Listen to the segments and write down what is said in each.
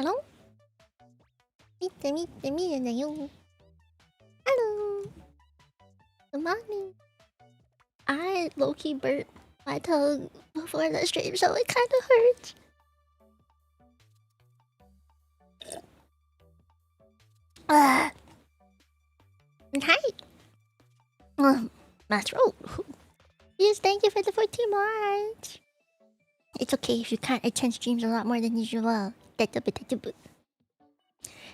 Hello? Mite Mite Mite. Hello. Good morning. I low-key burnt my tongue before the stream, so it kind of hurts. Ah. Hi. My throat. Yes, thank you for the 14 months. It's okay if you can't attend streams a lot more than usual.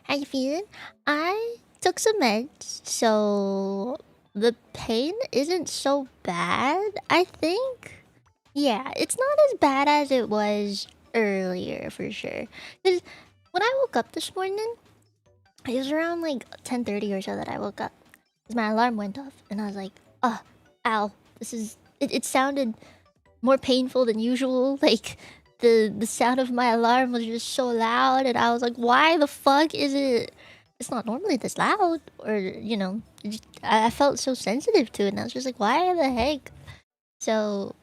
How you feeling? I took some meds, so the pain isn't so bad, I think. Yeah, it's not as bad as it was earlier, for sure. Because when I woke up this morning, it was around like 10:30 or so that I woke up. Because my alarm went off, and I was like, oh, ow. This is... It sounded more painful than usual. Like, the sound of my alarm was just so loud, and I was like, why the fuck is it... It's not normally this loud, or, you know... I felt so sensitive to it, and I was just like, why the heck? So...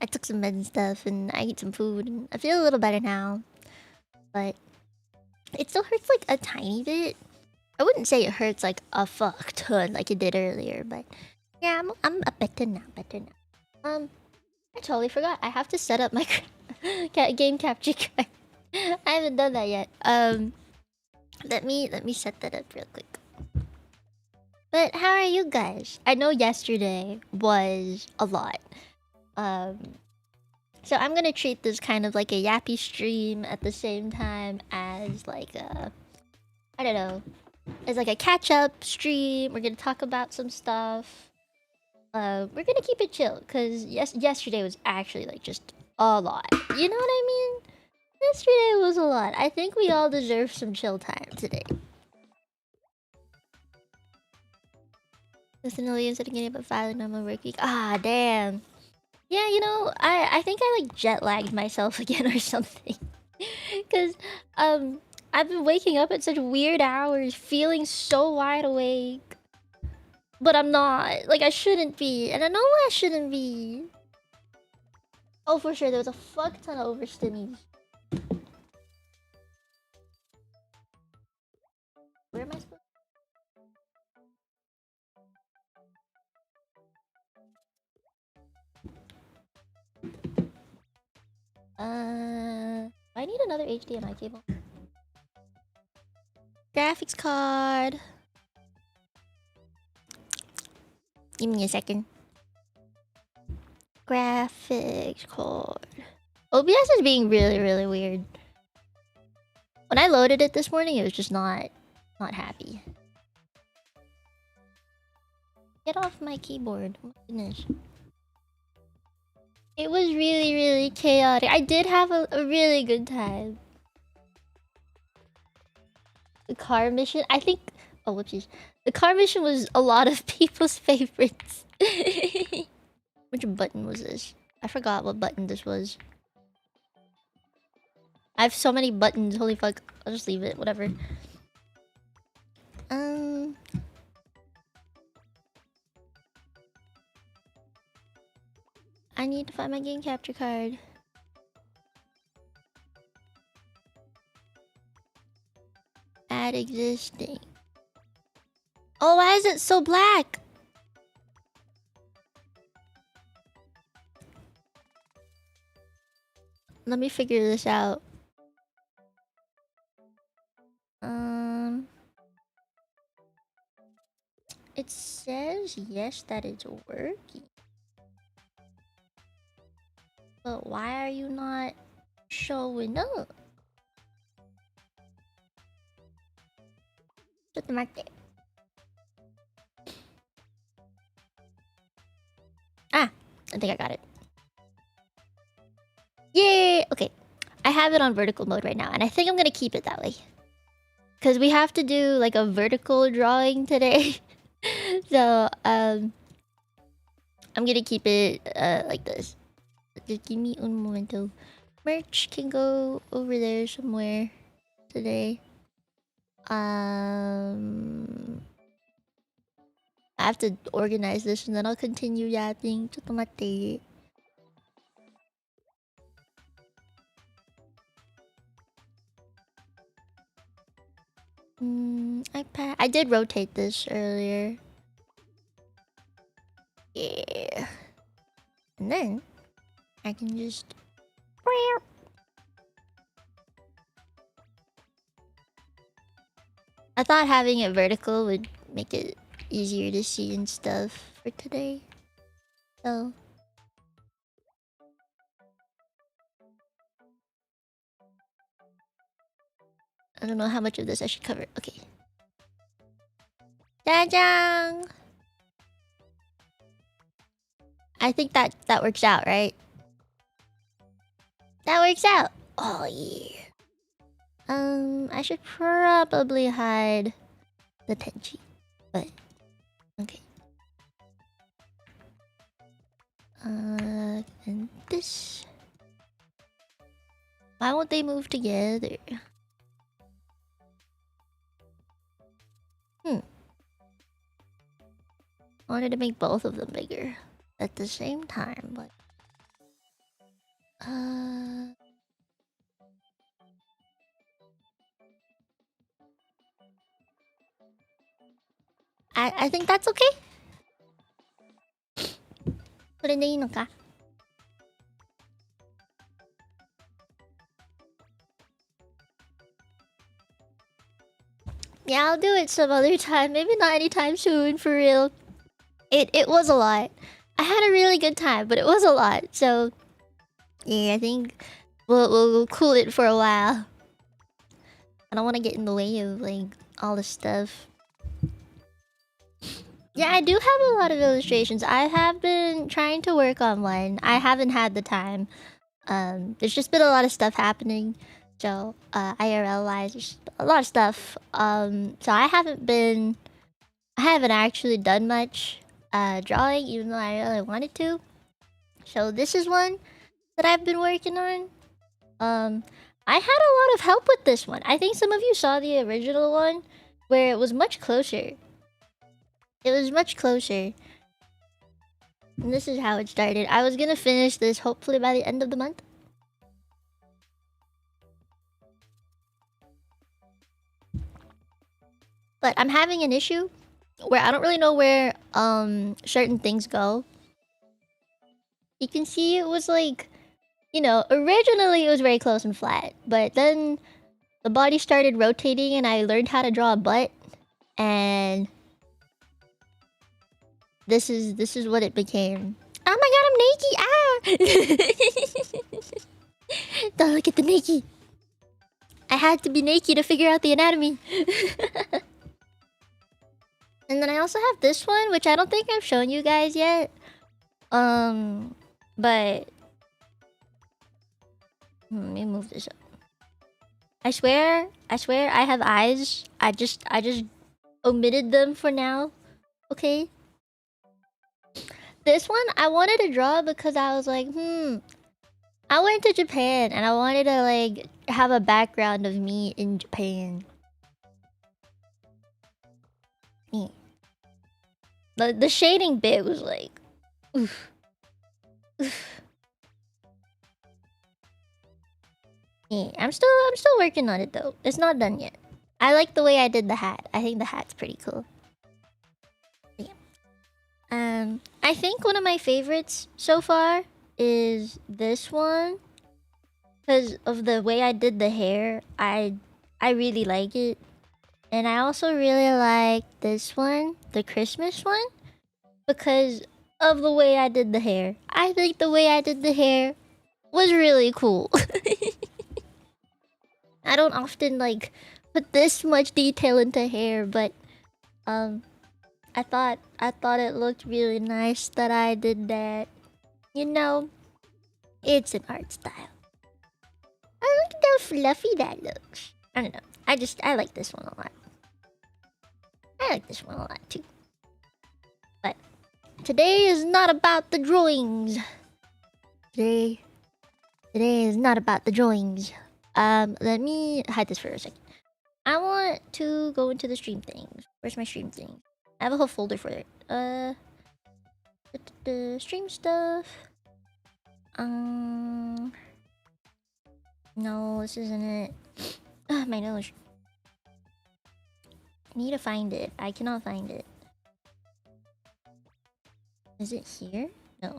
I took some meds and stuff, and I ate some food, and I feel a little better now. But... it still hurts like a tiny bit. I wouldn't say it hurts like a fuck ton like it did earlier, but... yeah, I'm better now, I totally forgot. I have to set up my game capture card. I haven't done that yet. Let me set that up real quick. But how are you guys? I know yesterday was a lot. So I'm gonna treat this kind of like a yappy stream at the same time as like a... I don't know. As like a catch-up stream. We're gonna talk about some stuff. We're gonna keep it chill, because yesterday was actually like just a lot. You know what I mean? Yesterday was a lot. I think we all deserve some chill time today. Listen to Liam getting about filing normal work week. Ah, damn. Yeah, you know, I think I like jet lagged myself again or something. Cause I've been waking up at such weird hours, feeling so wide awake. But I'm not. Like, I shouldn't be. And I know I shouldn't be. Oh, for sure, there was a fuck ton of overstimmies. Where am I supposed I need another HDMI cable. Graphics card. Give me a second. Graphics card. OBS is being really weird. When I loaded it this morning, it was just not happy. Get off my keyboard. Oh my goodness. It was really chaotic. I did have a really good time. The car mission, I think... oh, whoopsies. The car mission was a lot of people's favorites. Which button was this? I forgot what button this was. I have so many buttons, holy fuck. I'll just leave it, whatever. I need to find my game capture card. Add existing. Oh, why is it so black? Let me figure this out. It says yes that it's working. But why are you not showing up? Ah, I think I got it. Yay! Okay. I have it on vertical mode right now, and I think I'm gonna keep it that way. Because we have to do like a vertical drawing today. So, I'm gonna keep it like this. Just give me un momento. Merch can go over there somewhere today. I have to organize this and then I'll continue yapping. Chotomate. did rotate this earlier. Yeah. And then I can just... I thought having it vertical would make it easier to see and stuff for today. So... I don't know how much of this I should cover. Okay. Jajang! I think that works out, right? That works out! Oh, yeah. I should probably hide the Tenchi. But, okay. And this... Why won't they move together? I wanted to make both of them bigger at the same time, but... I think that's okay. これでいいのか? Yeah, I'll do it some other time. Maybe not anytime soon, for real. It was a lot. I had a really good time, but it was a lot. So, yeah, I think we'll cool it for a while. I don't want to get in the way of, like, all the stuff. Yeah, I do have a lot of illustrations. I have been trying to work on one. I haven't had the time. There's just been a lot of stuff happening. So, IRL-wise, there's a lot of stuff. So I haven't actually done much drawing, even though I really wanted to. So this is one that I've been working on. I had a lot of help with this one. I think some of you saw the original one, where it was much closer. It was much closer. And this is how it started. I was gonna finish this hopefully by the end of the month. But I'm having an issue where I don't really know where certain things go. You can see it was like, you know, originally it was very close and flat, but then the body started rotating and I learned how to draw a butt, and this is what it became. Oh my god, I'm naked! Ah! Don't look at the naked. I had to be naked to figure out the anatomy. And then I also have this one, which I don't think I've shown you guys yet. But... let me move this up. I swear I have eyes. I just omitted them for now. Okay? This one I wanted to draw because I was like, I went to Japan and I wanted to like have a background of me in Japan. Yeah. The shading bit was like, oof. Yeah, I'm still working on it though. It's not done yet. I like the way I did the hat. I think the hat's pretty cool. Yeah. I think one of my favorites so far is this one. Because of the way I did the hair, I really like it. And I also really like this one, the Christmas one, because of the way I did the hair. I think the way I did the hair was really cool. I don't often like put this much detail into hair, but I thought it looked really nice that I did that. You know, it's an art style. Oh, look at how fluffy that looks. I don't know. I like this one a lot. I like this one a lot too. But today is not about the drawings. Today is not about the drawings. Let me hide this for a second. I want to go into the stream things. Where's my stream thing? I have a whole folder for it. The stream stuff. No, this isn't it. My nose. I need to find it. I cannot find it. Is it here? No.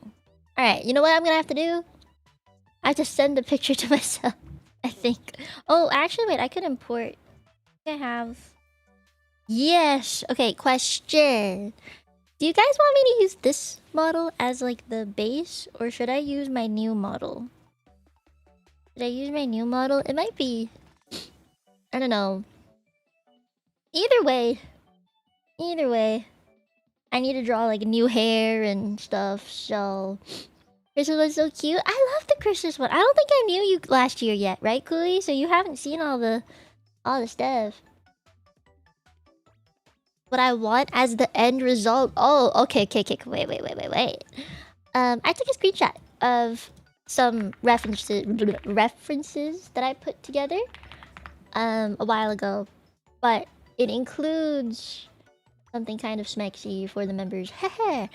Alright, you know what I'm gonna have to do? I have to send the picture to myself, I think. Oh, actually, wait, I could import. I have... Yes! Okay, question. Do you guys want me to use this model as, like, the base? Or should I use my new model? Should I use my new model? It might be... I don't know. Either way. Either way. I need to draw, like, new hair and stuff, so... Christmas was so cute. I love the Christmas one. I don't think I knew you last year yet, right, Cooley? So you haven't seen all the stuff. What I want as the end result. Oh, okay. Wait. I took a screenshot of some references that I put together a while ago, but it includes something kind of smexy for the members. Hehe.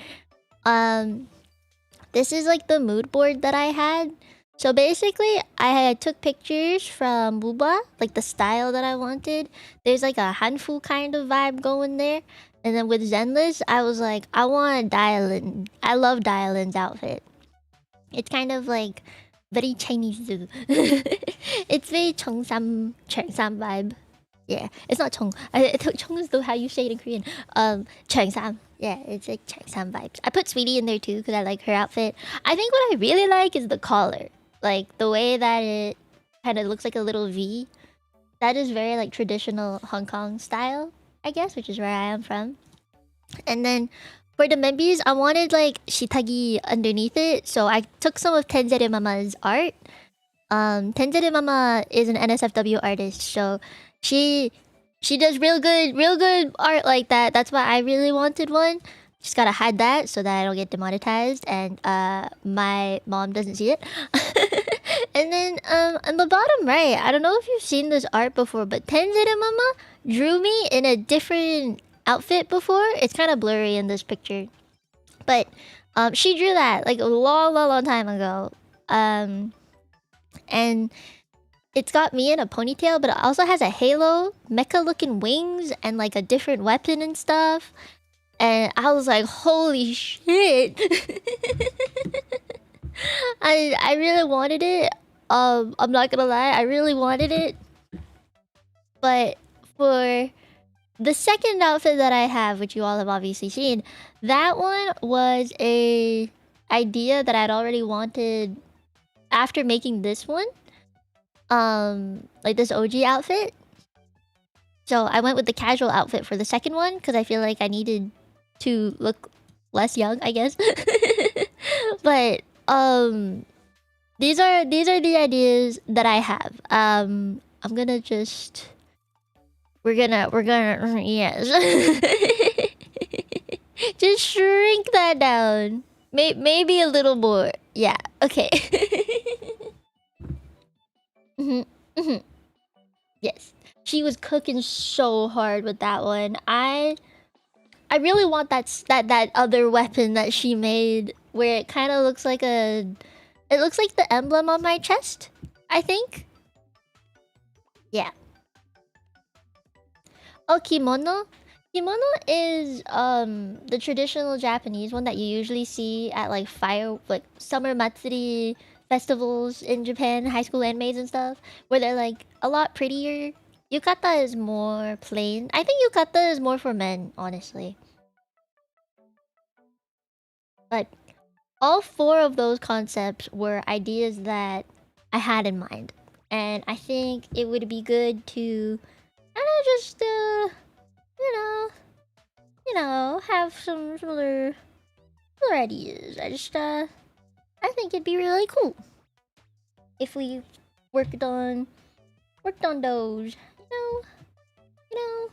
This is like the mood board that I had. So basically, I took pictures from Booba, like the style that I wanted. There's like a handful kind of vibe going there. And then with Zenless, I was like, I want Dialin. I love Dialin's outfit. It's kind of like very Chinese. It's very Cheongsam vibe. Yeah, it's not Chong. Chong is how you say it in Korean. Cheongsam. Yeah, it's like Cheongsam vibes. I put Sweetie in there too because I like her outfit. I think what I really like is the collar. Like the way that it kind of looks like a little V. That is very like traditional Hong Kong style, I guess, which is where I am from. And then for the members, I wanted like Shitagi underneath it. So I took some of Tenzere Mama's art. Tenzere Mama is an NSFW artist, so she does real good art like that. That's why I really wanted one. Just gotta hide that so that I don't get demonetized and my mom doesn't see it. And then on the bottom right, I don't know if you've seen this art before, but Tenzere Mama drew me in a different outfit before. It's kind of blurry in this picture, but she drew that like a long time ago. And it's got me in a ponytail, but it also has a halo, mecha-looking wings, and like a different weapon and stuff. And I was like, holy shit. I really wanted it. I'm not gonna lie, I really wanted it. But for the second outfit that I have, which you all have obviously seen, that one was a idea that I'd already wanted after making this one. Like this OG outfit. So I went with the casual outfit for the second one because I feel like I needed to look less young, I guess. But these are the ideas that I have. I'm gonna just we're gonna yes. Just shrink that down. Maybe a little more. Yeah, okay. Yes. She was cooking so hard with that one. I really want that other weapon that she made where it kind of looks like a... It looks like the emblem on my chest, I think. Yeah. Oh, kimono? Kimono is the traditional Japanese one that you usually see at like summer matsuri festivals in Japan, high school animes and stuff, where they're like a lot prettier. Yukata is more plain. I think yukata is more for men, honestly. But all four of those concepts were ideas that I had in mind. And I think it would be good to kind of just, you know, have some other ideas. I think it'd be really cool if we worked on those. You know,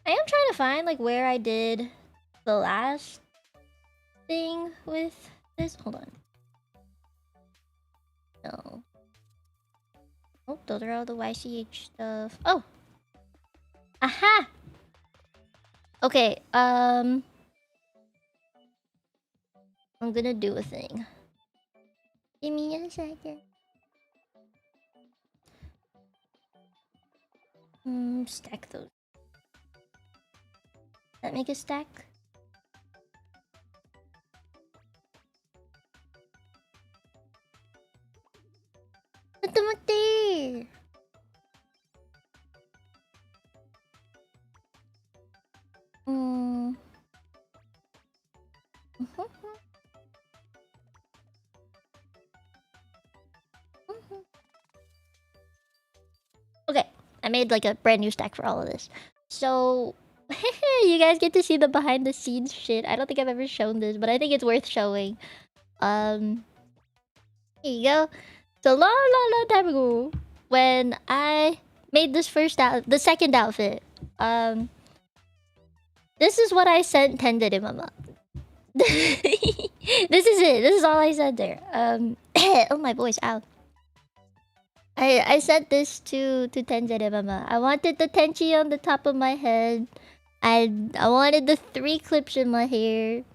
I am trying to find like where I did the last thing with this. Hold on. No. Oh, those are all the YCH stuff. Oh. Aha. Okay. I'm gonna do a thing. Give me a second. Stack those. That make a stack? Mite Mite! Okay, I made like a brand new stack for all of this. So, you guys get to see the behind the scenes shit. I don't think I've ever shown this, but I think it's worth showing. Here you go. So long time ago, when I made this the second outfit, this is what I sent Tended Mama. This is it. This is all I said there. Oh my voice, ow. I sent this to Tended Mama. I wanted the tenchi on the top of my head. I wanted the 3 clips in my hair.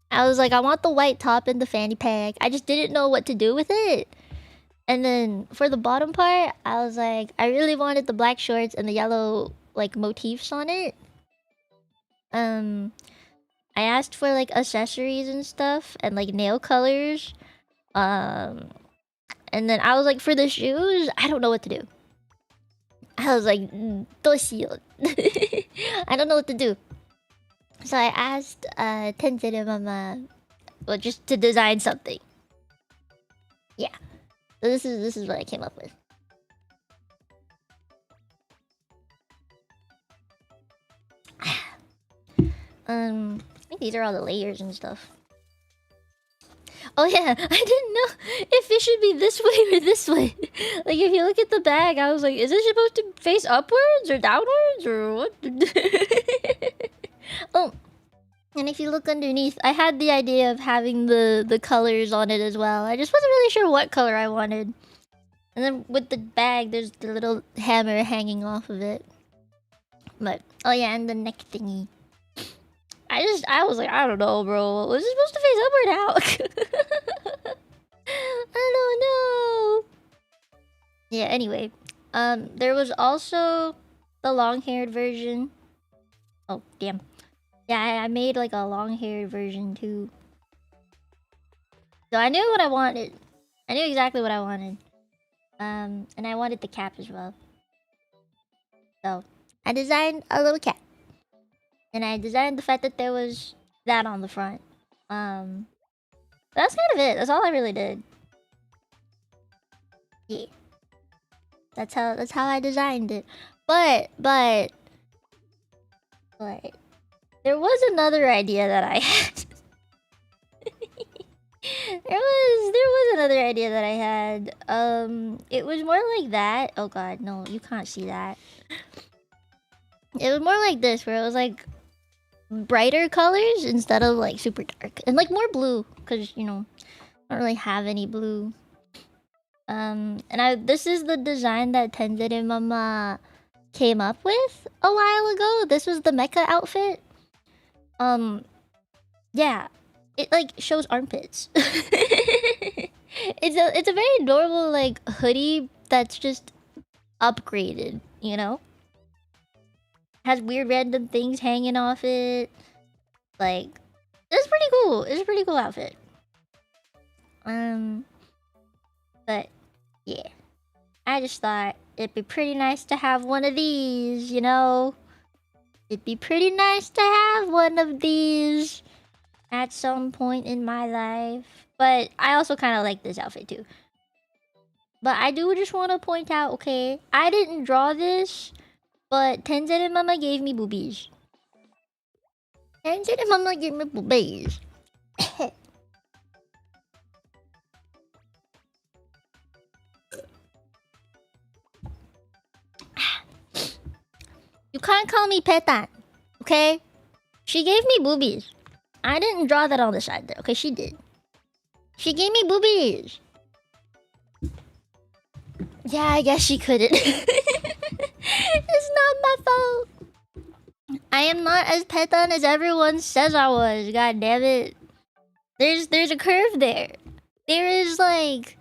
I was like, I want the white top and the fanny pack. I just didn't know what to do with it. And then for the bottom part, I was like, I really wanted the black shorts and the yellow like motifs on it. I asked for like accessories and stuff and like nail colors. And then I was like, for the shoes, I don't know what to do. I was like, "Doshio." I don't know what to do. So I asked Tensei Mama, well, just to design something. Yeah. So this is what I came up with. I think these are all the layers and stuff. Oh yeah, I didn't know if it should be this way or this way. Like if you look at the bag, I was like, is it supposed to face upwards or downwards or what? Oh, and if you look underneath, I had the idea of having the colors on it as well. I just wasn't really sure what color I wanted. And then with the bag, there's the little hammer hanging off of it. But oh yeah, and the neck thingy. I was like, I don't know, bro. Was it supposed to face up or down? I don't know. Yeah, anyway. There was also the long-haired version. Oh, damn. Yeah, I made like a long-haired version too. So I knew what I wanted. I knew exactly what I wanted. And I wanted the cap as well. So I designed a little cap. And I designed the fact that there was that on the front. That's kind of it. That's all I really did. Yeah. That's how I designed it. But there was another idea that I had. there was another idea that I had. It was more like that. Oh god, no, you can't see that. It was more like this, where it was like brighter colors instead of like super dark, and like more blue, because you know I don't really have any blue. And this is the design that Tenzin Mama came up with a while ago. This was the mecha outfit. Yeah, it like shows armpits. It's a very normal like hoodie that's just upgraded, you know? Has weird random things hanging off it. Like, it's pretty cool. It's a pretty cool outfit. But yeah, I just thought it'd be pretty nice to have one of these, you know? It'd be pretty nice to have one of these at some point in my life. But I also kind of like this outfit too. But I do just want to point out, okay, I didn't draw this, but Tenzin Mama gave me boobies. Tenzin Mama gave me boobies. You can't call me Petan, okay? She gave me boobies. I didn't draw that on the side there, okay? She did. She gave me boobies. Yeah, I guess she couldn't. It's not my fault. I am not as Petan as everyone says I was. God damn it. There's a curve there. There is like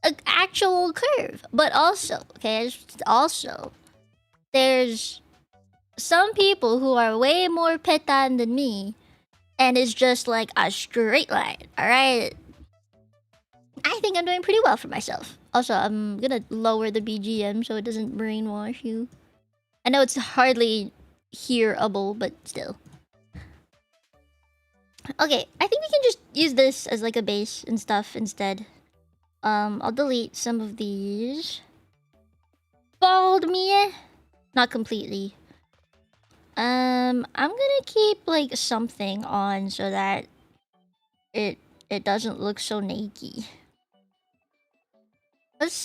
an actual curve, but also, okay, also there's some people who are way more petan than me, and it's just like a straight line. All right, I think I'm doing pretty well for myself. Also, I'm gonna lower the BGM so it doesn't brainwash you. I know it's hardly hearable, but still. Okay, I think we can just use this as like a base and stuff instead. I'll delete some of these. Bald me, not completely. I'm gonna keep like something on so that it doesn't look so naked.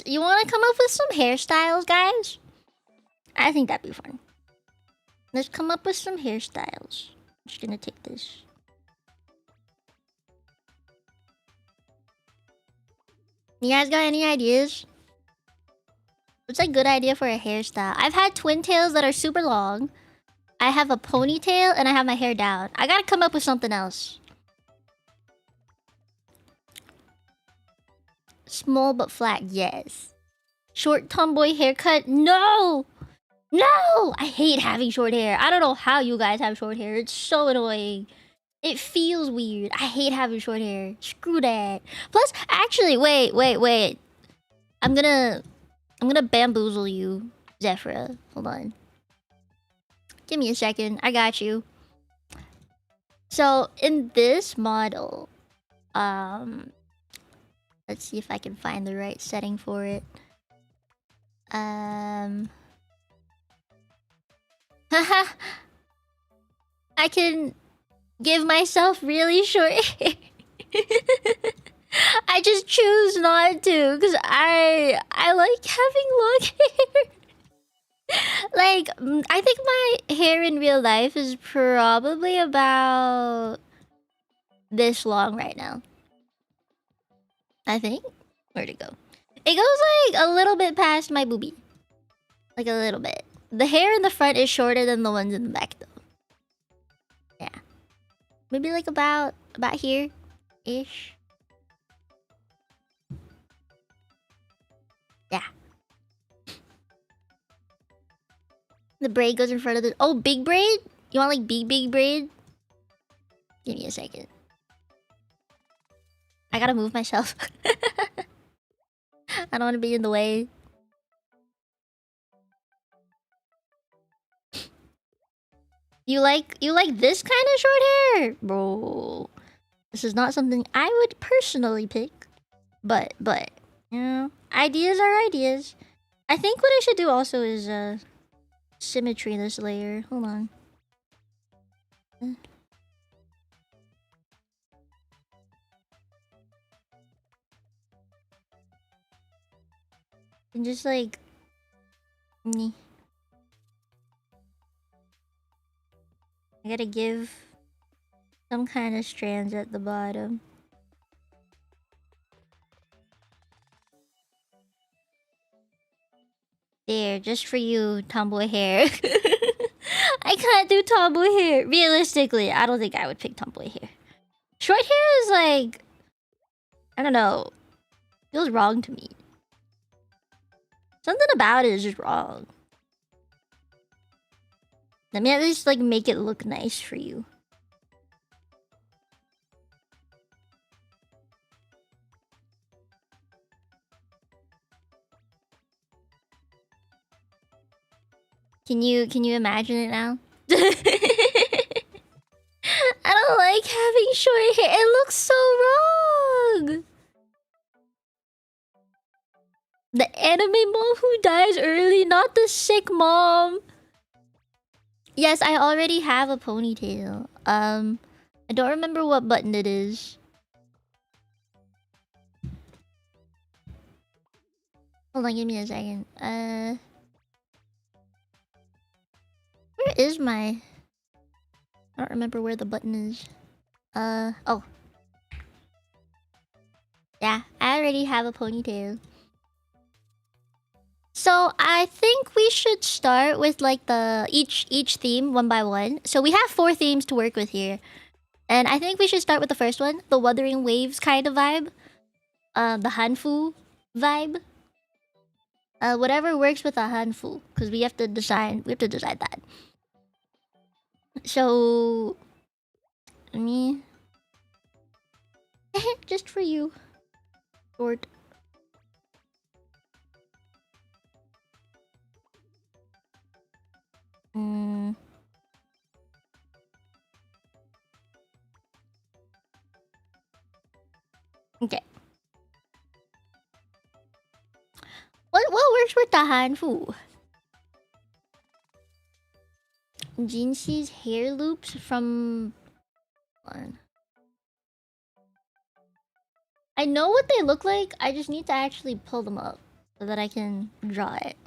You want to come up with some hairstyles, guys? I think that'd be fun. Let's come up with some hairstyles. I'm just gonna take this. You guys got any ideas? What's a good idea for a hairstyle? I've had twin tails that are super long. I have a ponytail and I have my hair down. I gotta come up with something else. Small but flat, yes. Short tomboy haircut, no! No! I hate having short hair. I don't know how you guys have short hair. It's so annoying. It feels weird. I hate having short hair. Screw that. Plus, actually, wait. I'm gonna bamboozle you, Zephyra. Hold on. Give me a second. I got you. So, in this model, let's see if I can find the right setting for it. Haha. I can give myself really short hair. I just choose not to because I like having long hair. Like, I think my hair in real life is probably about this long right now. I think. Where'd it go? It goes like a little bit past my boobie. Like a little bit. The hair in the front is shorter than the ones in the back though. Yeah. Maybe like about here-ish. Yeah. The braid goes in front of the... Oh, big braid? You want like big braid? Give me a second. I gotta move myself. I don't want to be in the way. You like this kind of short hair? Bro. This is not something I would personally pick. But, you know, ideas are ideas. I think what I should do also is symmetry this layer. Hold on. And just like I gotta give some kind of strands at the bottom. There, just for you, tomboy hair. I can't do tomboy hair. Realistically, I don't think I would pick tomboy hair. Short hair is like... I don't know. Feels wrong to me. Something about it is just wrong. Let me at least like make it look nice for you. Can you imagine it now? I don't like having short hair. It looks so wrong. The anime mom who dies early, not the sick mom. Yes, I already have a ponytail. I don't remember what button it is. Hold on, give me a second. Where is my... I don't remember where the button is. Oh. Yeah, I already have a ponytail. So I think we should start with like the each theme one by one. So we have 4 themes to work with here. And I think we should start with the first one, the Wuthering Waves kind of vibe. The Hanfu vibe. Whatever works with a Hanfu, because we have to decide that. So... me... just for you. Short. Okay. What works with the hanfu? Jinxi's hair loops from... I know what they look like, I just need to actually pull them up so that I can draw it.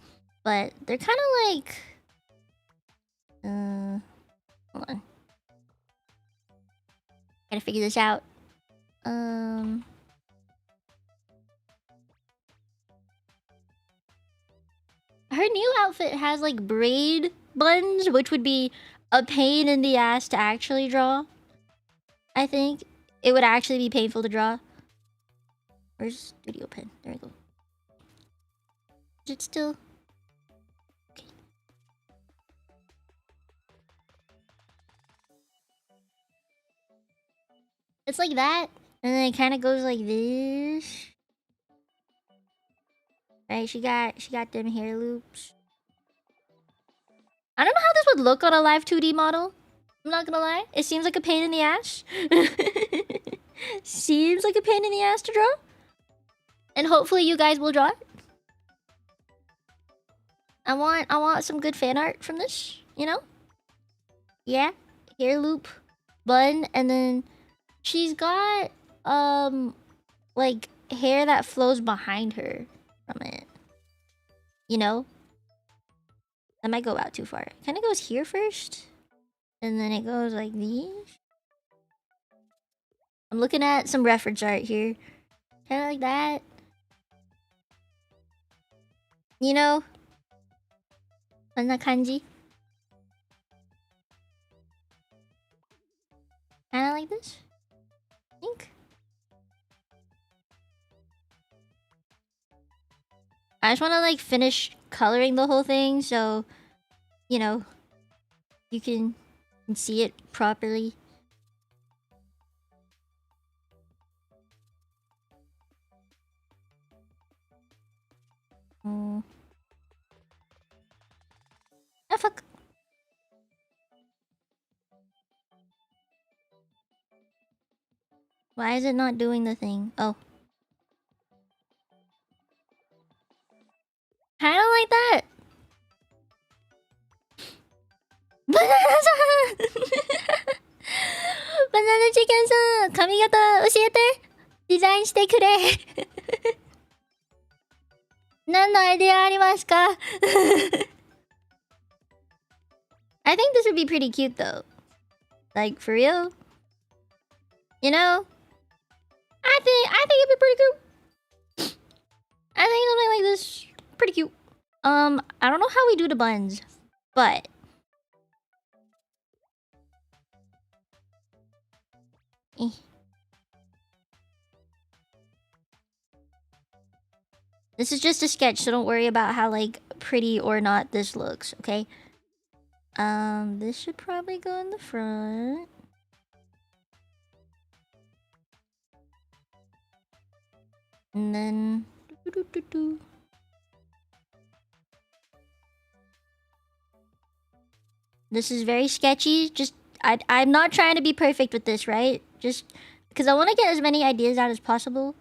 But they're kind of like... hold on. Gotta figure this out. Her new outfit has like braid buns, which would be a pain in the ass to actually draw. I think it would actually be painful to draw. Where's Studio Pen? There we go. Is it still... okay. It's like that, and then it kind of goes like this. Right, she got them hair loops. I don't know how this would look on a live 2D model. I'm not gonna lie. It seems like a pain in the ass. Seems like a pain in the ass to draw. And hopefully you guys will draw it. I want some good fan art from this, you know? Yeah. Hair loop, bun, and then she's got like hair that flows behind her from it. You know? That might go out too far. It kind of goes here first. And then it goes like these. I'm looking at some reference art here. Kind of like that. You know? こんな感じ. Kind of like this. I think. I just want to like finish coloring the whole thing so, you know, you can see it properly. Oh fuck. Why is it not doing the thing? Oh. Kinda like that. Banana chicken さん、髪型教えて。デザインしてくれ。何のアイデアありますか？ I think this would be pretty cute though. Like for real. You know? I think it'd be pretty cute. I think something like this pretty cute. I don't know how we do the buns, but this is just a sketch, so don't worry about how like pretty or not this looks, okay? This should probably go in the front. And then this is very sketchy. Just I'm not trying to be perfect with this, right? Just because I want to get as many ideas out as possible.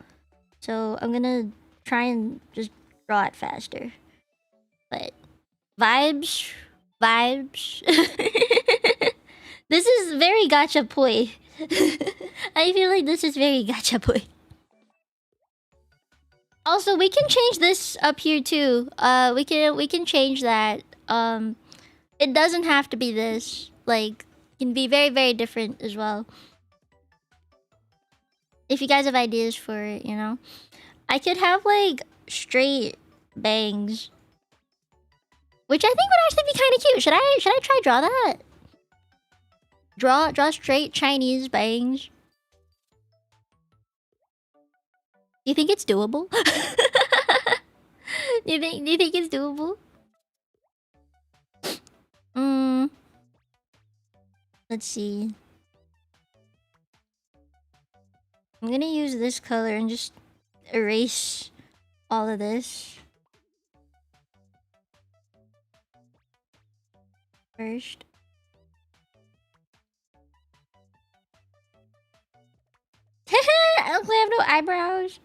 So I'm gonna try and just draw it faster. But vibes. This is very gacha poi. I feel like this is very gacha poi. Also, we can change this up here too. We can change that. It doesn't have to be this. Like, it can be very, very different as well. If you guys have ideas for it, you know. I could have like straight bangs, which I think would actually be kind of cute. Should I try draw that? Draw straight Chinese bangs. Do you think it's doable? Do you think it's doable? Let's see. I'm gonna use this color and just erase all of this. First. I have no eyebrows.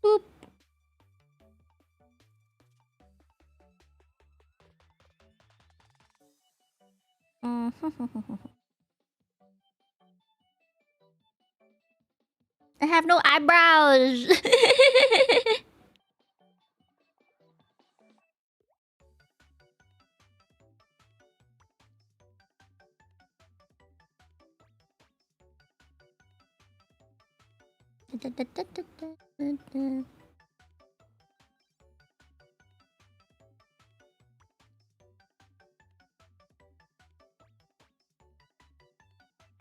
Boop. I have no eyebrows.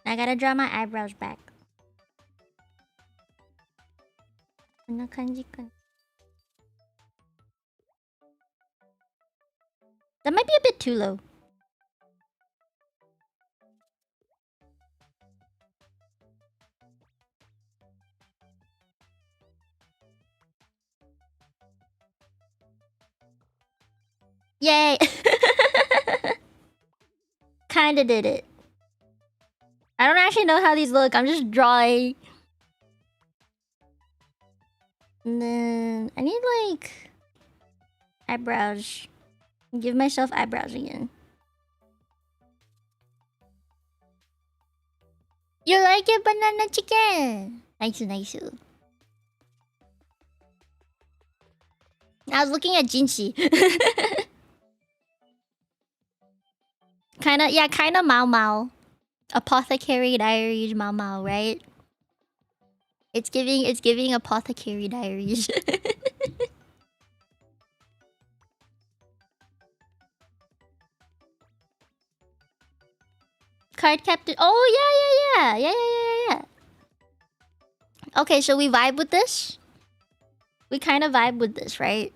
I gotta draw my eyebrows back. That might be a bit too low. Yay! Kinda did it. I don't actually know how these look. I'm just drawing. And then I need like eyebrows. Give myself eyebrows again. You like it, banana chicken? Nice, nice. I was looking at Jinshi. Kinda Mao Mao. Apothecary Diaries Mao Mao, right? It's giving Apothecary Diaries. Card captain. Oh yeah. Okay, so we vibe with this. We kind of vibe with this, right?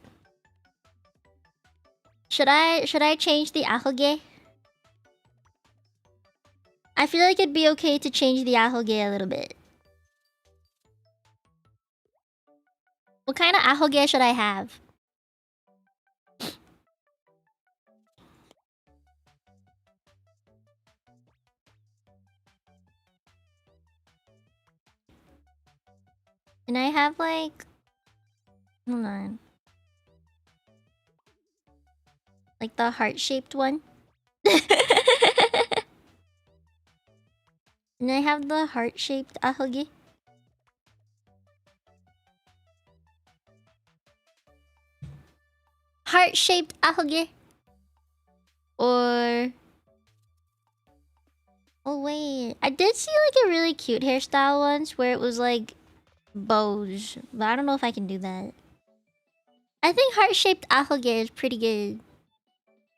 Should I change the ahoge? I feel like it'd be okay to change the ahoge a little bit. What kind of ahoge should I have? And I have like... Hold on. Like the heart-shaped one? And I have the heart-shaped ahoge. Heart-shaped ahoge. Or... Oh wait, I did see like a really cute hairstyle once where it was like bows, but I don't know if I can do that. I think heart-shaped ahoge is pretty good.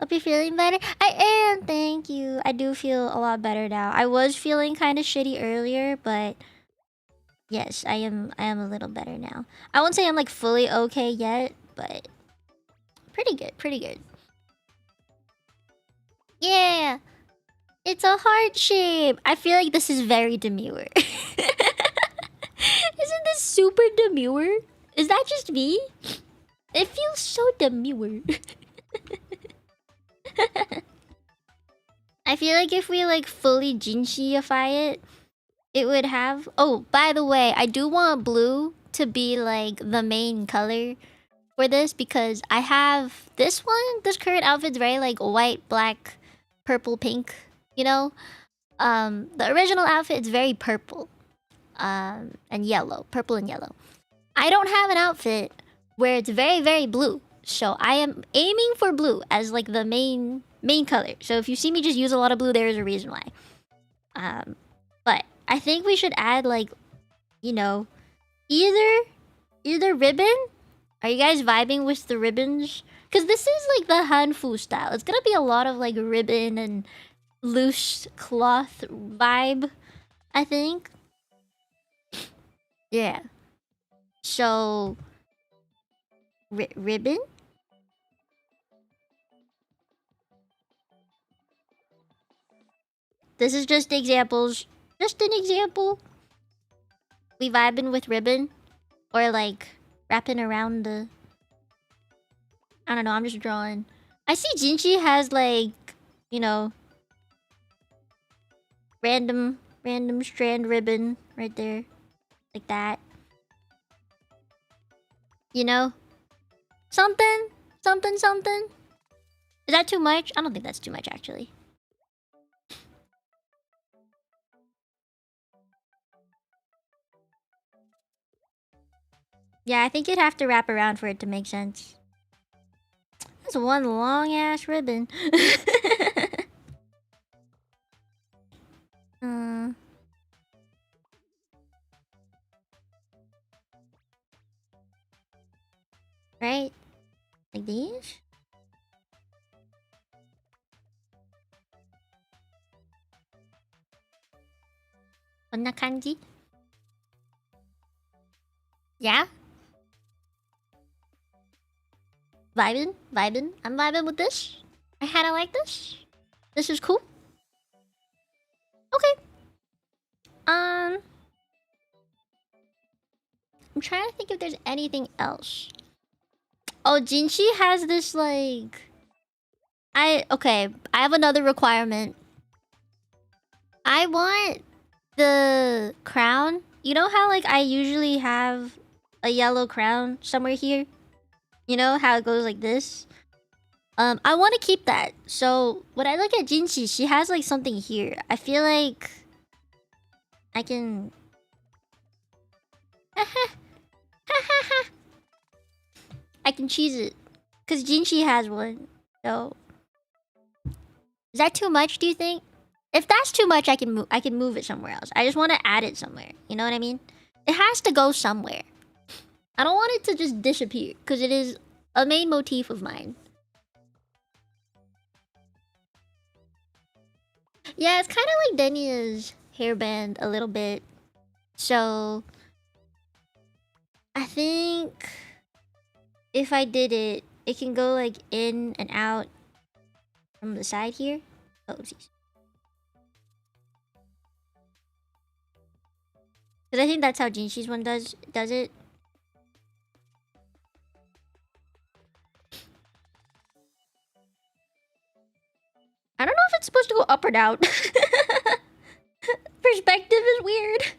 Hope you're feeling better. I am, thank you. I do feel a lot better now. I was feeling kind of shitty earlier, but yes, I am a little better now. I won't say I'm like fully okay yet, but pretty good. Yeah. It's a heart shape. I feel like this is very demure. Isn't this super demure? Is that just me? It feels so demure. I feel like if we like fully Jinshi-ify it, it would have... Oh, by the way, I do want blue to be like the main color for this because I have this one. This current outfit's very like white, black, purple, pink, you know? The original outfit is very purple. And yellow. Purple and yellow. I don't have an outfit where it's very, very blue. So I am aiming for blue as like the main color. So if you see me just use a lot of blue, there is a reason why. But I think we should add like, you know, either ribbon. Are you guys vibing with the ribbons? Because this is like the Hanfu style. It's gonna be a lot of like ribbon and loose cloth vibe, I think. Yeah. So Ribbon? This is just examples. Just an example. We vibing with ribbon. Or like wrapping around the... I don't know, I'm just drawing. I see Jinchi has like, you know, random strand ribbon right there. Like that. You know? Something. Is that too much? I don't think that's too much actually. Yeah, I think you'd have to wrap around for it to make sense. That's one long ass ribbon. Right? Like these? Konna kanji? Yeah? Vibing? I'm vibing with this. I kinda like this. This is cool. Okay. I'm trying to think if there's anything else. Oh, Jinchi has this like... Okay, I have another requirement. I want the crown. You know how like I usually have a yellow crown somewhere here? You know how it goes like this? I want to keep that. So when I look at Jinchi, she has like something here. I feel like I can... I can cheese it. Because Jinchi has one. So... Is that too much, do you think? If that's too much, I can move it somewhere else. I just want to add it somewhere. You know what I mean? It has to go somewhere. I don't want it to just disappear. Because it is a main motif of mine. Yeah, it's kind of like Denia's hairband a little bit. So... I think... if I did it, it can go like in and out from the side here. Oh, oopsies. Because I think that's how Jinshi's one does it. I don't know if it's supposed to go up or down. Perspective is weird.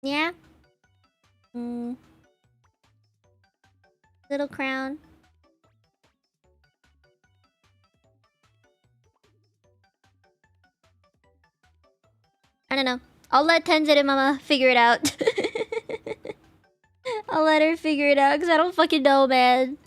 Yeah. Little crown. I don't know. I'll let Tenzere Mama figure it out. I'll let her figure it out because I don't fucking know, man.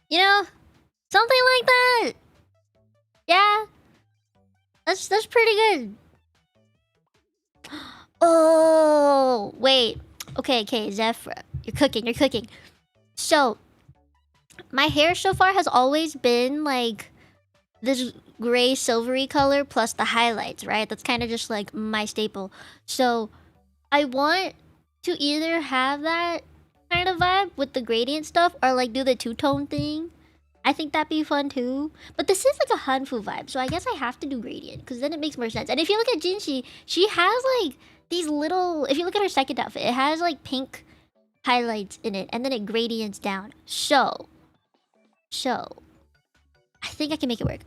You know, something like that. Yeah. That's pretty good. Oh, wait. Okay, Zephyr. You're cooking. So, my hair so far has always been like this gray silvery color plus the highlights, right? That's kind of just like my staple. So, I want to either have that kind of vibe with the gradient stuff or like do the two-tone thing. I think that'd be fun too. But this is like a Hanfu vibe, so I guess I have to do gradient because then it makes more sense. And if you look at Jinshi, she has like these little... If you look at her second outfit, it has like pink highlights in it and then it gradients down. So I think I can make it work.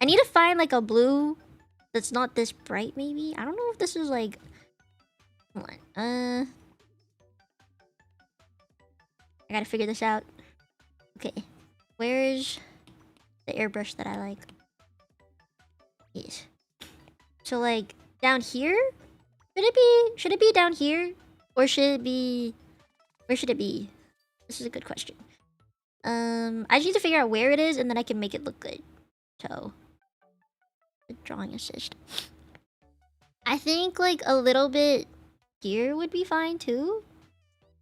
I need to find like a blue that's not this bright maybe. I don't know if this is like... Hold on. I gotta figure this out. Okay. Where's the airbrush that I like? Yes. So like down here? Should it be down here? Or should it be... Where should it be? This is a good question. I just need to figure out where it is and then I can make it look good. So drawing assist. I think like a little bit here would be fine too.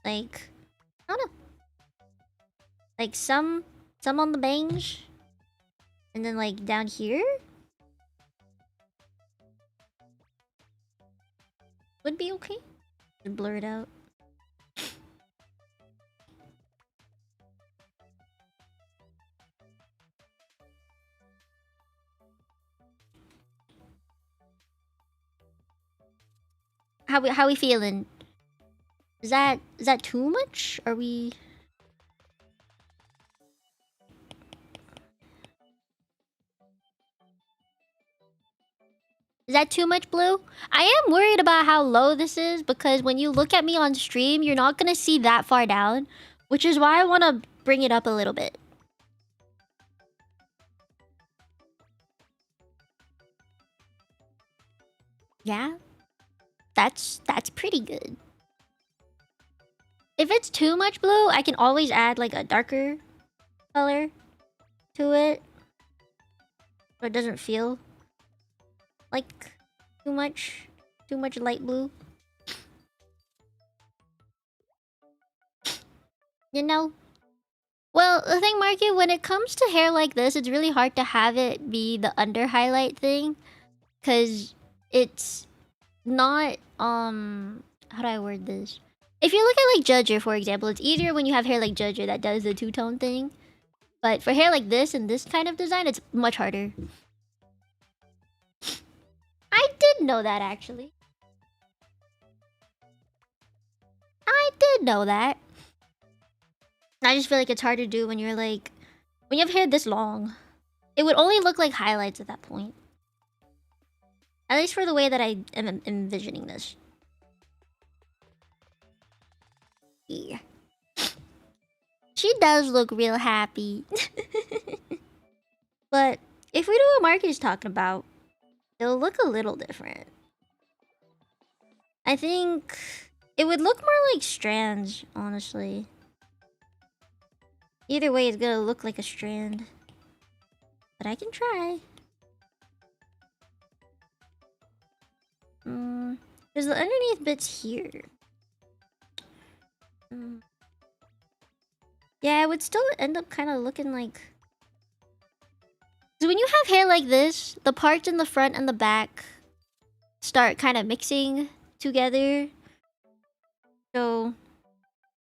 Like, I don't know. Like some on the bangs. And then like down here would be okay. Just blur it out. How we feeling? Is that too much? Are we? Is that too much blue? I am worried about how low this is because when you look at me on stream, you're not gonna see that far down, which is why I want to bring it up a little bit. Yeah, that's pretty good. If it's too much blue, I can always add like a darker color to it, so it doesn't feel like too much light blue. You know? Well, the thing, Marky, when it comes to hair like this, it's really hard to have it be the under highlight thing, because it's not how do I word this? If you look at like Judger, for example, it's easier when you have hair like Judger that does the two-tone thing. But for hair like this and this kind of design, it's much harder. I did know that, actually. I did know that. I just feel like it's hard to do when you're like... When you have hair this long. It would only look like highlights at that point. At least for the way that I am envisioning this. Yeah. She does look real happy. But if we do what Marky's talking about, it'll look a little different. I think it would look more like strands, honestly. Either way, it's gonna look like a strand. But I can try. There's the underneath bits here. Yeah, it would still end up kind of looking like... So when you have hair like this, the parts in the front and the back start kind of mixing together. So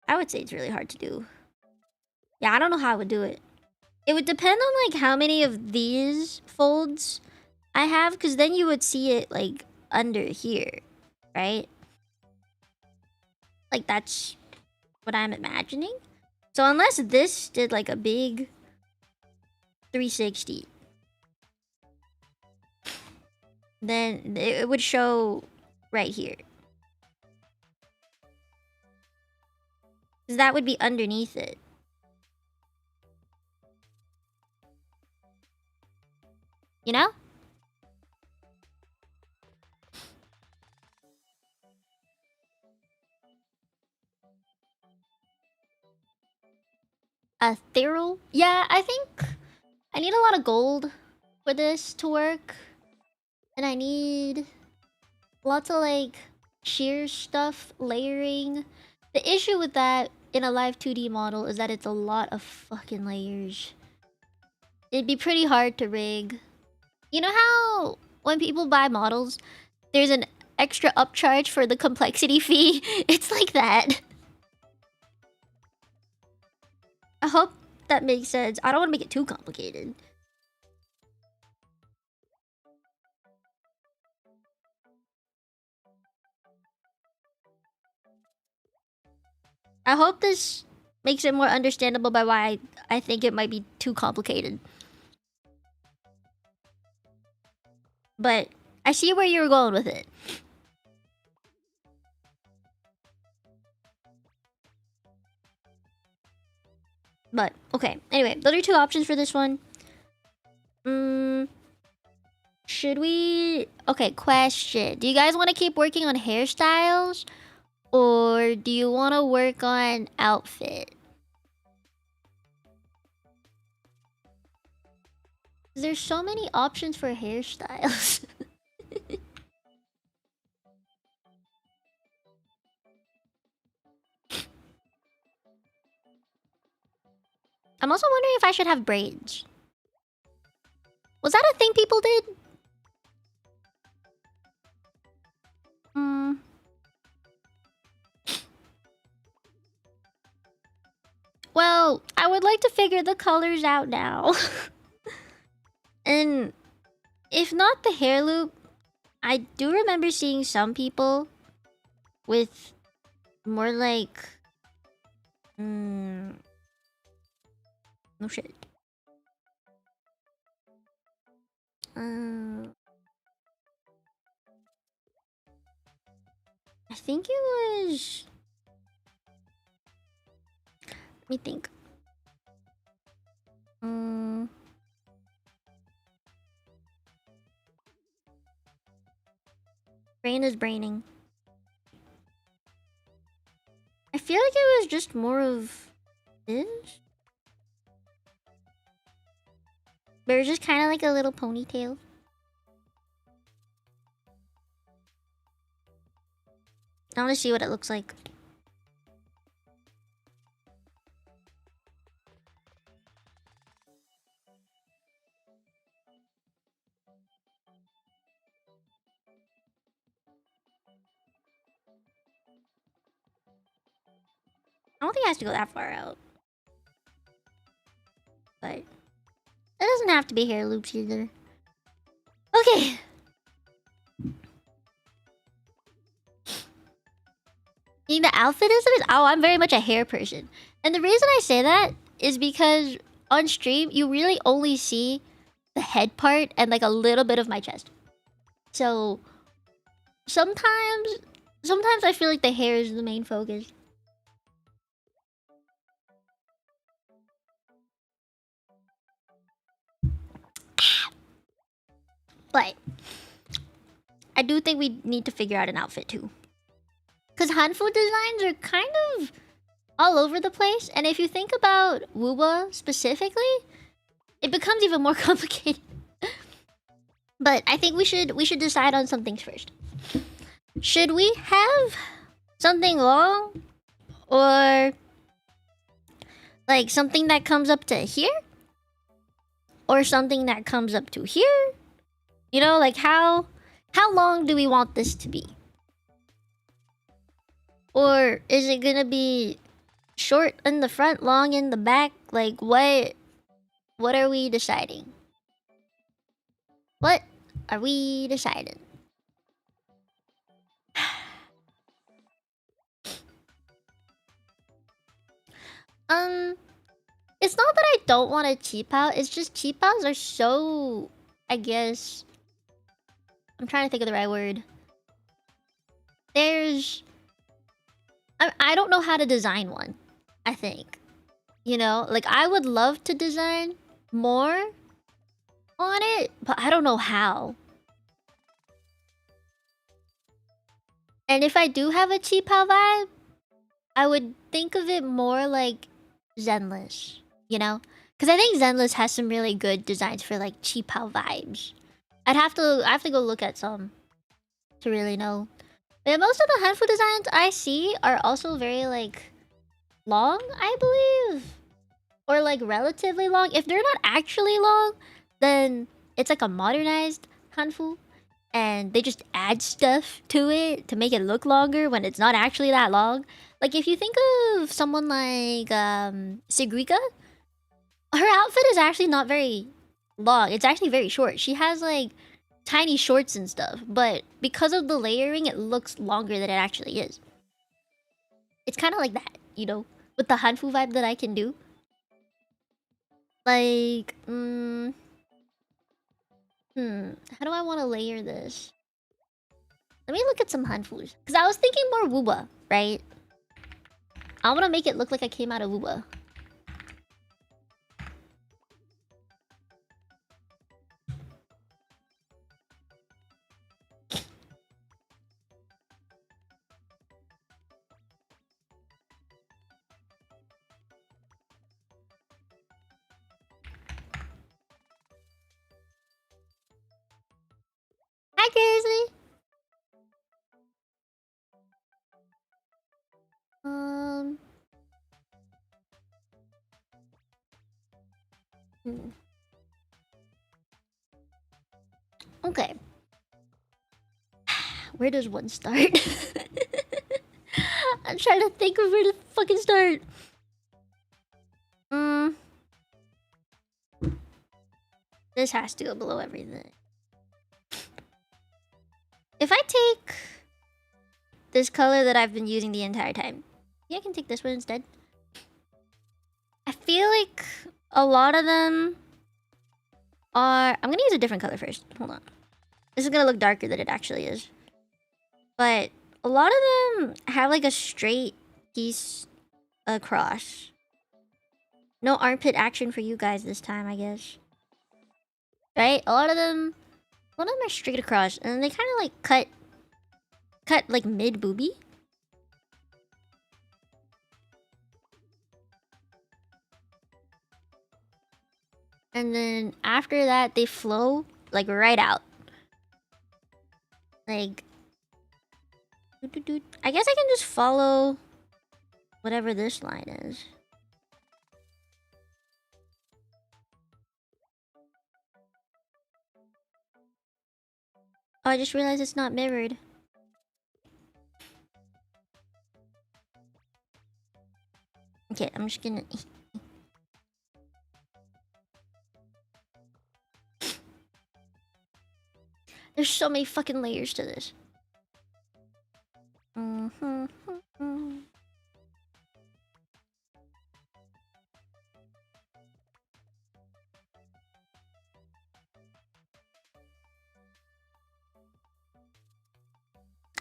I would say it's really hard to do. Yeah, I don't know how I would do it. It would depend on like how many of these folds I have, because then you would see it like under here, right? Like that's what I'm imagining. So unless this did like a big 360, then it would show right here. Because that would be underneath it. You know? Ethereal? Yeah, I think I need a lot of gold for this to work. And I need lots of like sheer stuff, layering. The issue with that in a live 2D model is that it's a lot of fucking layers. It'd be pretty hard to rig. You know how when people buy models, there's an extra upcharge for the complexity fee? It's like that. I hope that makes sense. I don't want to make it too complicated. I hope this makes it more understandable by why I think it might be too complicated. But I see where you're going with it. But, okay. Anyway, those are two options for this one. Should we... Okay, question. Do you guys want to keep working on hairstyles? Or do you want to work on outfit? There's so many options for hairstyles. I'm also wondering if I should have braids. Was that a thing people did? Hmm. Well, I would like to figure the colors out now. And if not the hair loop, I do remember seeing some people with more like... no shit. I think it was... Let me think. Brain is braining. I feel like it was just more of this. But it was just kind of like a little ponytail. I want to see what it looks like. I don't think it has to go that far out. But it doesn't have to be hair loops either. Okay. The outfit is... Oh, I'm very much a hair person. And the reason I say that is because on stream, you really only see the head part and like a little bit of my chest. So sometimes I feel like the hair is the main focus. But I do think we need to figure out an outfit too. Because Hanfu designs are kind of all over the place. And if you think about Wuba specifically, it becomes even more complicated. But I think we should decide on some things first. Should we have something long? Or like something that comes up to here? Or something that comes up to here? You know, like how long do we want this to be? Or is it gonna be short in the front, long in the back? Like what are we deciding? What are we deciding? It's not that I don't want to cheap out. It's just cheap outs are so... I guess... I'm trying to think of the right word. There's... I don't know how to design one, I think. You know? Like, I would love to design more on it, but I don't know how. And if I do have a cheap out vibe, I would think of it more like Zenless, you know? Because I think Zenless has some really good designs for like cheap out vibes. I have to go look at some to really know. But most of the Hanfu designs I see are also very like long, I believe. Or like relatively long. If they're not actually long, then it's like a modernized Hanfu. And they just add stuff to it to make it look longer when it's not actually that long. Like if you think of someone like Sigrika, her outfit is actually not very long. It's actually very short. She has like tiny shorts and stuff, but because of the layering, it looks longer than it actually is. It's kind of like that, you know, with the Hanfu vibe that I can do. Like, how do I want to layer this? Let me look at some Hanfus. Because I was thinking more Wuba, right? I want to make it look like I came out of Wuba. Hi, Grizzly. Okay. Where does one start? I'm trying to think of where to fucking start. This has to go below everything. If I take this color that I've been using the entire time, yeah, I can take this one instead. I feel like a lot of them are... I'm gonna use a different color first. Hold on. This is gonna look darker than it actually is. But a lot of them have like a straight piece across. No armpit action for you guys this time, I guess. Right? A lot of them are straight across, and they kind of like cut like mid boobie. And then after that, they flow like right out. Like, I guess I can just follow whatever this line is. Oh, I just realized it's not mirrored. Okay, I'm just gonna... There's so many fucking layers to this.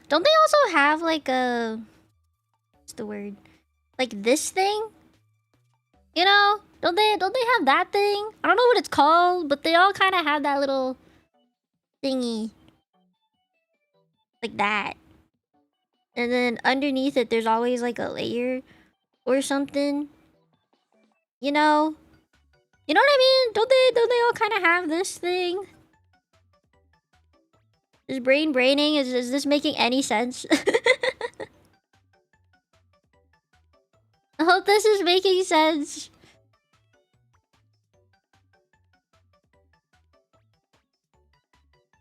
Don't they also have like a... What's the word? Like this thing? You know? Don't they have that thing? I don't know what it's called, but they all kind of have that little thingy. Like that. And then underneath it, there's always like a layer or something. You know? You know what I mean? Don't they all kind of have this thing? Is braining? Is this making any sense? I hope this is making sense.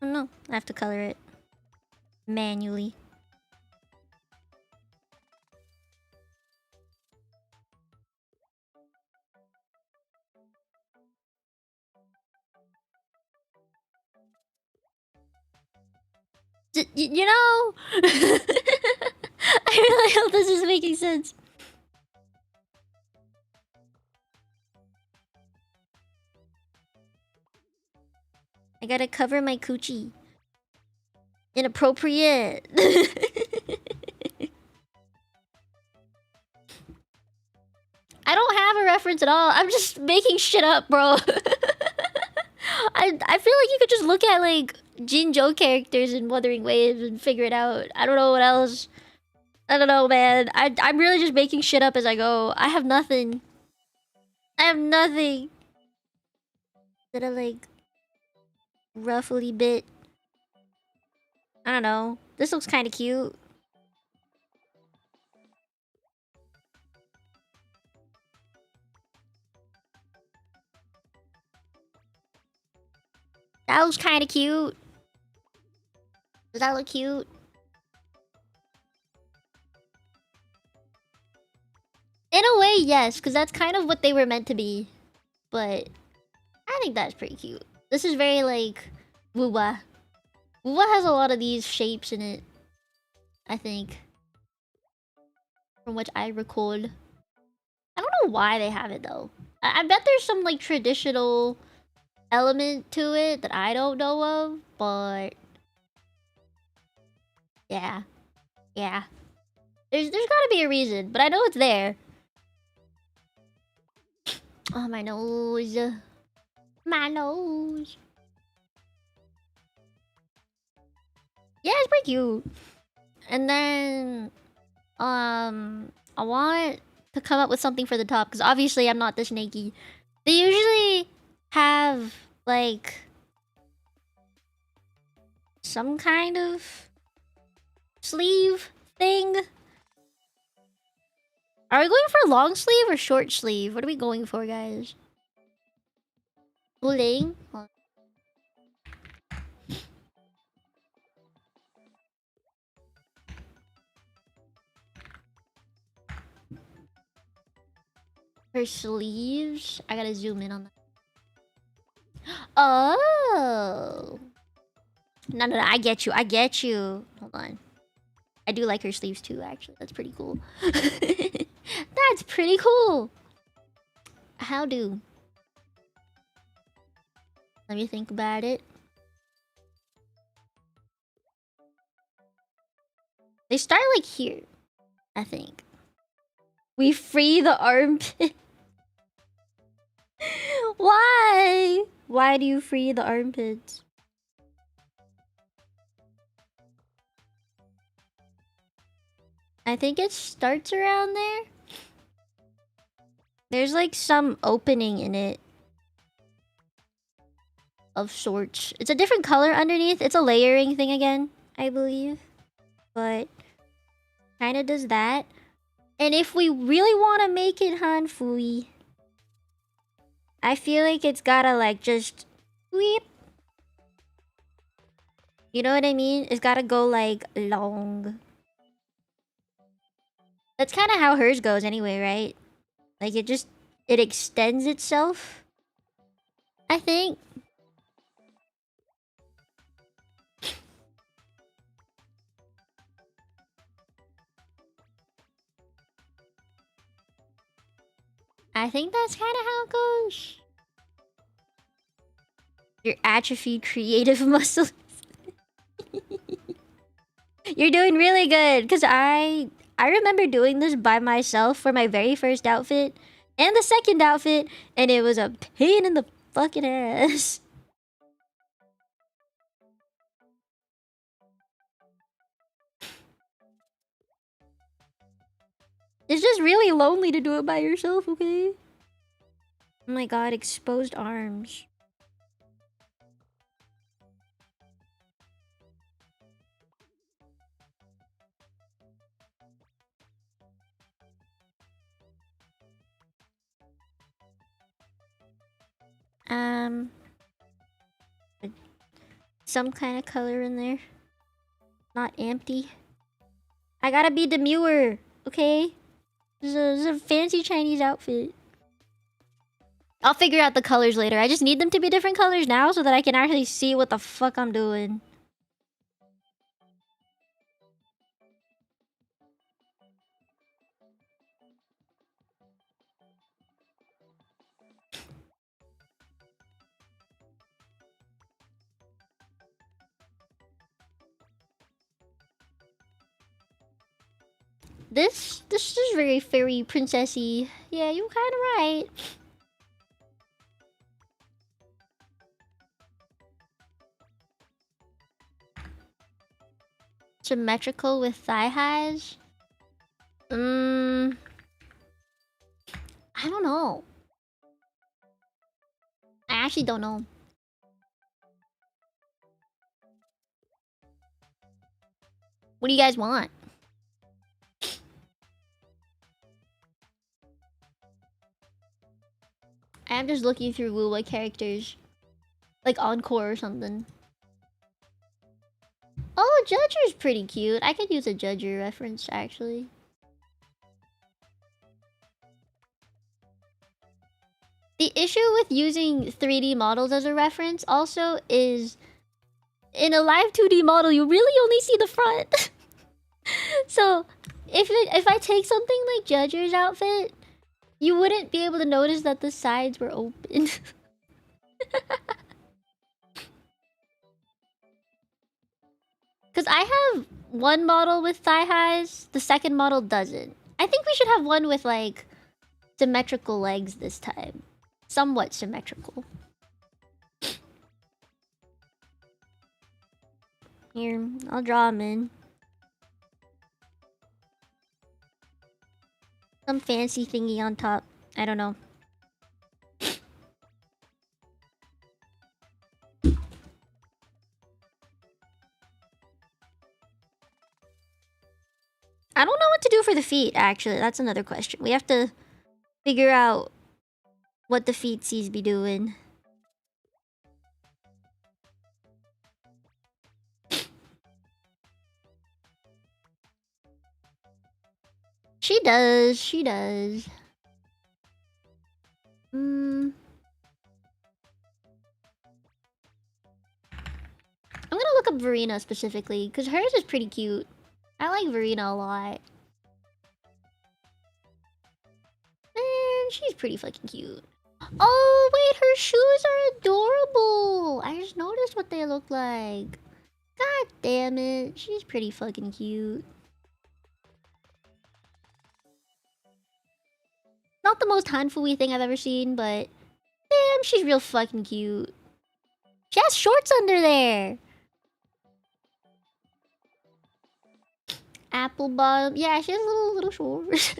Oh no, I have to color it manually. You know? I really hope this is making sense. I gotta cover my coochie. Inappropriate. I don't have a reference at all. I'm just making shit up, bro. I feel like you could just look at like Jinjo characters in Wuthering Waves and figure it out. I don't know what else. I don't know, man. I'm really just making shit up as I go. I have nothing. I have nothing. That I like roughly bit. I don't know. This looks kind of cute. That looks kind of cute. Does that look cute? In a way, yes, because that's kind of what they were meant to be. But I think that's pretty cute. This is very like Wuwa. Wuwa has a lot of these shapes in it, I think. From which I recall. I don't know why they have it though. I bet there's some like traditional element to it that I don't know of, but yeah. Yeah. There's gotta be a reason, but I know it's there. Oh, my nose. My nose. Yeah, it's pretty cute. And then I want to come up with something for the top because obviously I'm not this naked. They usually have like some kind of sleeve thing. Are we going for long sleeve or short sleeve? What are we going for, guys? Bullying? Her sleeves? I gotta zoom in on that. Oh! No, no, no, I get you. I get you. Hold on. I do like her sleeves too, actually. That's pretty cool. That's pretty cool. How do? Let me think about it. They start like here, I think. We free the armpit. Why? Why do you free the armpits? I think it starts around there. There's like some opening in it. Of sorts. It's a different color underneath. It's a layering thing again, I believe. But kinda does that. And if we really want to make it hanfui, I feel like it's gotta like just weep. You know what I mean? It's gotta go like long. That's kind of how hers goes anyway, right? Like it extends itself, I think. I think that's kind of how it goes. Your atrophied creative muscles. You're doing really good, because I remember doing this by myself for my very first outfit and the second outfit, and it was a pain in the fucking ass. It's just really lonely to do it by yourself, okay? Oh my god, exposed arms. Some kind of color in there. Not empty. I gotta be demure, okay? This is a fancy Chinese outfit. I'll figure out the colors later. I just need them to be different colors now so that I can actually see what the fuck I'm doing. This is very fairy princessy. Yeah, you're kind of right. Symmetrical with thigh highs. I don't know. I actually don't know. What do you guys want? I'm just looking through Wuwa characters. Like Encore or something. Oh, Judger's pretty cute. I could use a Judger reference, actually. The issue with using 3D models as a reference also is... in a live 2D model, you really only see the front. So, if I take something like Judger's outfit, you wouldn't be able to notice that the sides were open. Because I have one model with thigh highs, the second model doesn't. I think we should have one with, like, symmetrical legs this time. Somewhat symmetrical. Here, I'll draw them in. Some fancy thingy on top. I don't know. I don't know what to do for the feet, actually. That's another question. We have to figure out what the feetsies be doing. She does. She does. I'm gonna look up Verena specifically, because hers is pretty cute. I like Verena a lot. Man, she's pretty fucking cute. Oh, wait, her shoes are adorable. I just noticed what they look like. God damn it. She's pretty fucking cute. Not the most handful-y thing I've ever seen, but damn, she's real fucking cute. She has shorts under there. Apple bottom. Yeah, she has little shorts.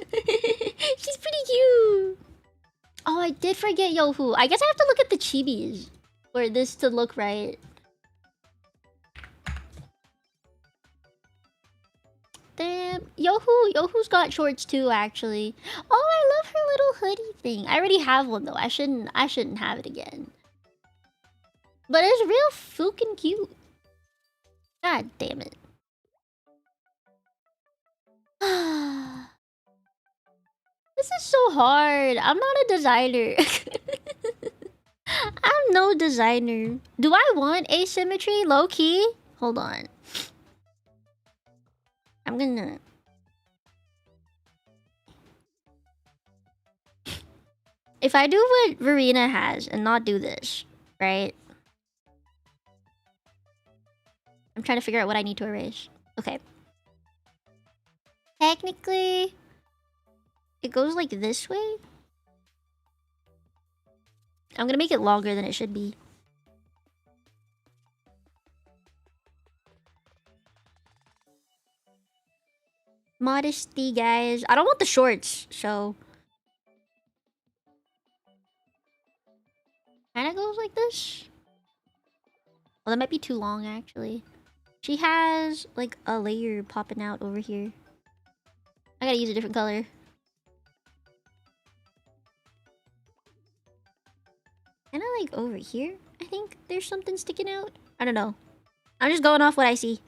She's pretty cute. Oh, I did forget Yohu. I guess I have to look at the chibis for this to look right. Damn. Yohu's got shorts too, actually. Oh, I love her little hoodie thing. I already have one though. I shouldn't have it again. But it's real fucking cute. God damn it. This is so hard. I'm not a designer. I'm no designer. Do I want asymmetry? Low key? Hold on. I'm gonna... If I do what Verena has and not do this, right? I'm trying to figure out what I need to erase. Okay. Technically, it goes like this way. I'm gonna make it longer than it should be. Modesty, guys. I don't want the shorts, so... Kinda goes like this. Well, that might be too long, actually. She has, like, a layer popping out over here. I gotta use a different color. Kinda like over here, I think there's something sticking out. I don't know. I'm just going off what I see.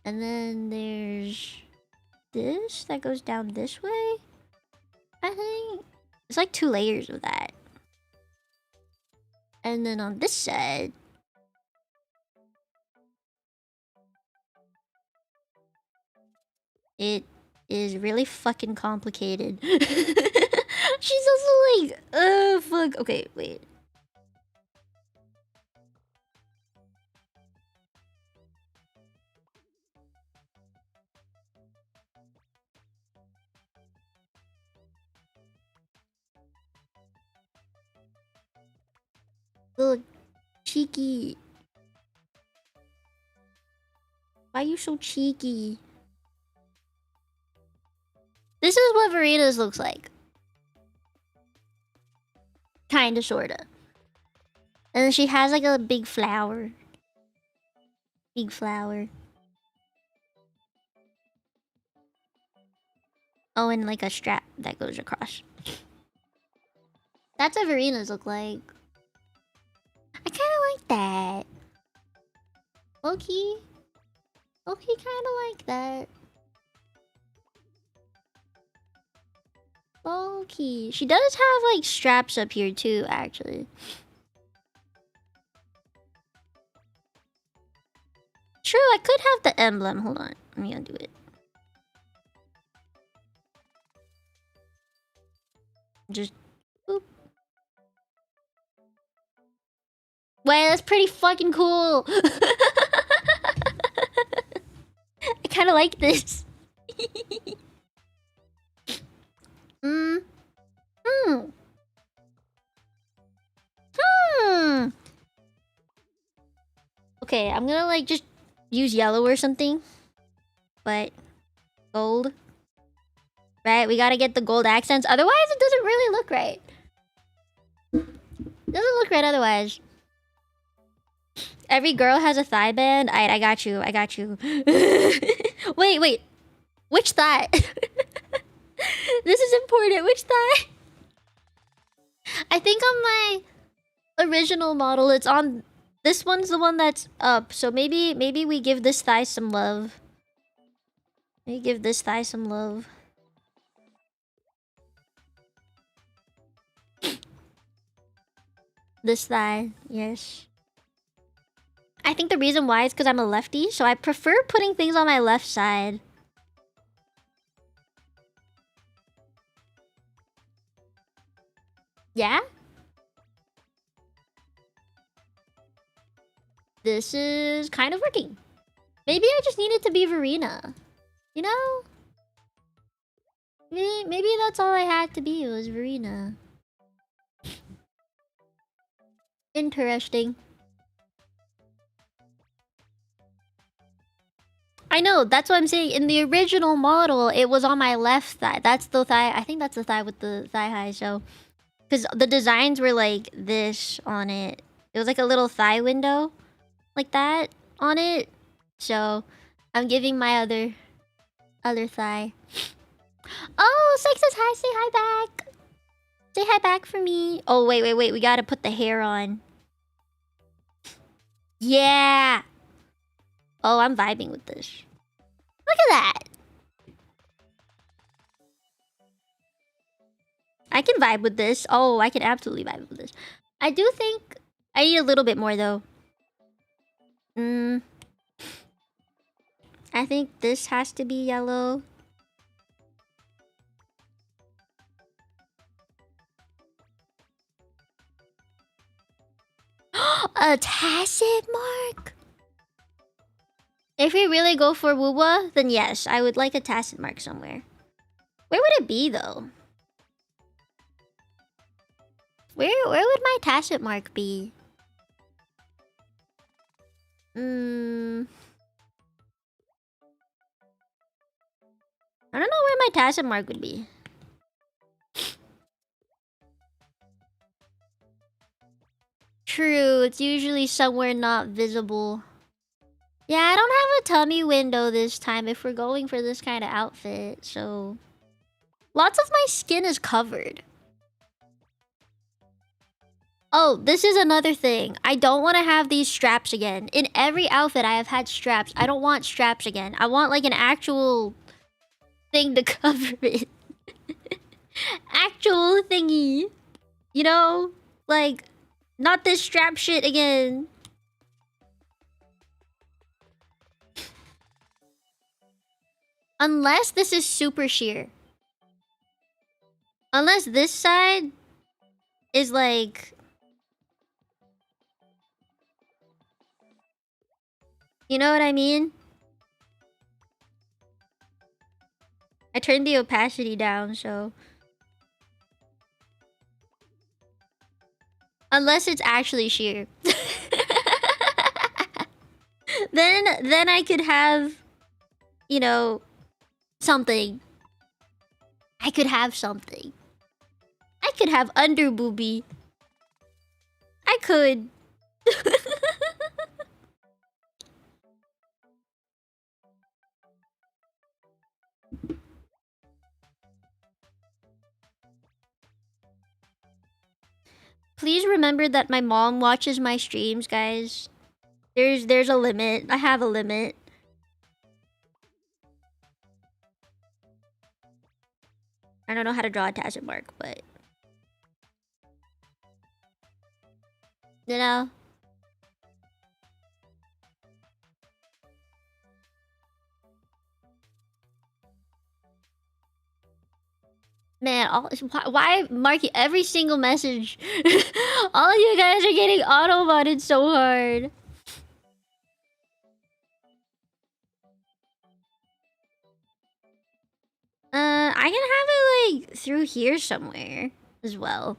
And then there's this that goes down this way, I think. It's like 2 layers of that. And then on this side, it is really fucking complicated. She's also like, fuck. Okay, wait. Look, cheeky. Why are you so cheeky? This is what Verena's looks like. Kinda, sorta. And then she has like a big flower. Big flower. Oh, and like a strap that goes across. That's what Verena's look like. I kinda like that. Low-key. Low-key kinda like that. Low-key. She does have like straps up here too, actually. True, I could have the emblem. Hold on. Let me undo it. Just boop. Wait, that's pretty fucking cool. I kind of like this. Okay, I'm gonna like just use yellow or something. But gold. Right, we gotta get the gold accents. Otherwise, it doesn't really look right. Doesn't look right otherwise. Every girl has a thigh band. Alright, I got you. I got you. Wait. Which thigh? This is important. Which thigh? I think on my original model, it's on... This one's the one that's up. So maybe we give this thigh some love. Maybe give this thigh some love. This thigh, yes. I think the reason why is because I'm a lefty, so I prefer putting things on my left side. Yeah? This is kind of working. Maybe I just need it to be Verena. You know? Maybe that's all I had to be, was Verena. Interesting. I know, that's what I'm saying. In the original model, it was on my left thigh. That's the thigh. I think that's the thigh with the thigh high, so... Because the designs were like this on it. It was like a little thigh window. Like that on it. So, I'm giving my other thigh. Oh, Sexist, hi, say hi back. Say hi back for me. Oh, wait. We gotta put the hair on. Yeah. Oh, I'm vibing with this. Look at that. I can vibe with this. Oh, I can absolutely vibe with this. I do think I need a little bit more, though. I think this has to be yellow. A tacit mark? If we really go for woowa, then yes, I would like a tacit mark somewhere. Where would it be, though? Where would my tacit mark be? I don't know where my tacit mark would be. True, it's usually somewhere not visible. Yeah, I don't have a tummy window this time if we're going for this kind of outfit, so... Lots of my skin is covered. Oh, this is another thing. I don't want to have these straps again. In every outfit, I have had straps. I don't want straps again. I want, like, an actual thing to cover it. Actual thingy. You know? Like, not this strap shit again. Unless this is super sheer. Unless this side is like... You know what I mean? I turned the opacity down, so... Unless it's actually sheer. Then I could have... You know... Something. I could have something. I could have under boobie. I could. Please remember that my mom watches my streams, guys. There's a limit. I have a limit. I don't know how to draw a tacit mark, but... You know? Man, why marking every single message? All of you guys are getting auto-modded so hard. I can have it, like, through here somewhere as well.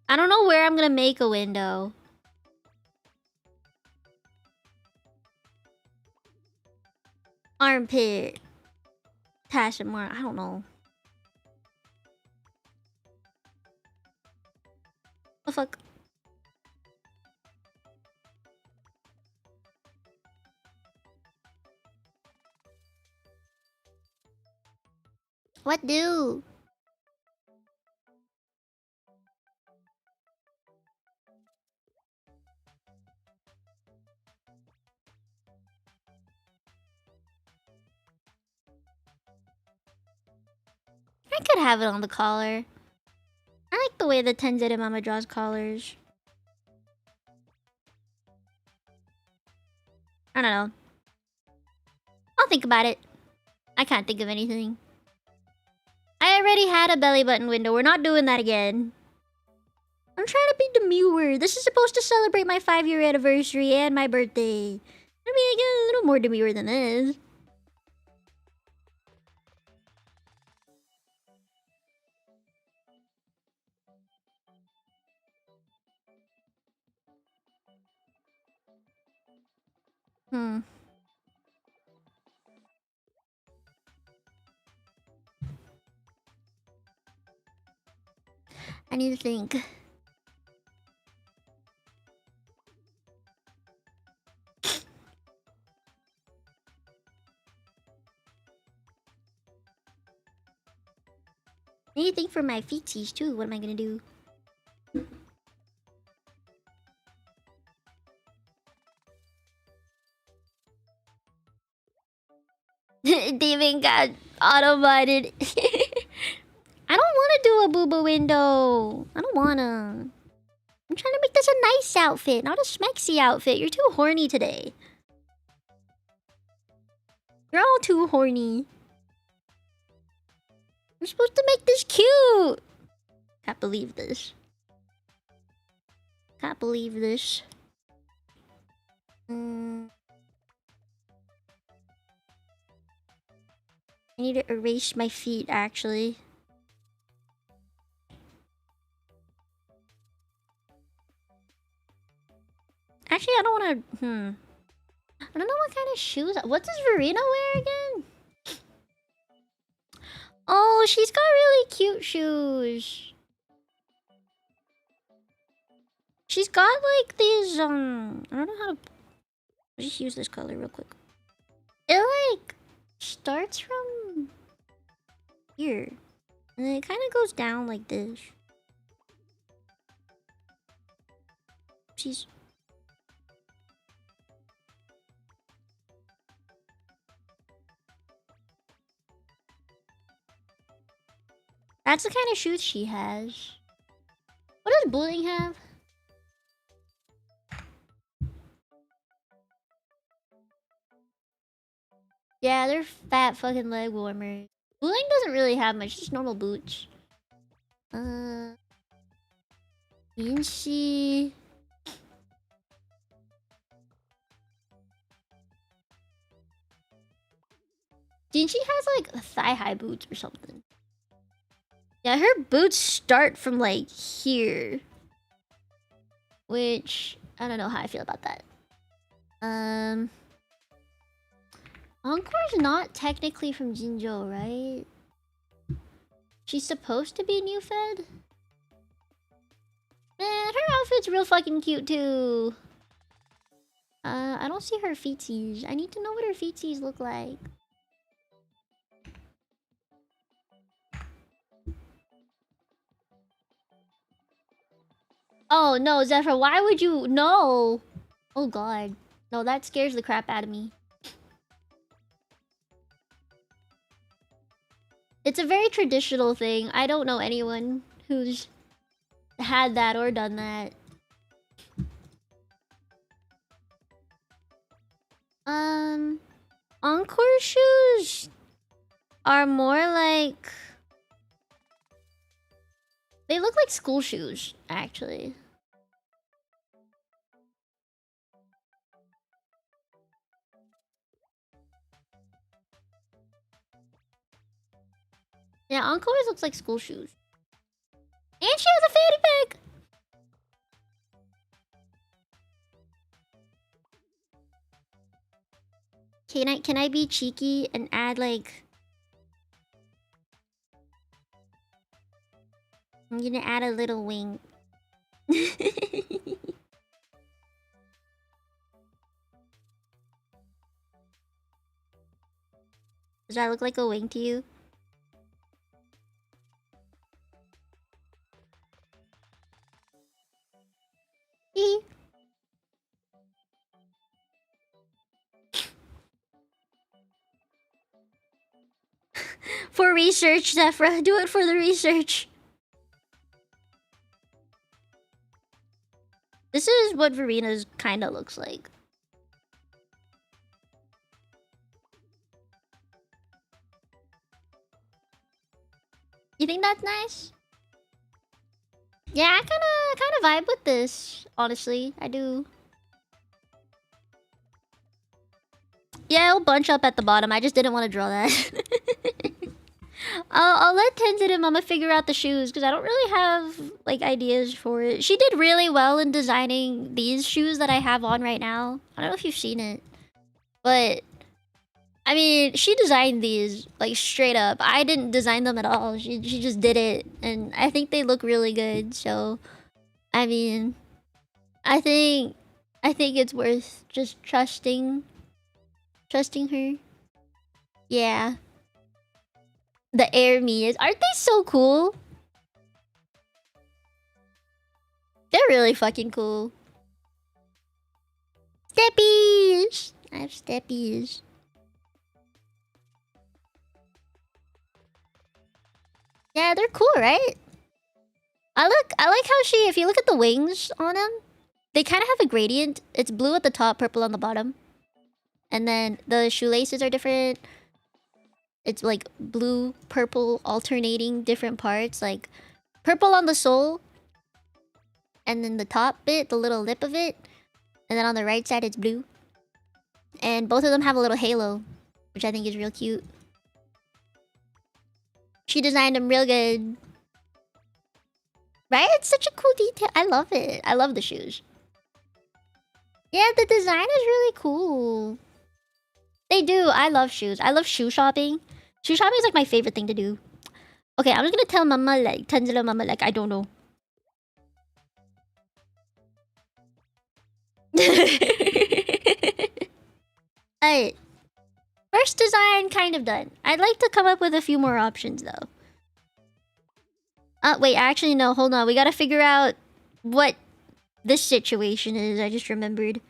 I don't know where I'm gonna make a window. Armpit. Tacit mark. I don't know. The fuck? What do? I could have it on the collar. I like the way the Tenzere Mama draws collars. I don't know. I'll think about it. I can't think of anything. I already had a belly button window. We're not doing that again. I'm trying to be demure. This is supposed to celebrate my 5-year anniversary and my birthday. I mean, get a little more demure than this. I need to think. I need to think for my feetsies too. What am I gonna do? Demon got auto-butted. I don't want to do a booba window. I don't wanna. I'm trying to make this a nice outfit, not a smexy outfit. You're too horny today. You're all too horny. I'm supposed to make this cute. Can't believe this. Can't believe this. I need to erase my feet, actually. Actually, I don't want to... I don't know what kind of shoes... What does Verena wear again? Oh, she's got really cute shoes. She's got, like, these, I don't know how to... I'll just use this color real quick. It, like, starts from here. And then it kind of goes down like this. She's... That's the kind of shoes she has. What does Bullying have? Yeah, they're fat fucking leg warmers. Bullying doesn't really have much, just normal boots. Genshin... Genshin has like thigh-high boots or something. Yeah, her boots start from like here. Which, I don't know how I feel about that. Encore's not technically from Jinzhou, right? She's supposed to be new fed? Man, her outfit's real fucking cute too. I don't see her feetsies. I need to know what her feetsies look like. Oh no, Zephyr, why would you? No! Oh god. No, that scares the crap out of me. It's a very traditional thing. I don't know anyone who's had that or done that. Encore shoes are more like... They look like school shoes, actually. Yeah, Encore's looks like school shoes. And she has a fanny pack! Can I be cheeky and add like... I'm gonna add a little wing. Does that look like a wing to you? For research, Zephyra. Do it for the research. This is what Verena's kind of looks like. You think that's nice? Yeah, I kind of vibe with this. Honestly, I do. Yeah, it'll bunch up at the bottom. I just didn't want to draw that. I'll let Tenzin and Mama figure out the shoes because I don't really have like ideas for it. She did really well in designing these shoes that I have on right now. I don't know if you've seen it, but I mean, she designed these like straight up. I didn't design them at all. She just did it, and I think they look really good. So, I mean, I think it's worth just trusting her. Yeah. The Air Mias. Aren't they so cool? They're really fucking cool. Steppies! I have steppies. Yeah, they're cool, right? I like how she, if you look at the wings on them, they kind of have a gradient. It's blue at the top, purple on the bottom. And then the shoelaces are different. It's like blue, purple, alternating different parts. Like purple on the sole. And then the top bit, the little lip of it. And then on the right side, it's blue. And both of them have a little halo, which I think is real cute. She designed them real good. Right? It's such a cool detail. I love it. I love the shoes. Yeah, the design is really cool. They do. I love shoes. I love shoe shopping. Shoe shopping is like my favorite thing to do. Okay, I'm just gonna tell Mama like, Tanzila Mama like, I don't know. Alright. First design kind of done. I'd like to come up with a few more options though. Wait, actually no, hold on. We gotta figure out what this situation is. I just remembered.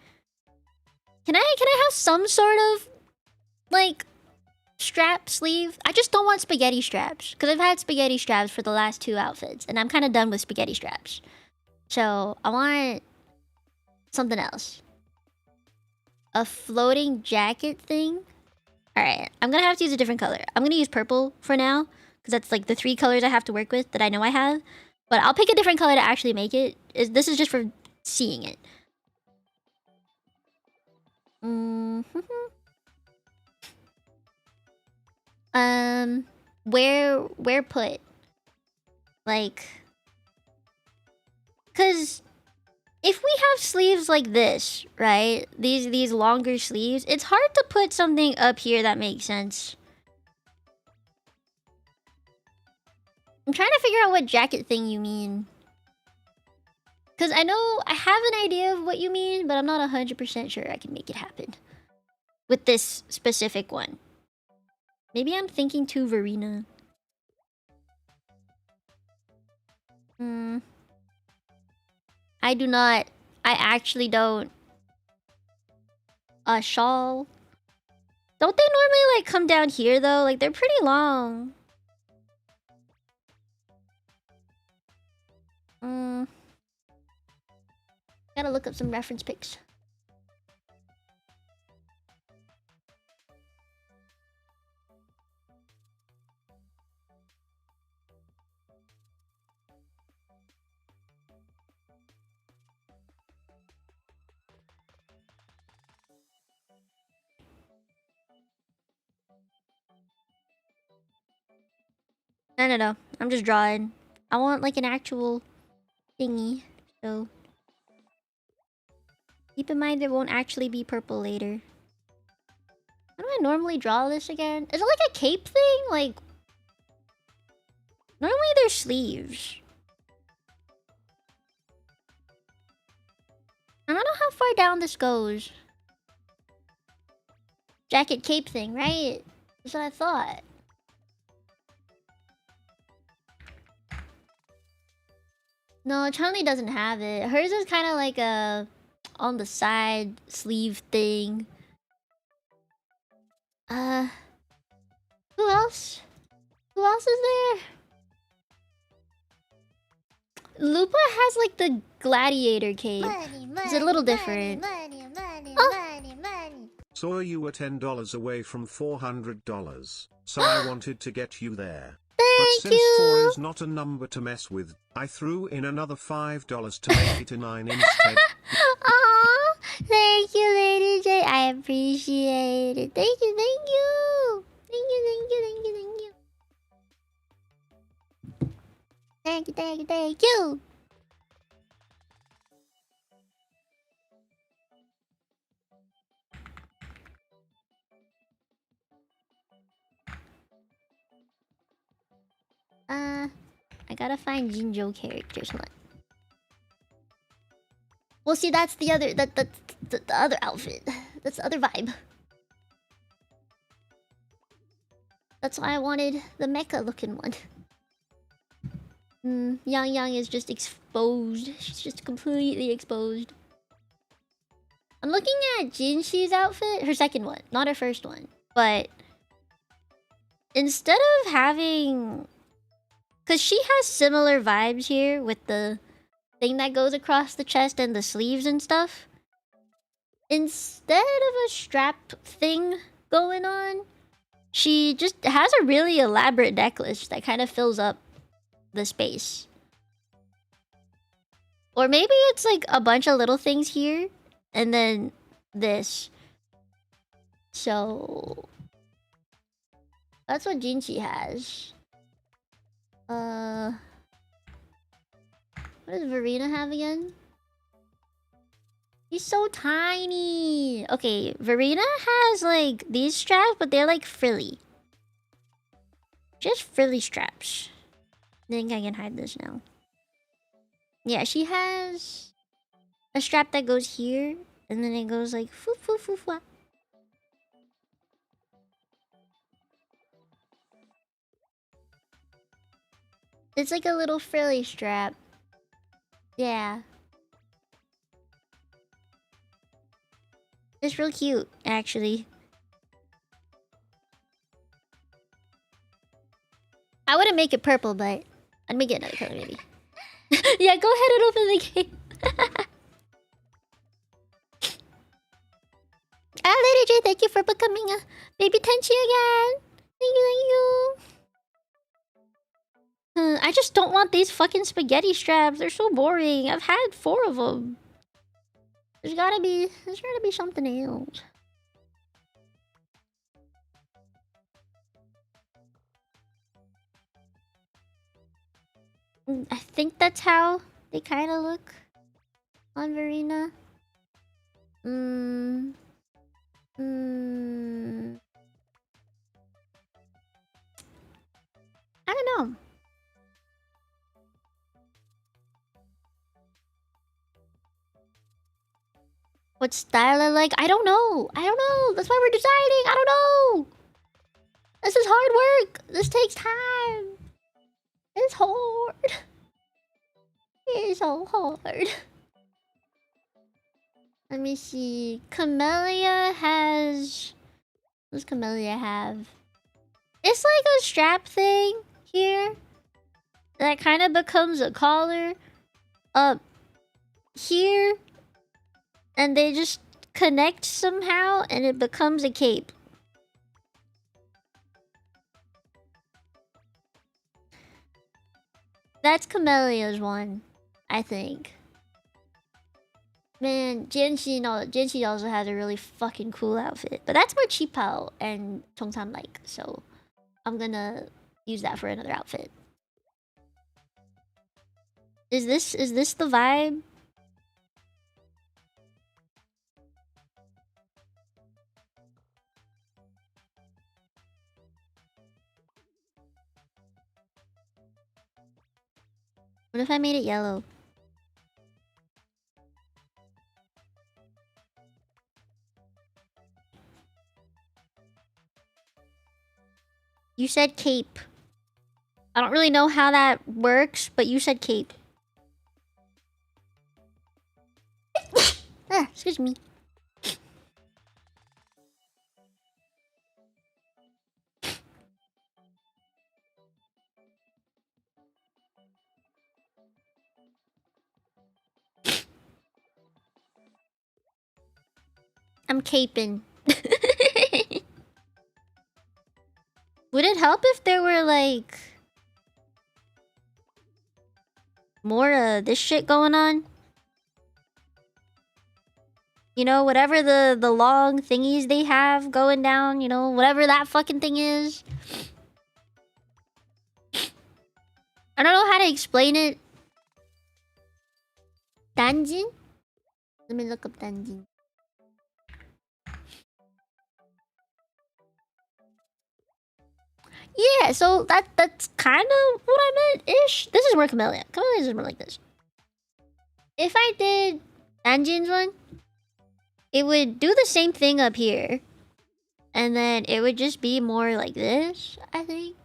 Can I have some sort of like strap sleeve? I just don't want spaghetti straps because I've had spaghetti straps for the last 2 outfits and I'm kind of done with spaghetti straps. So I want something else. A floating jacket thing. Alright, I'm gonna have to use a different color. I'm gonna use purple for now because that's like the 3 colors I have to work with that I know I have. But I'll pick a different color to actually make it. This is just for seeing it. Where put? Like, cause if we have sleeves like this, right? These longer sleeves, it's hard to put something up here that makes sense. I'm trying to figure out what jacket thing you mean. Cause I know I have an idea of what you mean, but I'm not 100% sure I can make it happen. With this specific one. Maybe I'm thinking too Verena. I do not. I actually don't. A shawl. Don't they normally like come down here though? Like they're pretty long. Gotta look up some reference pics. No. I'm just drawing. I want like an actual thingy. So keep in mind it won't actually be purple later. How do I normally draw this again? Is it like a cape thing? Like normally there's sleeves. I don't know how far down this goes. Jacket cape thing, right? That's what I thought. No, Chun-Li doesn't have it. Hers is kind of like a on the side sleeve thing. Who else? Who else is there? Lupa has like the gladiator cape. It's a little different. Saw you were $10 away from $400, so I wanted to get you there. But Thank since you. 4 is not a number to mess with, I threw in another $5 to make it a 9 instead. Aww, thank you, Lady J. I appreciate it. Thank you, thank you. Thank you, thank you, thank you, thank you. Thank you, thank you, thank you. I gotta find Jinjo characters. Hold on. Well, see, that's the other that's the other outfit. That's the other vibe. That's why I wanted the mecha looking one. Yang Yang is just exposed. She's just completely exposed. I'm looking at Jinshi's outfit, her second one, not her first one. But instead of having, because she has similar vibes here with the thing that goes across the chest and the sleeves and stuff. Instead of a strap thing going on, she just has a really elaborate necklace that kind of fills up the space. Or maybe it's like a bunch of little things here and then this. So that's what Jinchi has. What does Verena have again? He's so tiny. Okay, Verena has like these straps, but they're like frilly. Just frilly straps. I think I can hide this now. Yeah, she has a strap that goes here, and then it goes like foo foo foo foo. It's like a little frilly strap. Yeah. It's real cute, actually. I wouldn't make it purple, but I'd make it another color, maybe. Yeah, go ahead and open the game. Lady J, thank you for becoming a baby Tenchi again. Thank you, thank you. I just don't want these fucking spaghetti straps. They're so boring. I've had 4 of them. There's gotta be something else. I think that's how they kind of look on Verena. I don't know. What style I like? I don't know. I don't know. That's why we're deciding. I don't know. This is hard work. This takes time. It's hard. It's so hard. Let me see. Camellia has... What does Camellia have? It's like a strap thing here that kind of becomes a collar up here, and they just connect somehow and it becomes a cape. That's Camellia's one, I think. Man, Genshin also has a really fucking cool outfit. But that's what Chipao and Tongtan like, so I'm gonna use that for another outfit. Is this the vibe? What if I made it yellow? You said cape. I don't really know how that works, but you said cape. Excuse me. I'm caping. Would it help if there were like more this shit going on? You know, whatever the long thingies they have going down, you know, whatever that fucking thing is. I don't know how to explain it. Dungeon? Let me look up dungeon. Yeah, so that's kind of what I meant ish. This is more Camellia. Camellia is more like this. If I did dungeons one, it would do the same thing up here, and then it would just be more like this, I think.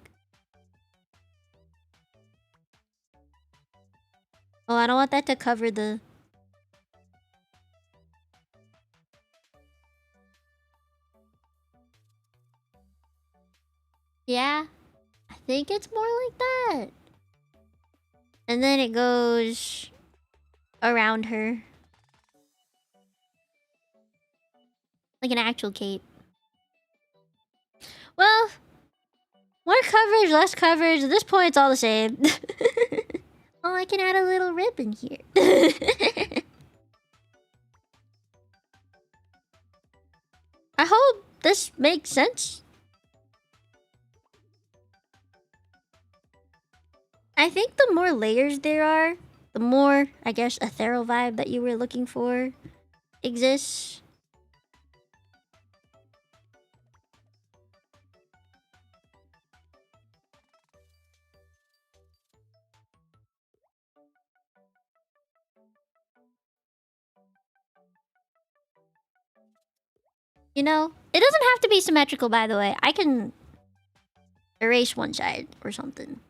Oh, I don't want that to cover the... Yeah, I think it's more like that. And then it goes around her. Like an actual cape. Well, more coverage, less coverage. At this point, it's all the same. Oh, I can add a little ribbon here. I hope this makes sense. I think the more layers there are, the more, I guess, ethereal vibe that you were looking for exists. You know, it doesn't have to be symmetrical, by the way. I can erase one side or something.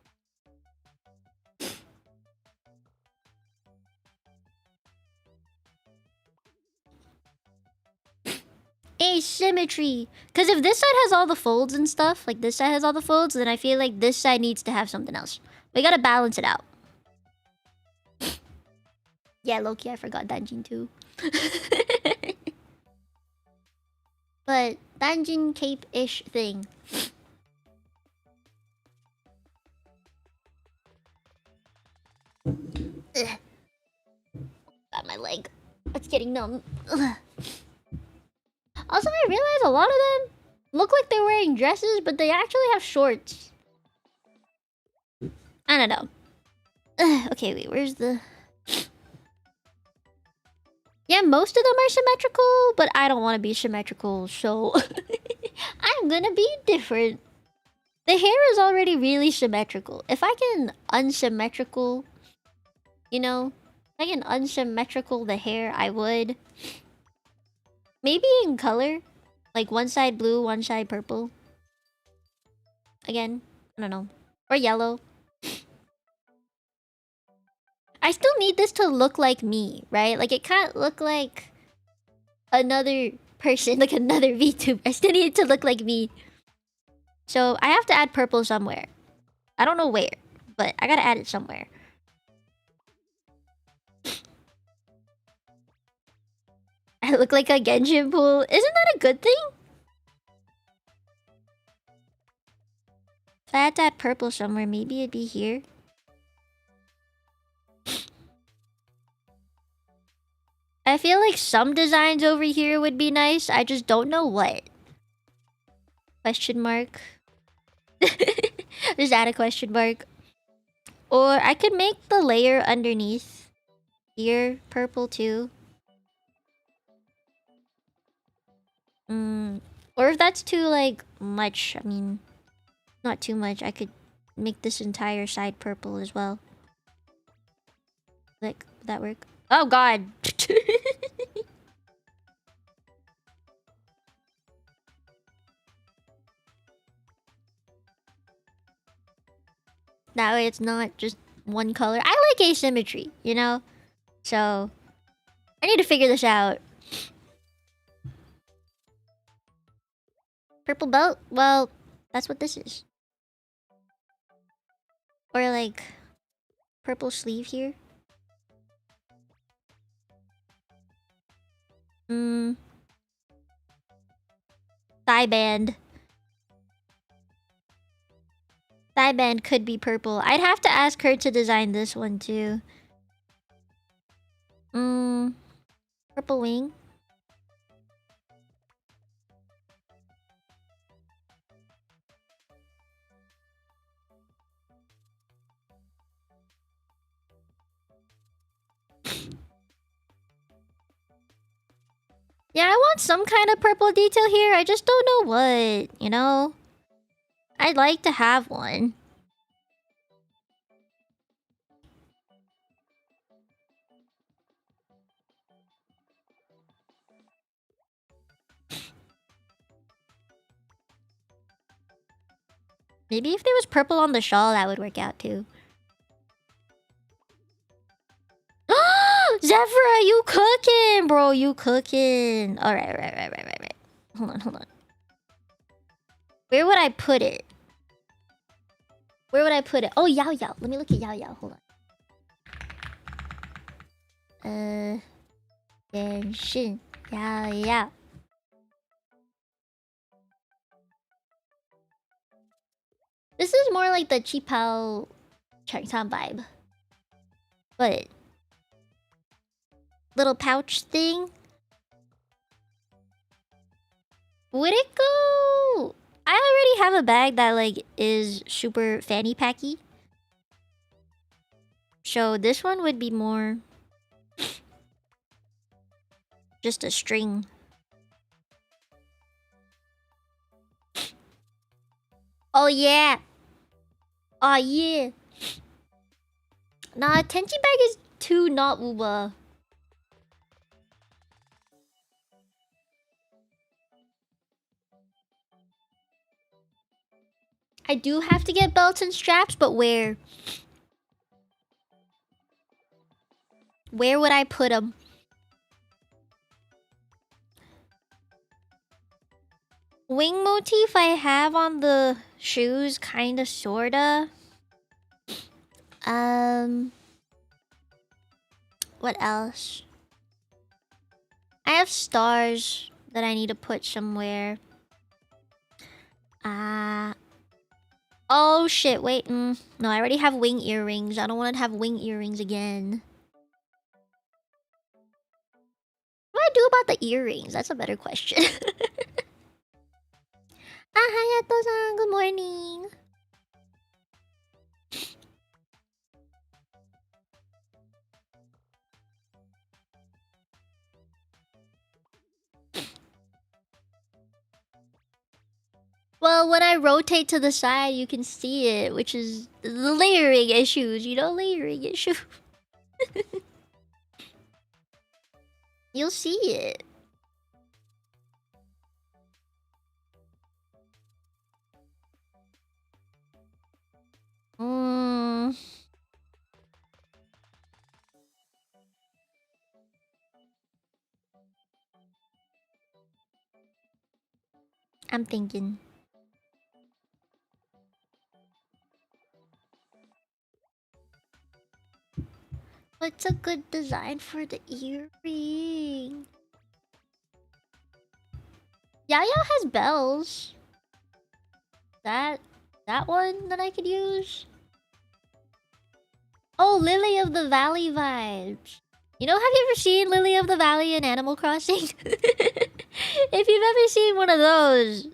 Asymmetry. Because if this side has all the folds and stuff, like this side has all the folds, then I feel like this side needs to have something else. We gotta balance it out. Yeah, Loki, I forgot dungeon too. But dungeon cape-ish thing. Ugh. Got my leg. It's getting numb. Ugh. Also, I realized a lot of them look like they're wearing dresses, but they actually have shorts. I don't know. Ugh. Okay, wait, where's the... Yeah, most of them are symmetrical, but I don't want to be symmetrical, so I'm gonna be different. The hair is already really symmetrical. If I can unsymmetrical, you know, if I can unsymmetrical the hair, I would. Maybe in color, like one side blue, one side purple. Again, I don't know. Or yellow. I still need this to look like me, right? Like, it can't look like another person, like another VTuber. I still need it to look like me. So, I have to add purple somewhere. I don't know where, but I gotta add it somewhere. I look like a Genshin pool. Isn't that a good thing? If I had to add purple somewhere, maybe it'd be here. I feel like some designs over here would be nice. I just don't know what. Question mark. Just add a question mark. Or I could make the layer underneath here purple too. Or if that's too like much, I mean, not too much, I could make this entire side purple as well. Like, would that work? Oh god! That way it's not just one color. I like asymmetry, you know? So, I need to figure this out. Purple belt? Well, that's what this is. Or like, purple sleeve here. Thigh band. Thigh band could be purple. I'd have to ask her to design this one too. Purple wing. Yeah, I want some kind of purple detail here. I just don't know what, you know? I'd like to have one. Maybe if there was purple on the shawl, that would work out too. Zephyra, you cooking, bro. You cooking. Alright, right. Hold on. Where would I put it? Oh, Yao Yao. Let me look at Yao Yao. Hold on. Genshin. Yao Yao. This is more like the Chipao Changtan vibe. But little pouch thing. Would it go? I already have a bag that like is super fanny packy. So this one would be more just a string. Oh yeah. Oh yeah. Nah, Tenchi bag is too not Uba. I do have to get belts and straps, but where? Where would I put them? Wing motif I have on the shoes, kinda, sorta. What else? I have stars that I need to put somewhere. Oh shit, wait. No, I already have wing earrings. I don't want to have wing earrings again. What do I do about the earrings? That's a better question. Hayato-san, good morning. Well, when I rotate to the side, you can see it, which is the layering issues, you know? Layering issues. You'll see it. I'm thinking. What's a good design for the earring? Yaya has bells. That one that I could use? Oh, Lily of the Valley vibes. You know, have you ever seen Lily of the Valley in Animal Crossing? If you've ever seen one of those,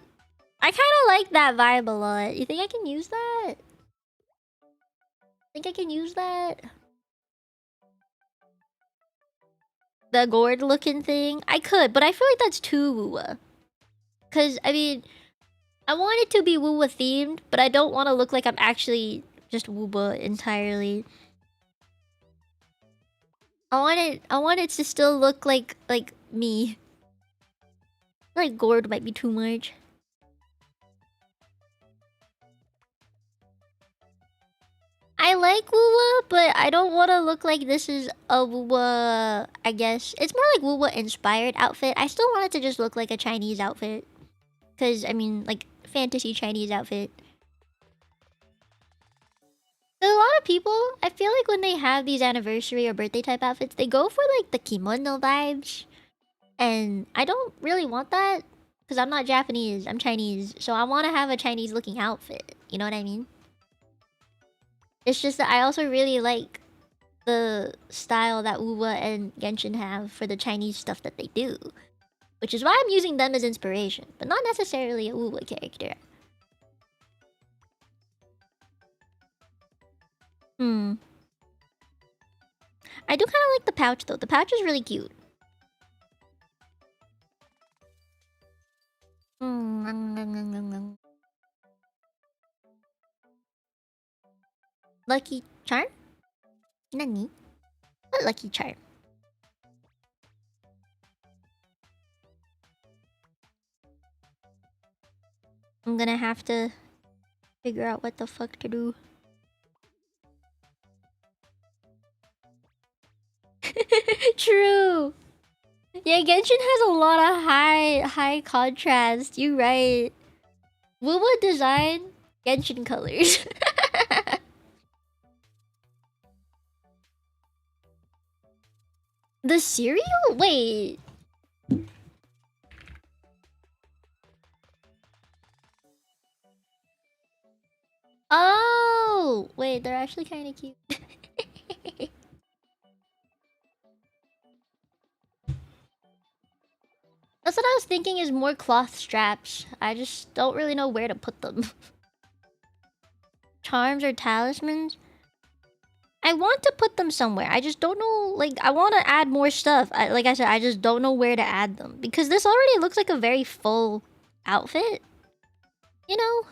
I kind of like that vibe a lot. You think I can use that? Think I can use that? The gourd looking thing? I could, but I feel like that's too woo-wah. Cause, I mean, I want it to be woo-wah themed, but I don't want to look like I'm actually just woo-wah entirely. I want it to still look like me. Like gourd might be too much. I like Wuwa, but I don't want to look like this is a Wuwa. I guess it's more like Wuwa inspired outfit. I still want it to just look like a Chinese outfit, cause I mean like fantasy Chinese outfit. There's a lot of people, I feel like when they have these anniversary or birthday type outfits, they go for like the kimono vibes. And I don't really want that because I'm not Japanese, I'm Chinese. So I want to have a Chinese looking outfit. You know what I mean? It's just that I also really like the style that Uwa and Genshin have for the Chinese stuff that they do. Which is why I'm using them as inspiration, but not necessarily a Uwa character. I do kind of like the pouch though. The pouch is really cute. Lucky charm? Nani? What lucky charm? I'm gonna have to figure out what the fuck to do. True. Yeah, Genshin has a lot of high contrast. You right. Wuwa design, Genshin colors. The cereal? Wait. Oh, wait, they're actually kind of cute. That's what I was thinking is more cloth straps. I just don't really know where to put them. Charms or talismans? I want to put them somewhere. I just don't know. Like, I want to add more stuff. Like I said, I just don't know where to add them. Because this already looks like a very full outfit. You know?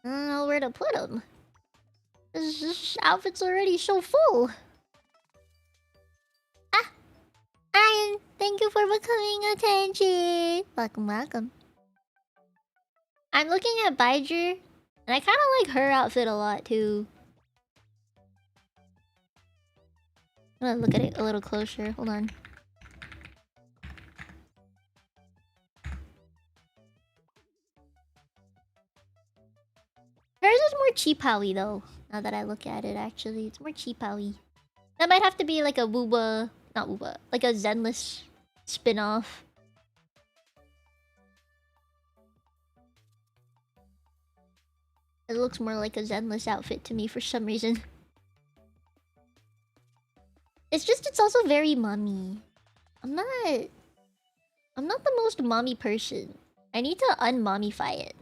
I don't know where to put them. This outfit's already so full. Ah! Iron, thank you for becoming attention. Welcome, welcome. I'm looking at Baijer, and I kind of like her outfit a lot, too. I'm gonna look at it a little closer. Hold on. Hers is more cheap-howy though. Now that I look at it, actually, it's more cheap-howy. That might have to be like a Wooba, not Wooba, like a Zenless spin-off. It looks more like a Zenless outfit to me for some reason. It's just, it's also very mommy. I'm not the most mommy person. I need to unmommify it.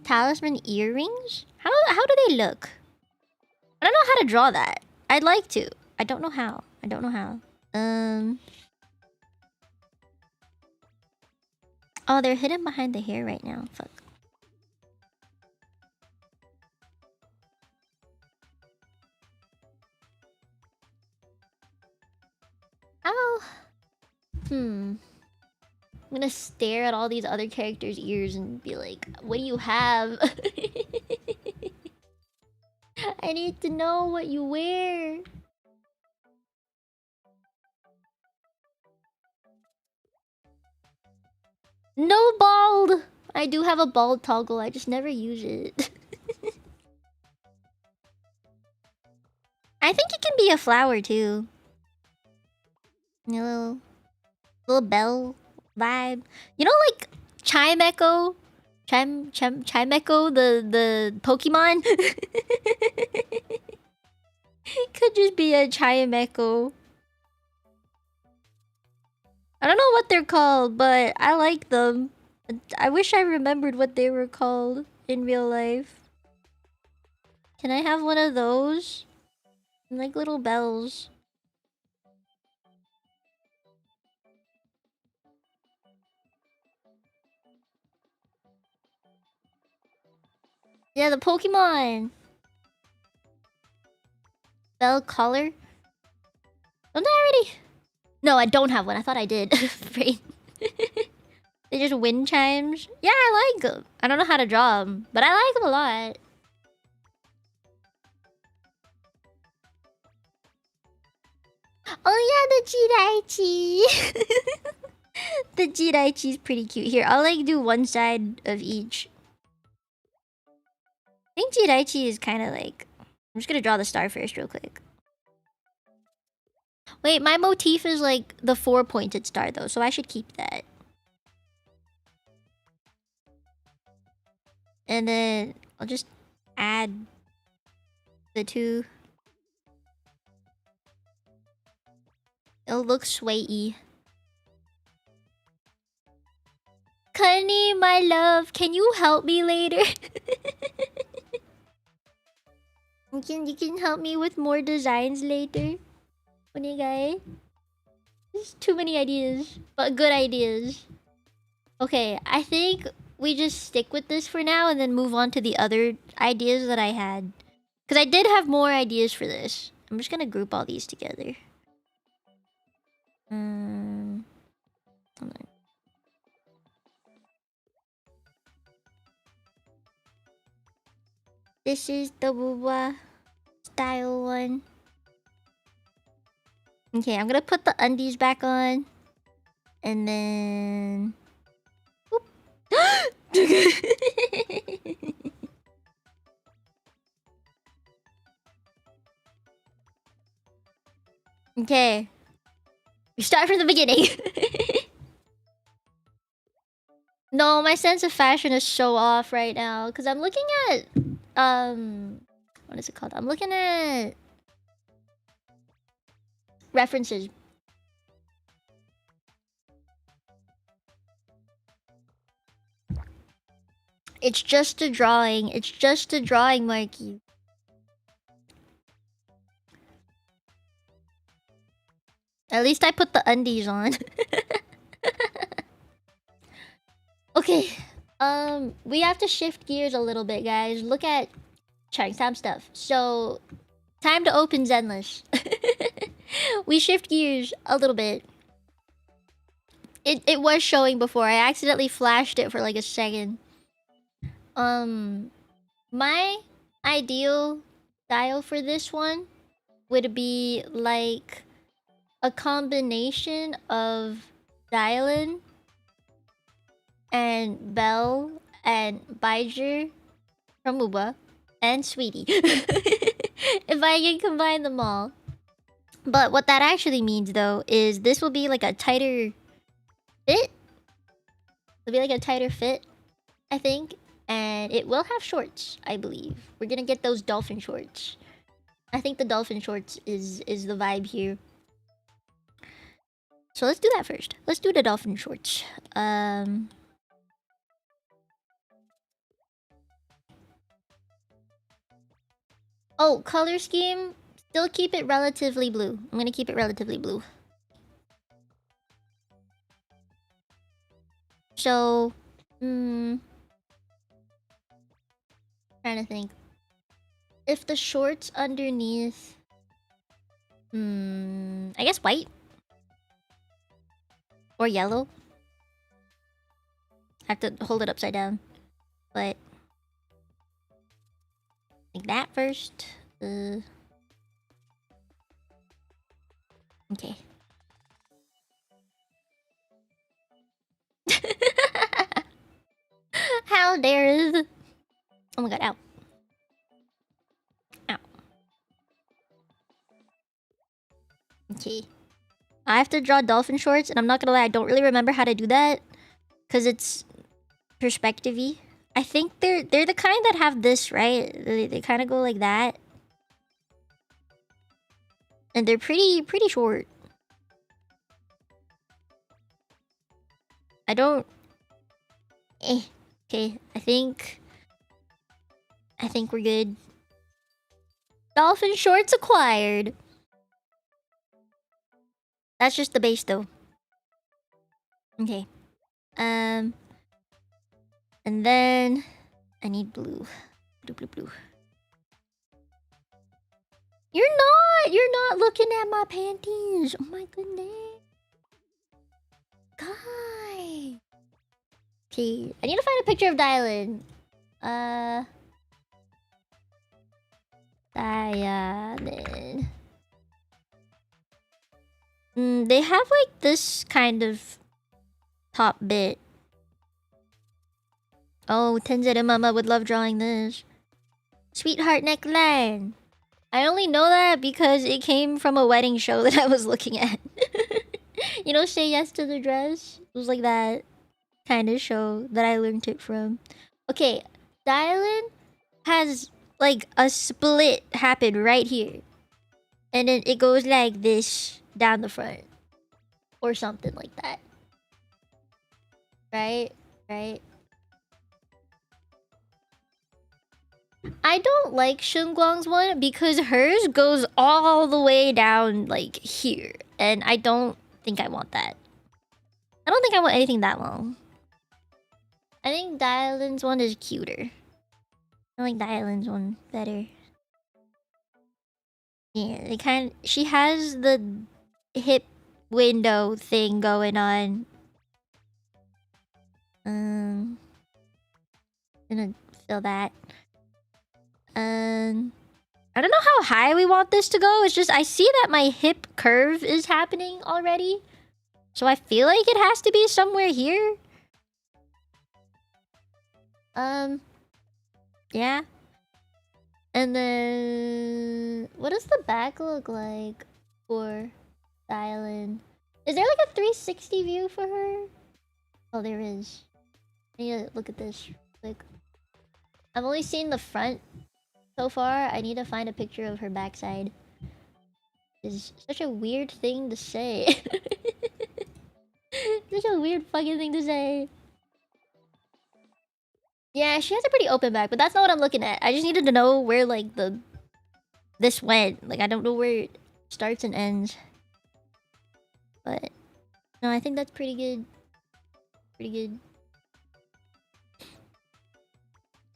Talisman earrings? How do they look? I don't know how to draw that. I'd like to. I don't know how. I don't know how. Oh, they're hidden behind the hair right now. Fuck. Ow. I'm gonna stare at all these other characters' ears and be like, what do you have? I need to know what you wear. No bald! I do have a bald toggle, I just never use it. I think it can be a flower too. A little bell vibe. You know, like Chimecho? Chimecho, the Pokemon? It could just be a Chimecho. I don't know what they're called, but I like them. I wish I remembered what they were called in real life. Can I have one of those? Like little bells. Yeah, the Pokemon. Bell collar. Don't I already? No, I don't have one. I thought I did. Brain. They just wind chimes. Yeah, I like them. I don't know how to draw them, but I like them a lot. Oh yeah, the Jiraichi. The Jiraichi is pretty cute. Here, I'll like do one side of each. I think Jiraichi is kind of like... I'm just gonna draw the star first real quick. Wait, my motif is like the 4-pointed star though, so I should keep that. And then I'll just add the 2. It'll look sway-y. Connie, my love, can you help me later? You can help me with more designs later. Guy. There's too many ideas, but good ideas. Okay, I think we just stick with this for now and then move on to the other ideas that I had. Because I did have more ideas for this. I'm just gonna group all these together. Hold on. This is the Wuwa style one. Okay, I'm gonna put the undies back on. And then... Okay. We start from the beginning. No, my sense of fashion is so off right now. Because I'm looking at... What is it called? I'm looking at... references. It's just a drawing. It's just a drawing, Marky. At least I put the undies on. Okay. We have to shift gears a little bit, guys. Look at time stuff. So, time to open Zenless. We shift gears a little bit. It was showing before. I accidentally flashed it for like a second. My ideal style for this one would be like a combination of Dylan and Belle and Baijer from Uba and Sweetie. If I can combine them all. But what that actually means though is this will be like a tighter fit. It'll be like a tighter fit, I think. And it will have shorts, I believe. We're gonna get those dolphin shorts. I think the dolphin shorts is the vibe here. So let's do that first. Let's do the dolphin shorts. Oh, color scheme. Still keep it relatively blue. I'm gonna keep it relatively blue. So, trying to think. If the shorts underneath... I guess white? Or yellow? I have to hold it upside down. But... like that first. Okay. How dare this? Oh my god, ow. Ow. Okay. I have to draw dolphin shorts, and I'm not gonna lie, I don't really remember how to do that. Because it's perspective-y. I think they're the kind that have this, right? They kind of go like that. And they're pretty short. I don't... Okay, I think we're good. Dolphin shorts acquired. That's just the base though. Okay. And then I need blue. Blue. You're not looking at my panties. Oh my goodness. Guy. Okay, I need to find a picture of Dylan. Diamond. They have like this kind of top bit. Oh, Tenzin and Mama would love drawing this. Sweetheart neckline. I only know that because it came from a wedding show that I was looking at. You know, Say Yes to the Dress? It was like that kind of show that I learned it from. Okay, Dylan has like a split happen right here. And then it goes like this down the front. Or something like that. Right? Right? I don't like Shunguang's one because hers goes all the way down like here. And I don't think I want that. I don't think I want anything that long. I think Dylan's one is cuter. I like Dylan's one better. Yeah, it kind of, she has the hip window thing going on. Gonna fill that. I don't know how high we want this to go. It's just I see that my hip curve is happening already. So I feel like it has to be somewhere here. Yeah. And then what does the back look like for Dylan? Is there like a 360 view for her? Oh, there is. I need to look at this quick. I've only seen the front so far. I need to find a picture of her backside. It's such a weird thing to say. Such a weird fucking thing to say. Yeah, she has a pretty open back, but that's not what I'm looking at. I just needed to know where like this went. Like I don't know where it starts and ends. But no, I think that's pretty good. Pretty good.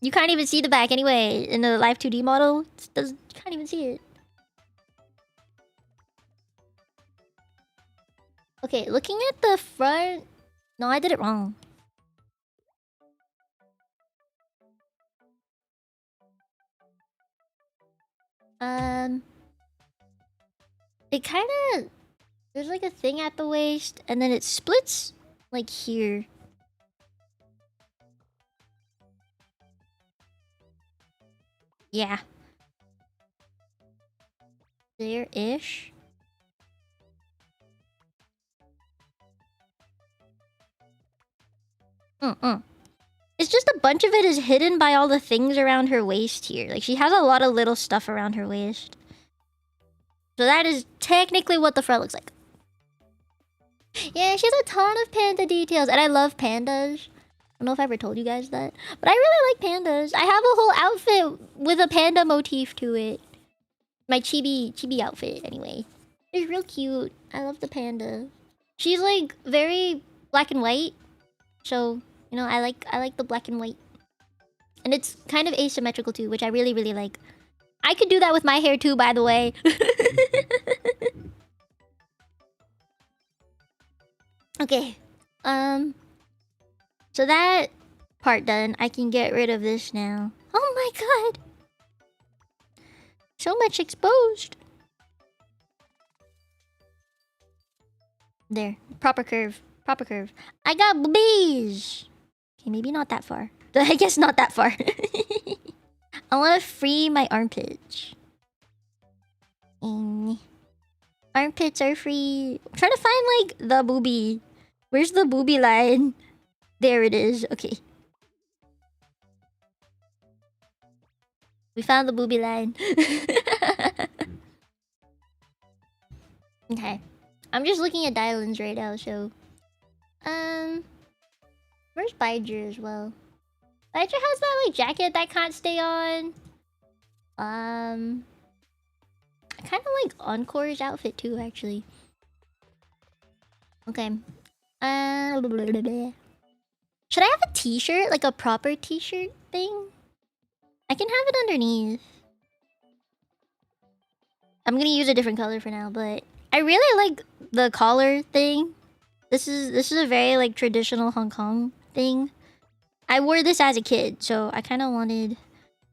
You can't even see the back anyway in the live 2D model. You can't even see it. Okay, looking at the front. No, I did it wrong. It kind of, there's like a thing at the waist, and then it splits like here. Yeah. There-ish. It's just a bunch of it is hidden by all the things around her waist here. Like, she has a lot of little stuff around her waist. So that is technically what the front looks like. Yeah, she has a ton of panda details, and I love pandas. I don't know if I ever told you guys that, but I really like pandas. I have a whole outfit with a panda motif to it. My chibi outfit, anyway. It's real cute. I love the panda. She's like very black and white, so you know I like the black and white, and it's kind of asymmetrical too, which I really like. I could do that with my hair too, by the way. Okay, so that part done. I can get rid of this now. Oh my god, so much exposed. There, proper curve, proper curve. I got boobies. Okay, maybe not that far. I guess not that far. I want to free my armpits. Armpits are free. I'm trying to find like the boobie. Where's the boobie line? There it is. Okay. We found the boobie line. Okay. I'm just looking at Dylan's right now, so... Where's Baijer as well? Baijer has that, like, jacket that can't stay on. I kind of like Encore's outfit, too, actually. Okay. Should I have a t-shirt? Like, a proper t-shirt thing? I can have it underneath. I'm gonna use a different color for now, but... I really like the collar thing. This is a very like traditional Hong Kong thing. I wore this as a kid, so I kind of wanted...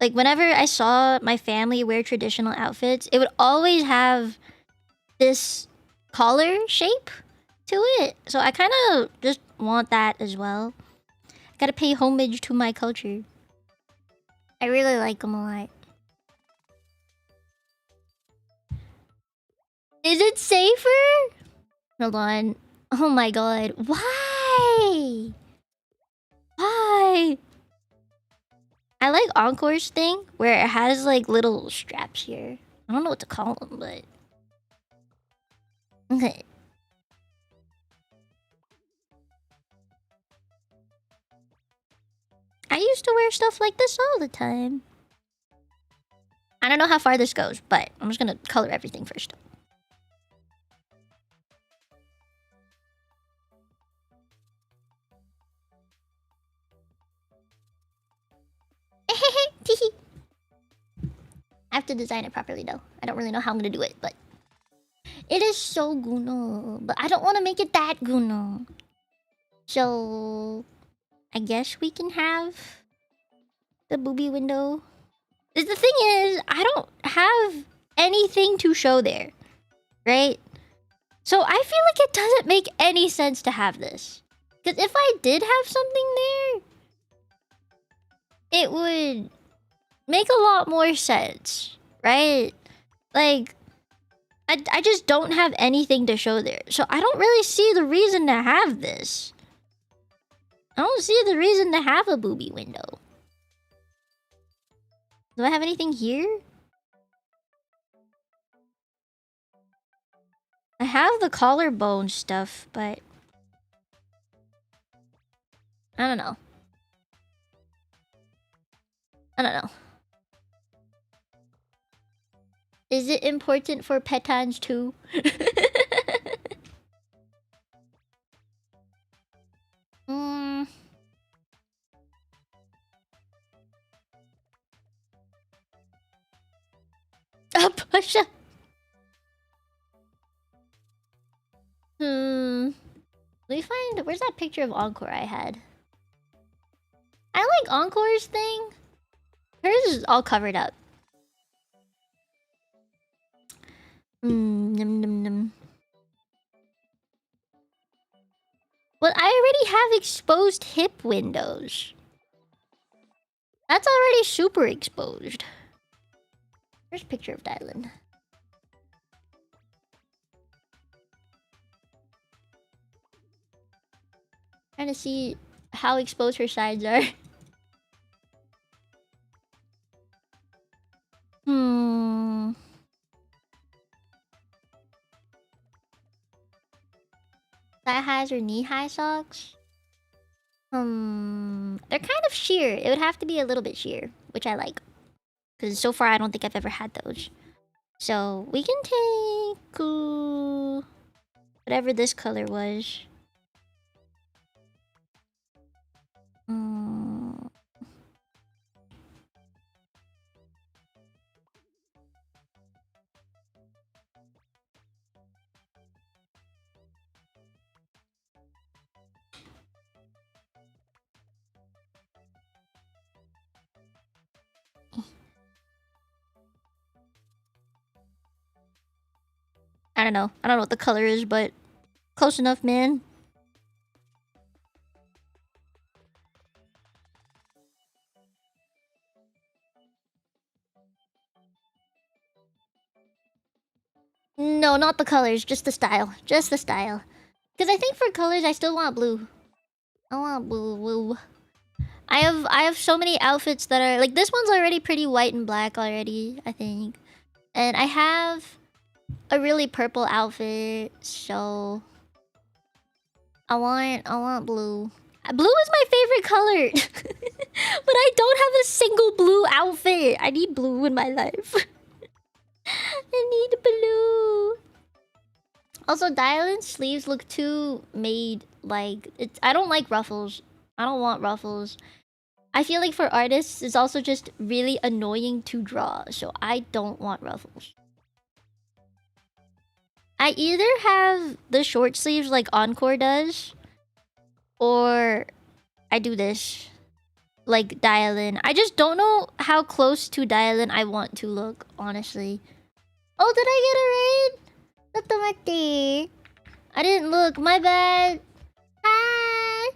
Like, whenever I saw my family wear traditional outfits, it would always have this collar shape to it. So I kind of just want that as well. Gotta pay homage to my culture. I really like them a lot. Is it safer? Hold on. Oh my god. Why? Why? I like Encore's thing where it has like little straps here. I don't know what to call them, but... Okay. I used to wear stuff like this all the time. I don't know how far this goes, but I'm just gonna color everything first. I have to design it properly though. I don't really know how I'm gonna do it, but... It is so Guno, but I don't want to make it that Guno. So... I guess we can have... the booby window. The thing is, I don't have anything to show there. Right? So I feel like it doesn't make any sense to have this. Because if I did have something there... it would... make a lot more sense. Right? Like... I just don't have anything to show there. So I don't really see the reason to have this. I don't see the reason to have a booby window. Do I have anything here? I have the collarbone stuff, but... I don't know. I don't know. Is it important for petons too? A push-up. Let me find... where's that picture of Encore I had? I like Encore's thing. Hers is all covered up. Num num num. Well, I already have exposed hip windows. That's already super exposed. Where's a picture of Dylan? Trying to see how exposed her sides are. That has her knee-high socks. They're kind of sheer. It would have to be a little bit sheer, which I like. Because so far, I don't think I've ever had those. So, we can take... whatever this color was. I don't know. I don't know what the color is, but close enough, man. No, not the colors, just the style. Just the style. Because I think for colors, I still want blue. I want blue. I have so many outfits that are... like, this one's already pretty white and black already, I think. And I have a really purple outfit, so... I want blue. Blue is my favorite color! But I don't have a single blue outfit! I need blue in my life. I need blue. Also, Dylan's sleeves look too made like... I don't like ruffles. I don't want ruffles. I feel like for artists, it's also just really annoying to draw. So I don't want ruffles. I either have the short sleeves like Encore does, or I do this. like dial-in. I just don't know how close to dial-in I want to look, honestly. Oh, did I get a raid? Tatamate. I didn't look. My bad. Hi.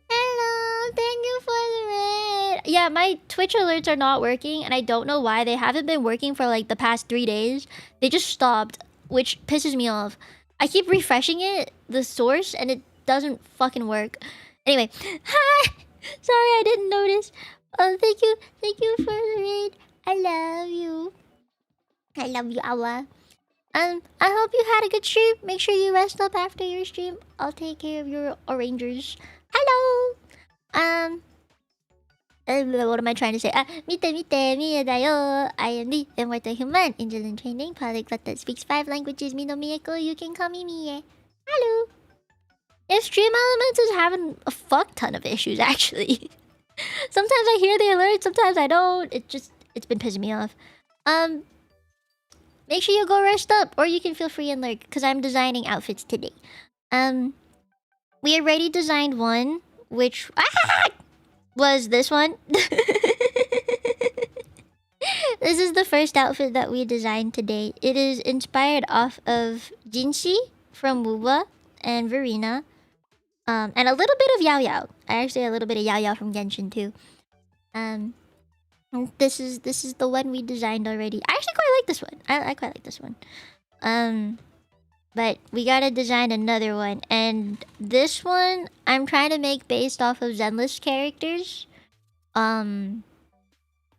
Hello. Thank you for the raid. Yeah, my Twitch alerts are not working, and I don't know why. They haven't been working for like the past 3 days. They just stopped, which pisses me off. I keep refreshing it, the source, and it doesn't fucking work. Anyway, hi. Sorry, I didn't notice. Thank you for the raid. I love you. I love you, Allah. I hope you had a good stream. Make sure you rest up after your stream. I'll take care of your arrangers. Hello. What am I trying to say? Mite Mite, Mie da yo. I am the immortal human, angel in training, polyglot that speaks 5 languages. Mino Mieko, you can call me Mie. Hello. If Stream Elements is having a fuck ton of issues, actually. Sometimes I hear the alert, sometimes I don't. It's been pissing me off. Make sure you go rest up, or you can feel free and lurk, because I'm designing outfits today. We already designed one, which was this one. This is the first outfit that we designed today. It is inspired off of Jinshi from Wuba and Verena. And a little bit of Yao Yao. Actually, a little bit of Yao Yao from Genshin too. This is the one we designed already. I actually quite like this one. I quite like this one. But we gotta design another one, and this one I'm trying to make based off of Zenless characters. The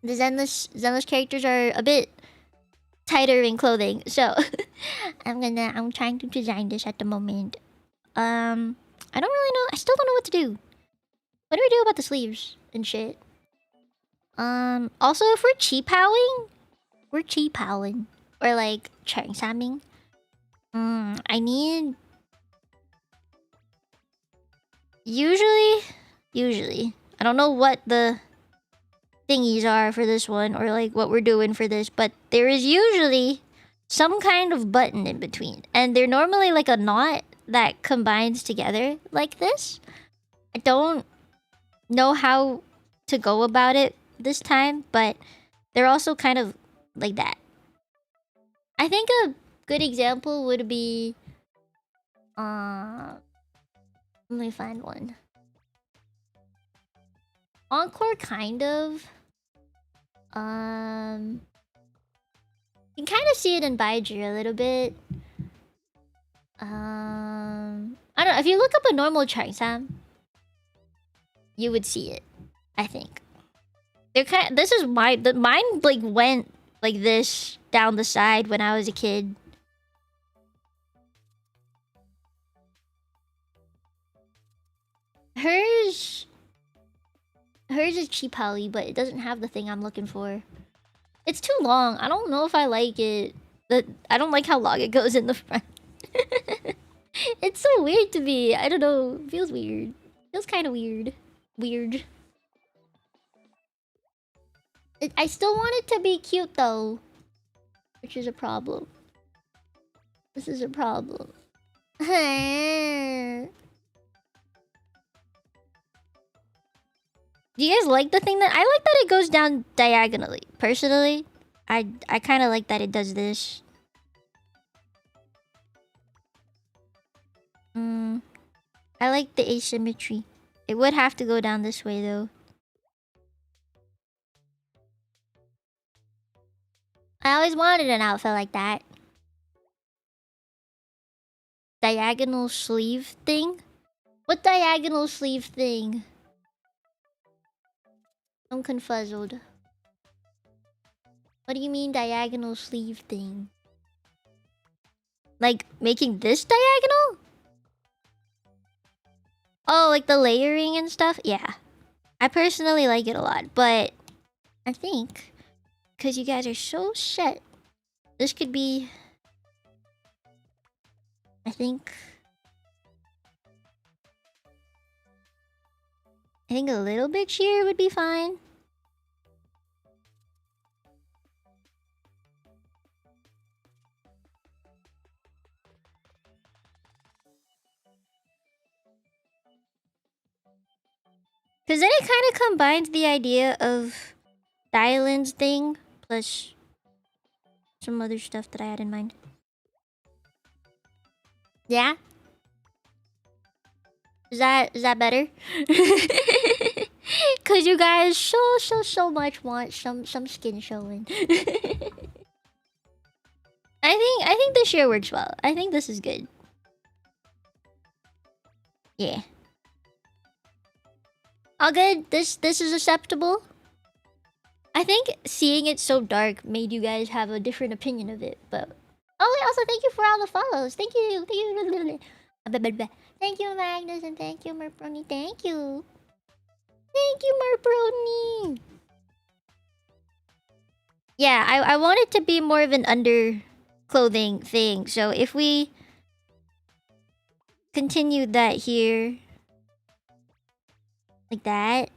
Zenless characters are a bit tighter in clothing, so I'm trying to design this at the moment. I don't really know. I still don't know what to do. What do we do about the sleeves and shit? Also, if we're cheap howling or like charing samming. I need usually I don't know what the thingies are for this one or like what we're doing for this, but there is usually some kind of button in between, and they're normally like a knot that combines together like this. I don't know how to go about it this time, but they're also kind of like that. I think a good example would be let me find one. Encore, kind of. You can kind of see it in Baijiu a little bit. I don't know. If you look up a normal Changsam, you would see it. I think. They're kind. This is mine like went like this down the side when I was a kid. Hers is cheap Holly, but it doesn't have the thing I'm looking for. It's too long. I don't know if I like it. I don't like how long it goes in the front. It's so weird to me. I don't know. It feels weird. Feels kind of weird. Weird. I still want it to be cute though, which is a problem. This is a problem. Do you guys like the thing that... I like that it goes down diagonally. Personally, I kind of like that it does this. I like the asymmetry. It would have to go down this way though. I always wanted an outfit like that. Diagonal sleeve thing? What diagonal sleeve thing? I'm confuzzled. What do you mean diagonal sleeve thing? Like making this diagonal? Oh, like the layering and stuff? Yeah. I personally like it a lot, but I think because you guys are so set, this could be... I think a little bit sheer would be fine. Because then it kind of combines the idea of Dylan's thing plus some other stuff that I had in mind. Yeah? Is that better? Cause you guys so much want some skin showing. I think this year works well. I think this is good. Yeah. All good. This is acceptable. I think seeing it so dark made you guys have a different opinion of it, but oh, also thank you for all the follows. Thank you. Thank you, Magnus, and thank you, Merproni. Thank you. Thank you, Merproni. Yeah, I want it to be more of an underclothing thing. So if we continued that here, like that,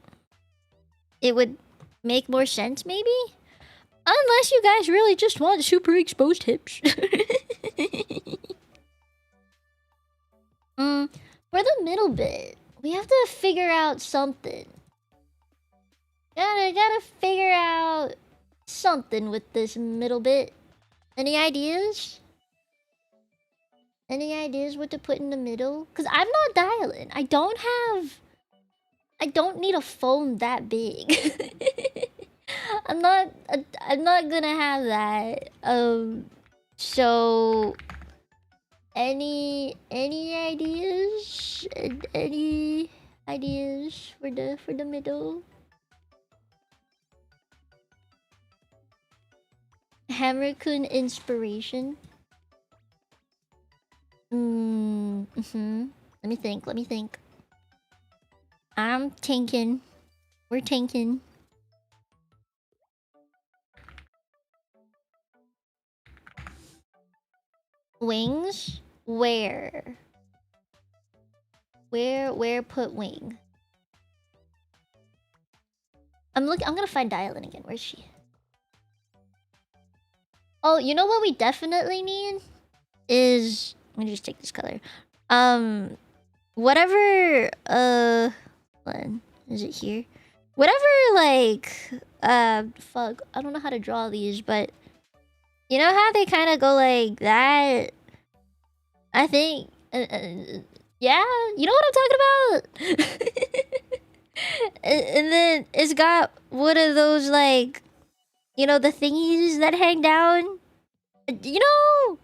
it would make more sense, maybe? Unless you guys really just want super exposed hips. For the middle bit, we have to figure out something. Gotta figure out something with this middle bit. Any ideas? Any ideas what to put in the middle? Cause I'm not dialing. I don't need a phone that big. I'm not gonna have that. So any ideas? Any ideas for the middle? Hammerkun inspiration. Let me think. I'm thinking. We're thinking. Wings? Where? Where put wing? I'm gonna find Dialin again. Where's she? Oh, you know what we definitely need? Is... Let me just take this color. Whatever... When is it here? Whatever, like... Fuck. I don't know how to draw these, but... You know how they kind of go like that? I think... yeah? You know what I'm talking about? And then it's got one of those, like... You know, the thingies that hang down? You know!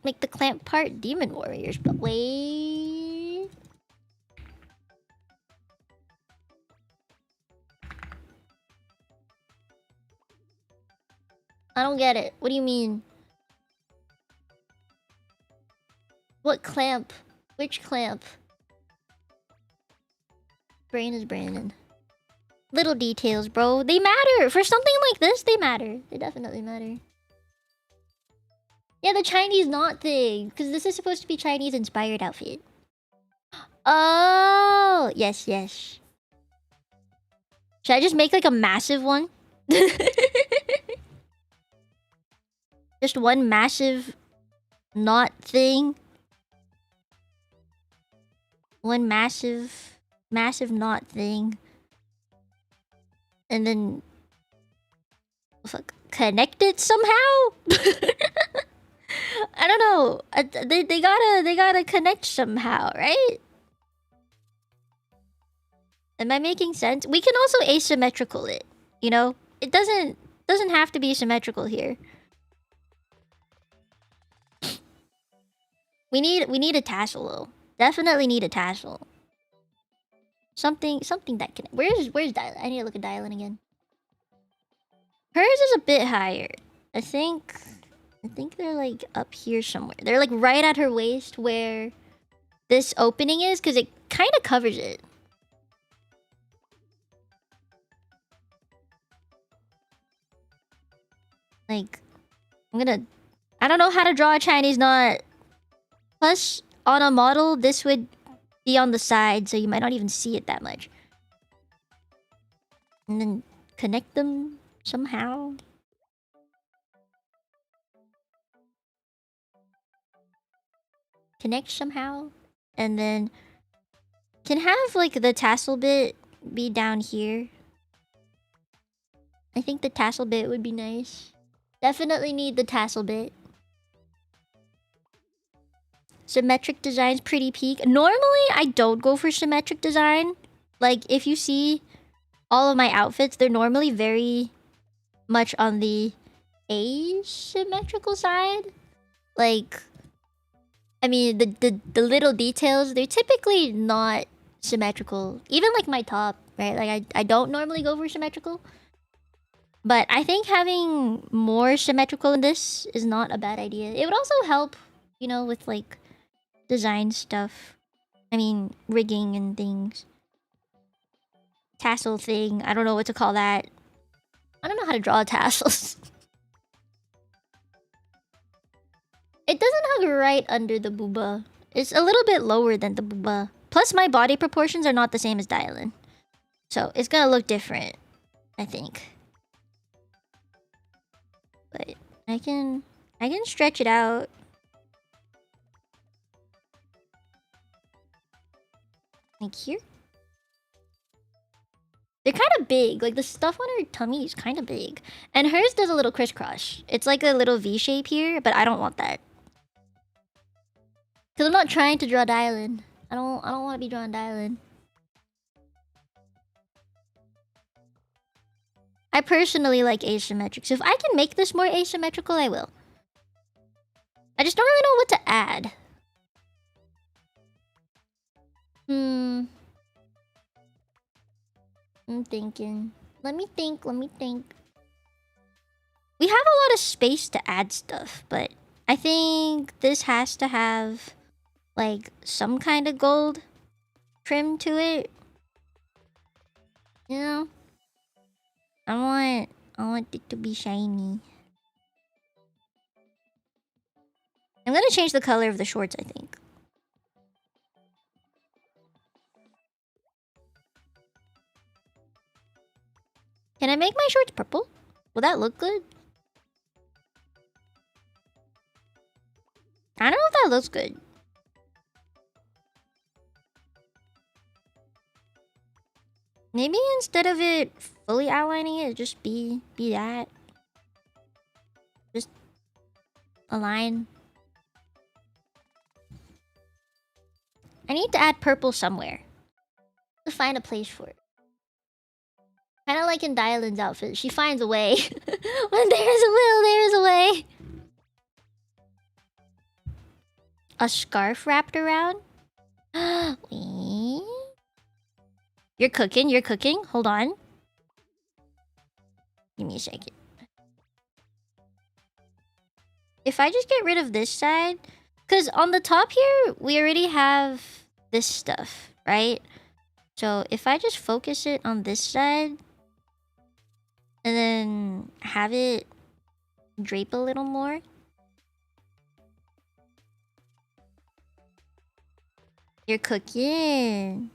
Make the clamp part demon warriors, but wait... I don't get it. What do you mean? What clamp? Which clamp? Brain is braining. Little details, bro. They matter! For something like this, they matter. They definitely matter. Yeah, the Chinese knot thing. Because this is supposed to be Chinese-inspired outfit. Oh! Yes. Should I just make like a massive one? Just one massive knot thing? One massive knot thing. And then... Fuck. Connect it somehow? I don't know. They gotta connect somehow, right? Am I making sense? We can also asymmetrical it, you know? It doesn't have to be symmetrical here. We need a tassel though. Definitely need a tassel. Something that can... Where's Dylan? I need to look at Dylan again. Hers is a bit higher. I think they're like up here somewhere. They're like right at her waist where this opening is, because it kind of covers it. Like, I don't know how to draw a Chinese knot. Plus, on a model, this would be on the side, so you might not even see it that much. And then connect them somehow. connect somehow. And then can have like the tassel bit be down here. I think the tassel bit would be nice. Definitely need the tassel bit. Symmetric design's pretty peak. Normally, I don't go for symmetric design. Like, if you see all of my outfits, they're normally very much on the asymmetrical side. Like, I mean, the little details, they're typically not symmetrical. Even like my top, right? Like, I don't normally go for symmetrical. But I think having more symmetrical in this is not a bad idea. It would also help, you know, with like design stuff. I mean, rigging and things. Tassel thing. I don't know what to call that. I don't know how to draw tassels. It doesn't hug right under the booba. It's a little bit lower than the booba. Plus, my body proportions are not the same as Dylan. So, it's gonna look different, I think. But I can stretch it out. Like here. They're kind of big. Like the stuff on her tummy is kind of big. And hers does a little crisscross. It's like a little V shape here, but I don't want that. Cause I'm not trying to draw Dylan. I don't want to be drawing Dylan. I personally like asymmetric. So if I can make this more asymmetrical, I will. I just don't really know what to add. I'm thinking. Let me think. We have a lot of space to add stuff, but I think this has to have like some kind of gold trim to it. You know? I want it to be shiny. I'm gonna change the color of the shorts, I think. Can I make my shorts purple? Will that look good? I don't know if that looks good. Maybe instead of it fully outlining it, just be that. Just a line. I need to add purple somewhere. To find a place for it. Kind of like in Dylan's outfit. She finds a way. When there is a will, there is a way. A scarf wrapped around? Wait. You're cooking. Hold on. Give me a second. If I just get rid of this side... Because on the top here, we already have this stuff, right? So if I just focus it on this side... And then have it drape a little more. You're cooking.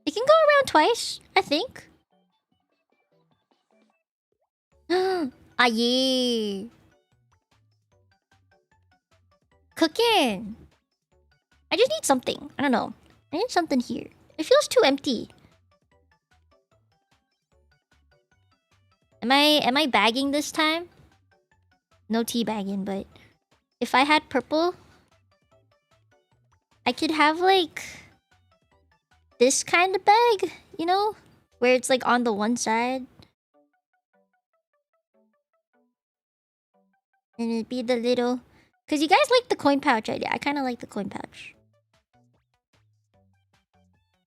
It can go around twice, I think. Ah, yeah. Cooking. I just need something. I don't know. I need something here. It feels too empty. Am I bagging this time? No tea bagging, but if I had purple, I could have like this kind of bag, you know? Where it's like on the one side. And it'd be the little... Because you guys like the coin pouch idea. I kind of like the coin pouch.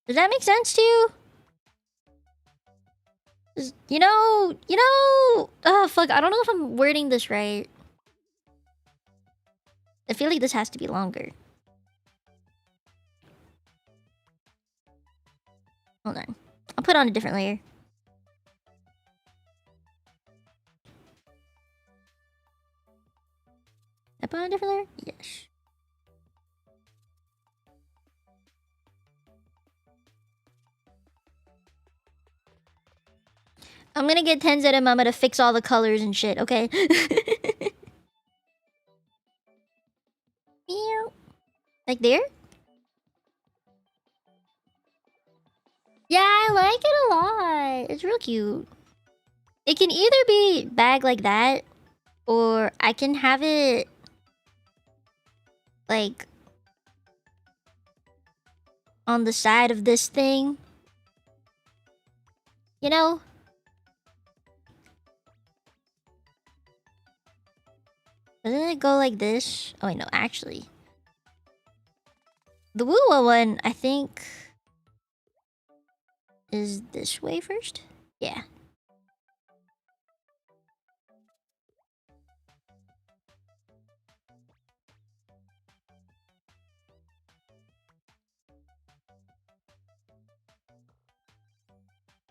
Does that make sense to you? You know... Oh, fuck. I don't know if I'm wording this right. I feel like this has to be longer. Hold on. I'll put on a different layer. I put on a different layer? Yes. I'm gonna get Tenzin and Mama to fix all the colors and shit, okay? Meow. Like there? Yeah, I like it a lot. It's real cute. It can either be bagged like that, or I can have it like on the side of this thing. You know? Doesn't it go like this? Oh, wait, no, actually. The Wuwa one, I think, is this way first? Yeah.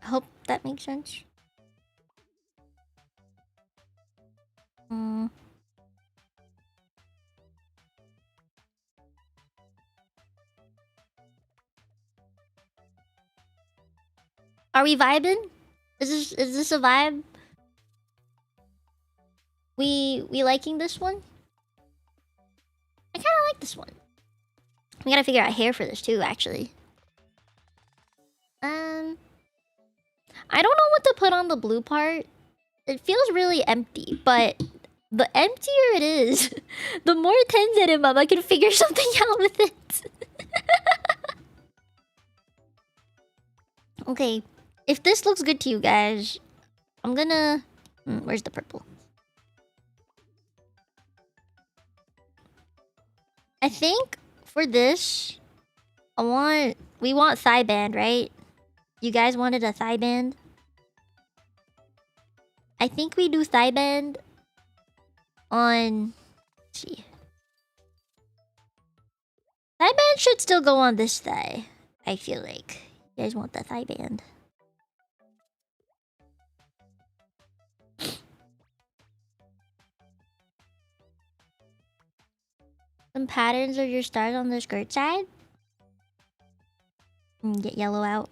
I hope that makes sense. Are we vibing? Is this a vibe? We liking this one? I kind of like this one. We gotta figure out hair for this too, actually. I don't know what to put on the blue part. It feels really empty, but the emptier it is, the more Tenzin and Mama can figure something out with it. Okay, if this looks good to you guys, I'm gonna... where's the purple? I think for this, we want thigh band, right? You guys wanted a thigh band? I think we do thigh band on... Let's see. Thigh band should still go on this thigh, I feel like. You guys want the thigh band. Some patterns of your stars on the skirt side. And get yellow out.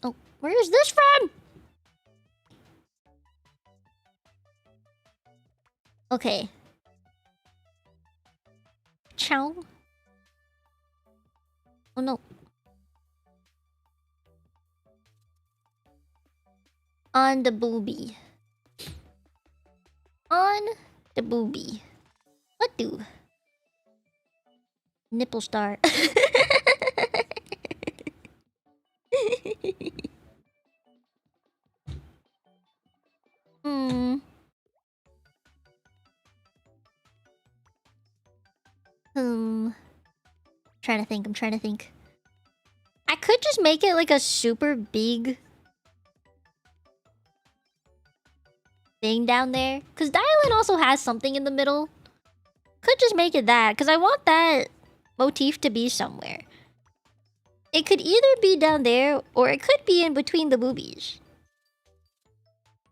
Oh, where is this from? Okay. Chow. Oh no. On the boobie. On the boobie. What do? Nipple star. I'm trying to think. I could just make it like a super big thing down there. Because Dialin also has something in the middle. Could just make it that. Because I want that motif to be somewhere. It could either be down there or it could be in between the boobies.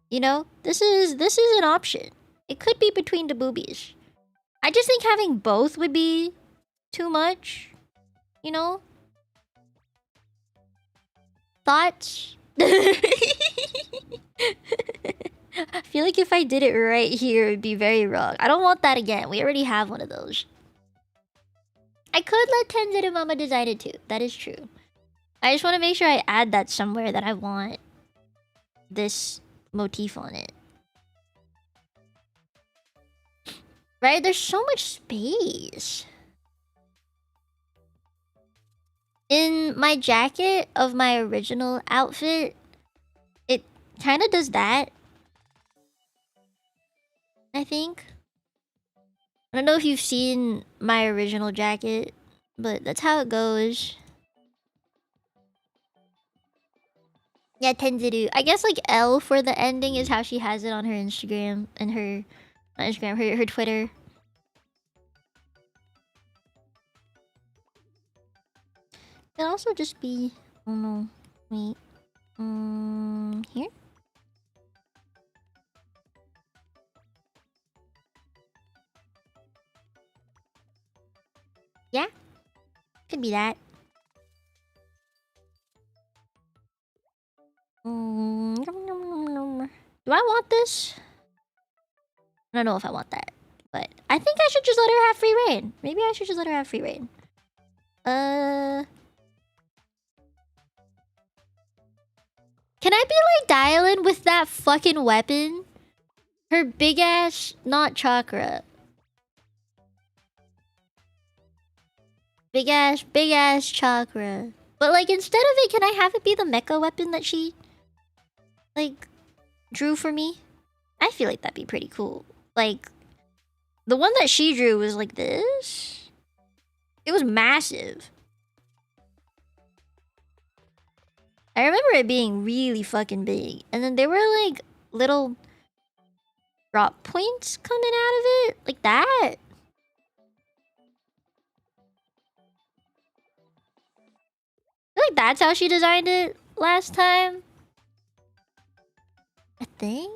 You know? This is an option. It could be between the boobies. I just think having both would be too much. You know? Thoughts? I feel like if I did it right here, it would be very wrong. I don't want that again. We already have one of those. I could let Tenzin and Mama design it too. That is true. I just want to make sure I add that somewhere that I want this motif on it. Right? There's so much space. In my jacket of my original outfit, it kind of does that. I think. I don't know if you've seen my original jacket, but that's how it goes. Yeah, Tenziru. I guess like L for the ending is how she has it on her Instagram and her... Not Instagram, her Twitter. It could also just be... Oh no. Wait. Here? Yeah? Could be that. I want this? I don't know if I want that. But I think I should just let her have free reign. Maybe I should just let her have free reign. Can I be like dialing with that fucking weapon? Her big ass, not chakra. Big ass chakra. But like instead of it, can I have it be the mecha weapon that she like drew for me? I feel like that'd be pretty cool. Like the one that she drew was like this. It was massive. I remember it being really fucking big. And then there were like little drop points coming out of it. Like that. I feel like that's how she designed it last time. I think.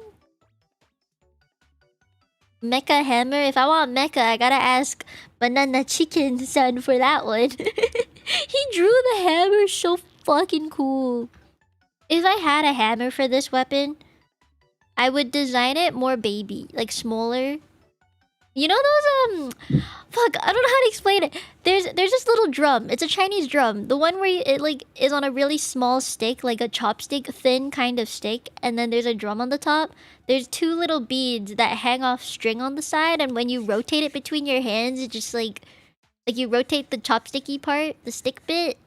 Mecha hammer. If I want mecha, I gotta ask Banana Chicken Son for that one. He drew the hammer so fucking cool. If I had a hammer for this weapon, I would design it more baby, like smaller. You know those fuck, I don't know how to explain it. There's this little drum. It's a Chinese drum. The one where it like is on a really small stick, like a chopstick, thin kind of stick, and then there's a drum on the top. There's two little beads that hang off string on the side, and when you rotate it between your hands, it just like you rotate the chopsticky part, the stick bit.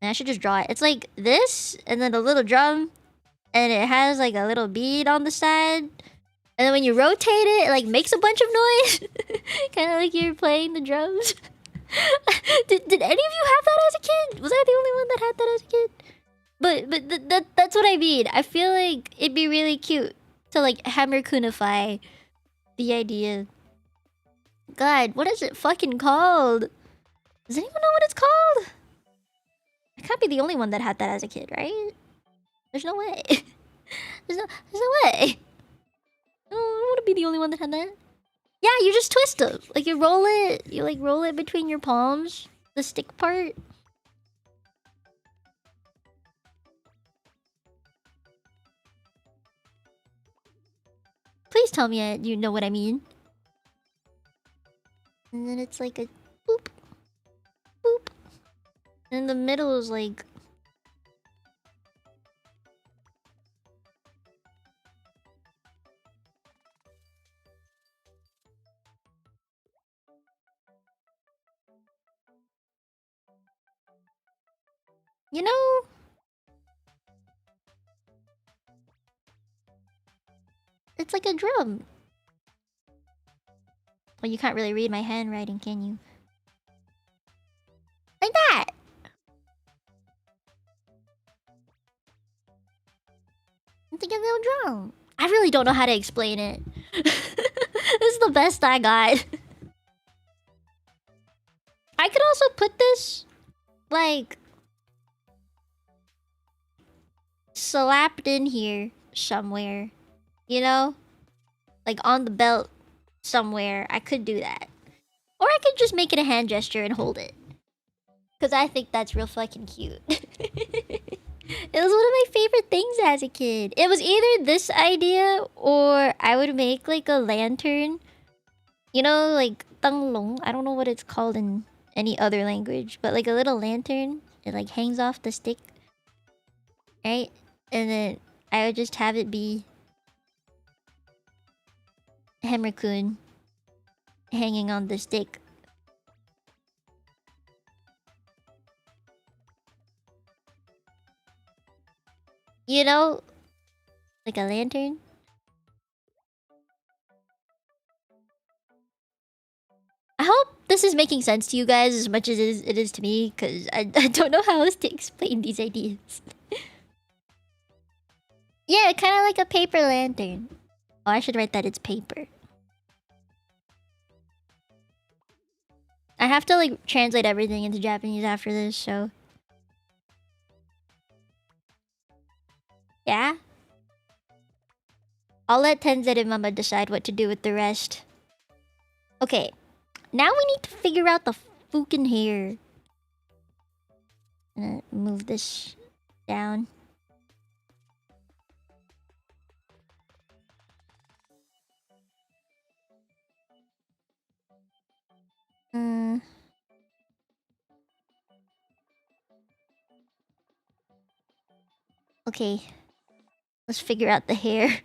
And I should just draw it. It's like this, and then a little drum, and it has like a little bead on the side. And then when you rotate it, it like makes a bunch of noise. Kind of like you're playing the drums. did any of you have that as a kid? Was I the only one that had that as a kid? But that's what I mean. I feel like it'd be really cute to like hammer kunify the idea. God, what is it fucking called? Does anyone know what it's called? I can't be the only one that had that as a kid, right? There's no way. there's no way. I don't want to be the only one that had that. Yeah, you just twist them. Like you roll it. You like roll it between your palms. The stick part. Please tell me you know what I mean. And then it's like a boop. Boop. And the middle is like... You know... It's like a drum. Well, you can't really read my handwriting, can you? Like that! It's like a little drum. I really don't know how to explain it. This is the best I got. I could also put this, like, slapped in here somewhere. You know? Like on the belt somewhere. I could do that. Or I could just make it a hand gesture and hold it. Because I think that's real fucking cute. It was one of my favorite things as a kid. It was either this idea or I would make like a lantern. You know, like tanglong. I don't know what it's called in any other language, but like a little lantern. It like hangs off the stick. Right? And then I would just have it be Hammer-kun hanging on the stick. You know? Like a lantern. I hope this is making sense to you guys as much as it is to me, because I don't know how else to explain these ideas. Yeah, kind of like a paper lantern. Oh, I should write that it's paper. I have to like translate everything into Japanese after this, so... Yeah? I'll let Tenzed and Mama decide what to do with the rest. Okay. Now we need to figure out the fucking hair. I'm gonna move this down. Okay. Let's figure out the hair.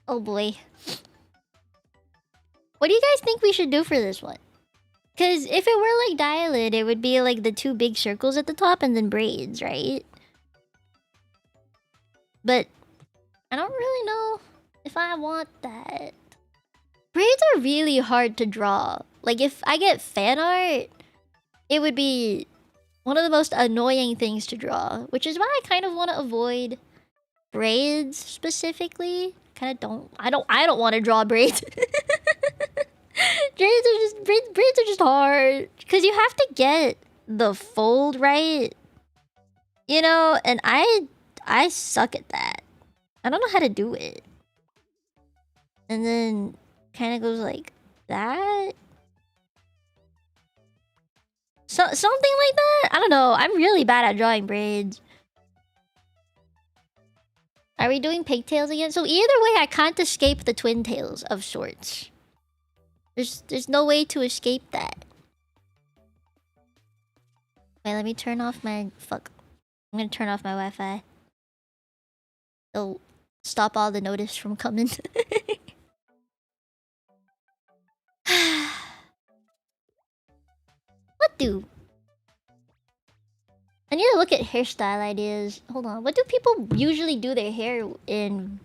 Oh boy. What do you guys think we should do for this one? Because if it were like Dialed, it would be like the two big circles at the top and then braids, right? But I don't really know if I want that. Braids are really hard to draw. Like if I get fan art, it would be one of the most annoying things to draw. Which is why I kind of want to avoid braids specifically. I don't want to draw braids. Braids are just hard. Because you have to get the fold right. You know, and I suck at that. I don't know how to do it. And then kind of goes like that. Something like that? I don't know. I'm really bad at drawing braids. Are we doing pigtails again? So either way, I can't escape the twin tails of sorts. There's no way to escape that. Wait, let me turn off my... Fuck. I'm gonna turn off my Wi-Fi. It'll stop all the notice from coming. What do? I need to look at hairstyle ideas. Hold on. What do people usually do their hair in?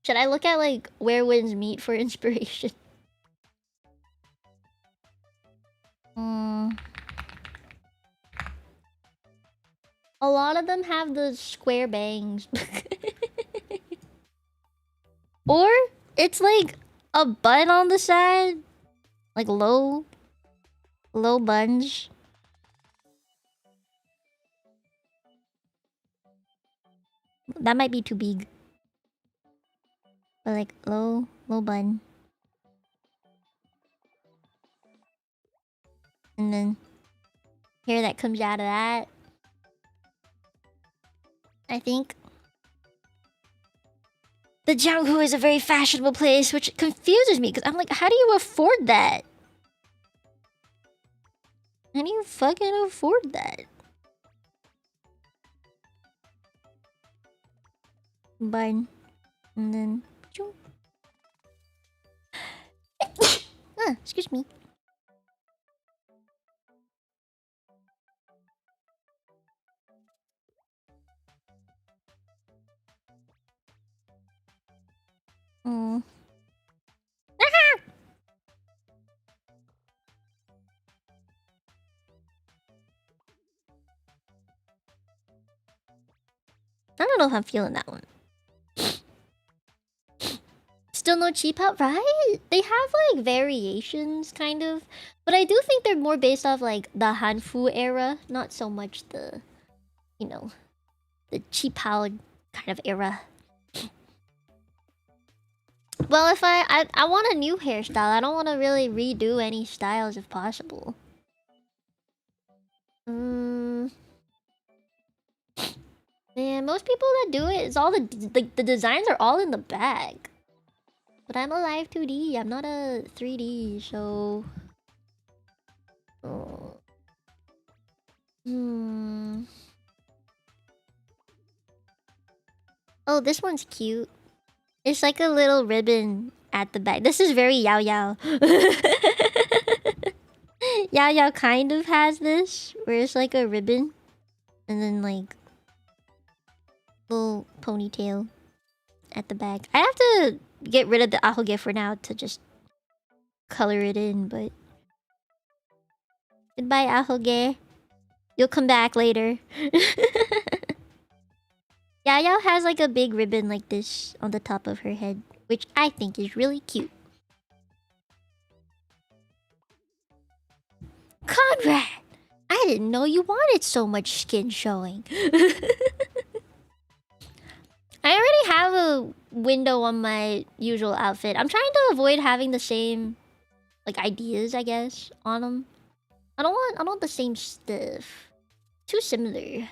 Should I look at like Where Winds Meet for inspiration? A lot of them have the square bangs. Or it's like a bun on the side. Like low buns. That might be too big. But like low bun. And then hair that comes out of that. I think. The Jianghu is a very fashionable place, which confuses me because I'm like, how do you afford that? How do you fucking afford that? Bun. And then... excuse me. I don't know if I'm feeling that one. Still no cheap out, right? They have like variations, kind of. But I do think they're more based off like the Hanfu era, not so much the, you know, the cheap out kind of era. Well, if I want a new hairstyle. I don't want to really redo any styles if possible. Yeah, most people that do it, it's all the designs are all in the bag. But I'm a live 2D. I'm not a 3D, so. Oh, this one's cute. It's like a little ribbon at the back. This is very Yao Yao. Yao Yao kind of has this, where it's like a ribbon. And then like... little ponytail at the back. I have to get rid of the ahoge for now to just color it in, but... Goodbye, ahoge. You'll come back later. Yao Yao has like a big ribbon like this on the top of her head, which I think is really cute. Conrad! I didn't know you wanted so much skin showing. I already have a window on my usual outfit. I'm trying to avoid having the same, like, ideas, I guess, on them. I don't want the same stuff. Too similar.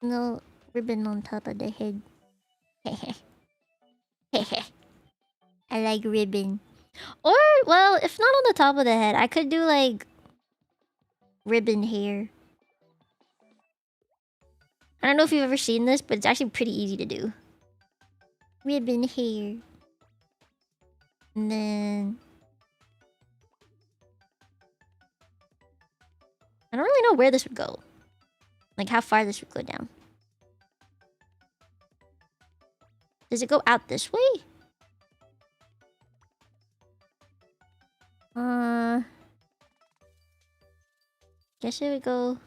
No ribbon on top of the head. Hehe. Hehe. I like ribbon. Or, well, if not on the top of the head, I could do like ribbon hair. I don't know if you've ever seen this, but it's actually pretty easy to do. Ribbon hair. And then... I don't really know where this would go. Like how far this would go down. Does it go out this way? Guess it would go...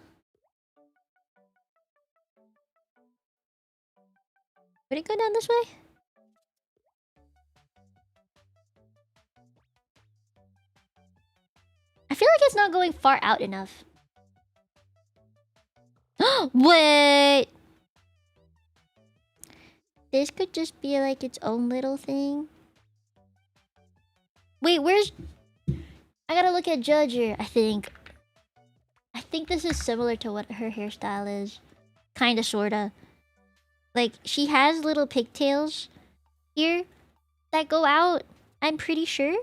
Would it go down this way? I feel like it's not going far out enough. Wait! This could just be like its own little thing. Wait, where's... I gotta look at Judger, I think. I think this is similar to what her hairstyle is. Kinda, sorta. Like, she has little pigtails here that go out, I'm pretty sure.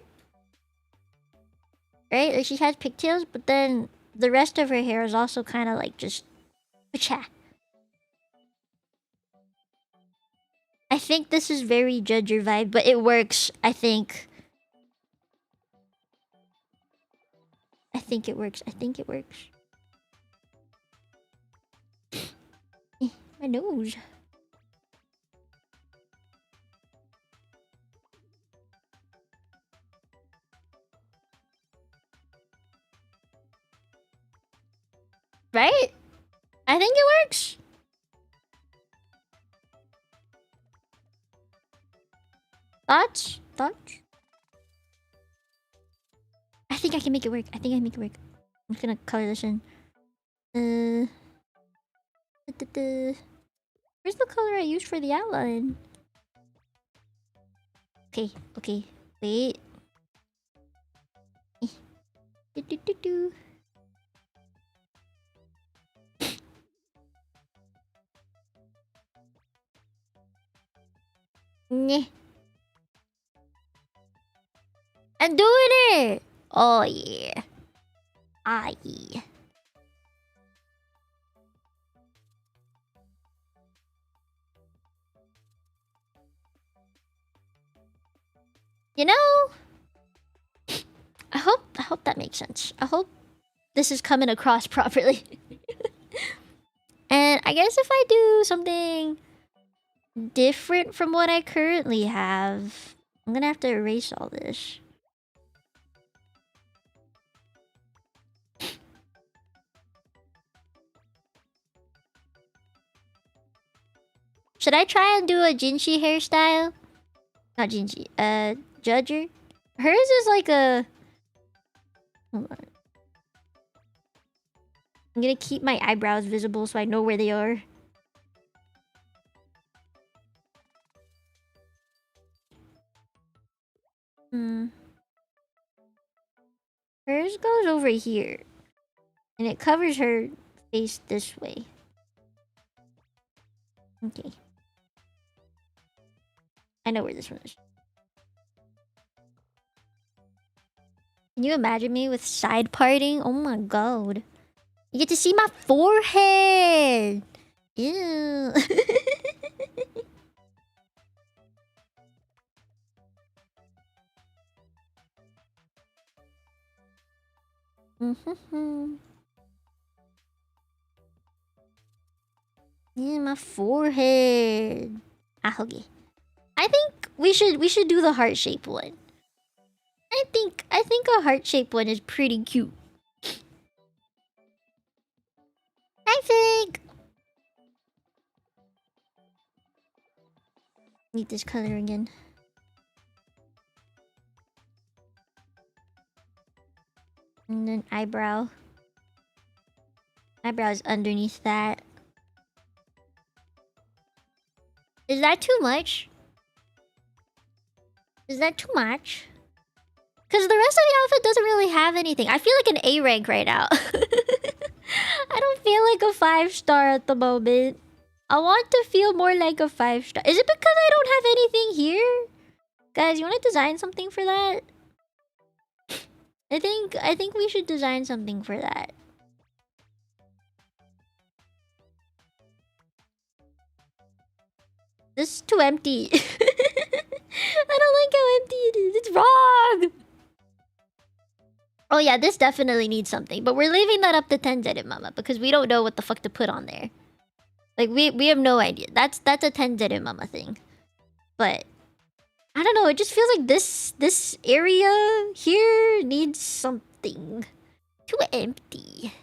Right? Like, she has pigtails, but then the rest of her hair is also kind of like just... Pacha. I think this is very Judger vibe, but it works, I think. I think it works. I think it works. My nose. Right? I think it works. Thoughts? Thoughts? I think I can make it work. I think I can make it work. I'm just gonna color this in. Where's the color I used for the outline? Okay, okay. Wait. Do. Nah. I'm doing it! Oh yeah. Ah yeah. You know, I hope that makes sense. I hope this is coming across properly. And I guess if I do something different from what I currently have, I'm gonna have to erase all this. Should I try and do a Jinshi hairstyle? Not Jinshi, Judger? Hers is like a... Hold on. I'm gonna keep my eyebrows visible so I know where they are. Hers goes over here. And it covers her face this way. Okay. I know where this one is. Can you imagine me with side parting? Oh my god. You get to see my forehead! Ew. Yeah, my forehead. Ah, okay. I think we should do the heart shape one. I think a heart shape one is pretty cute. I think. Need this color again. And then eyebrow. Eyebrows underneath that. Is that too much? Is that too much? Because the rest of the outfit doesn't really have anything. I feel like an A rank right now. I don't feel like a 5-star at the moment. I want to feel more like a 5-star. Is it because I don't have anything here? Guys, you want to design something for that? I think we should design something for that. This is too empty. I don't like how empty it is. It's wrong. Oh yeah, this definitely needs something. But we're leaving that up to Tenzedit Mama because we don't know what the fuck to put on there. Like we have no idea. That's a Tenzedit Mama thing. But I don't know, it just feels like this area here needs something. Too empty.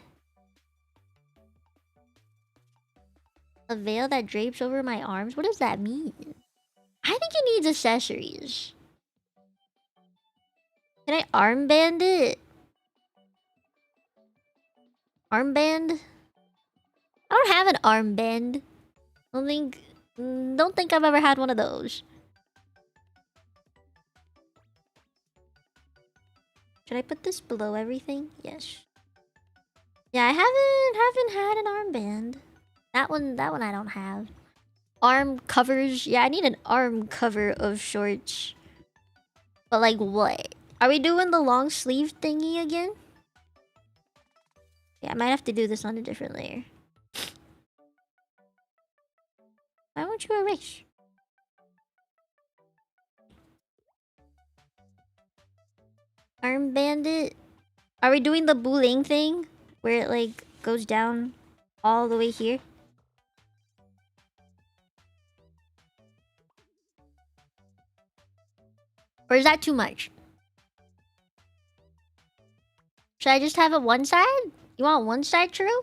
A veil that drapes over my arms? What does that mean? I think it needs accessories. Can I armband it? Armband? I don't have an armband. Don't think I've ever had one of those. Should I put this below everything? Yes. Yeah, I haven't had an armband. That one I don't have. Arm covers. Yeah, I need an arm cover of shorts. But like what? Are we doing the long sleeve thingy again? Yeah, I might have to do this on a different layer. Why won't you erase? Armband it. Are we doing the Buling thing? Where it like goes down all the way here? Or is that too much? Should I just have it one side? You want one side true?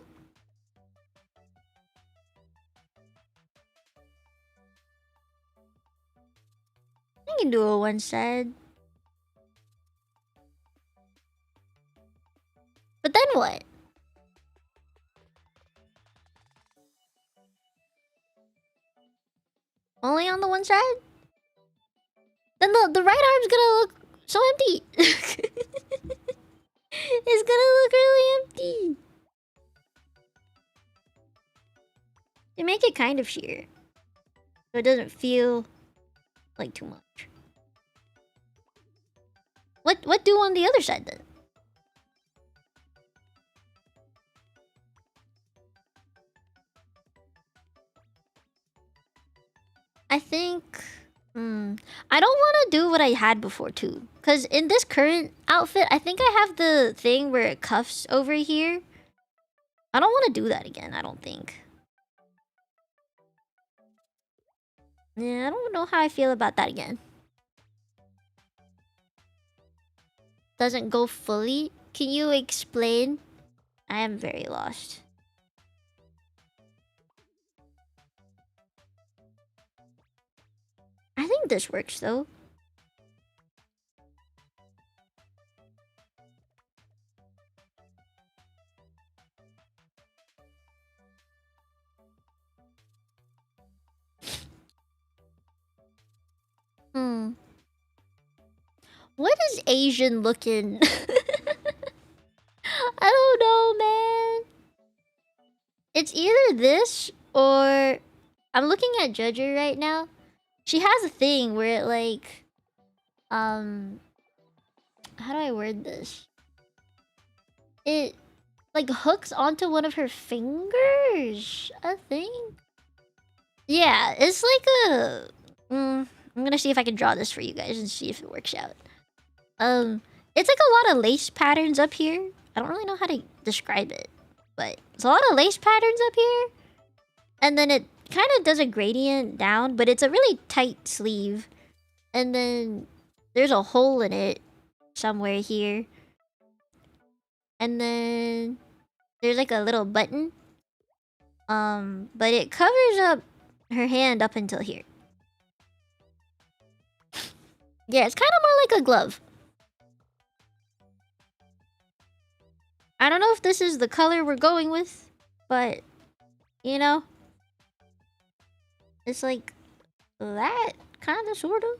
I can do a one side. But then what? Only on the one side? Then the right arm's gonna look so empty. It's gonna look really empty. They make it kind of sheer, so it doesn't feel like too much. What do on the other side then? I think I don't want to do what I had before too, because in this current outfit, I think I have the thing where it cuffs over here. I don't want to do that again. I don't think. Yeah, I don't know how I feel about that again. Doesn't go fully. Can you explain? I am very lost. I think this works though. What is Asian looking? I don't know, man. It's either this or I'm looking at Judger right now. She has a thing where it like how do I word this? It like hooks onto one of her fingers, I think. Yeah, it's like a I'm gonna see if I can draw this for you guys and see if it works out. It's like a lot of lace patterns up here. I don't really know how to describe it, but it's a lot of lace patterns up here. And then it kind of does a gradient down, but it's a really tight sleeve. And then there's a hole in it somewhere here. And then there's like a little button. But it covers up her hand up until here. Yeah, it's kind of more like a glove. I don't know if this is the color we're going with, but you know, it's like that kind of, sort of.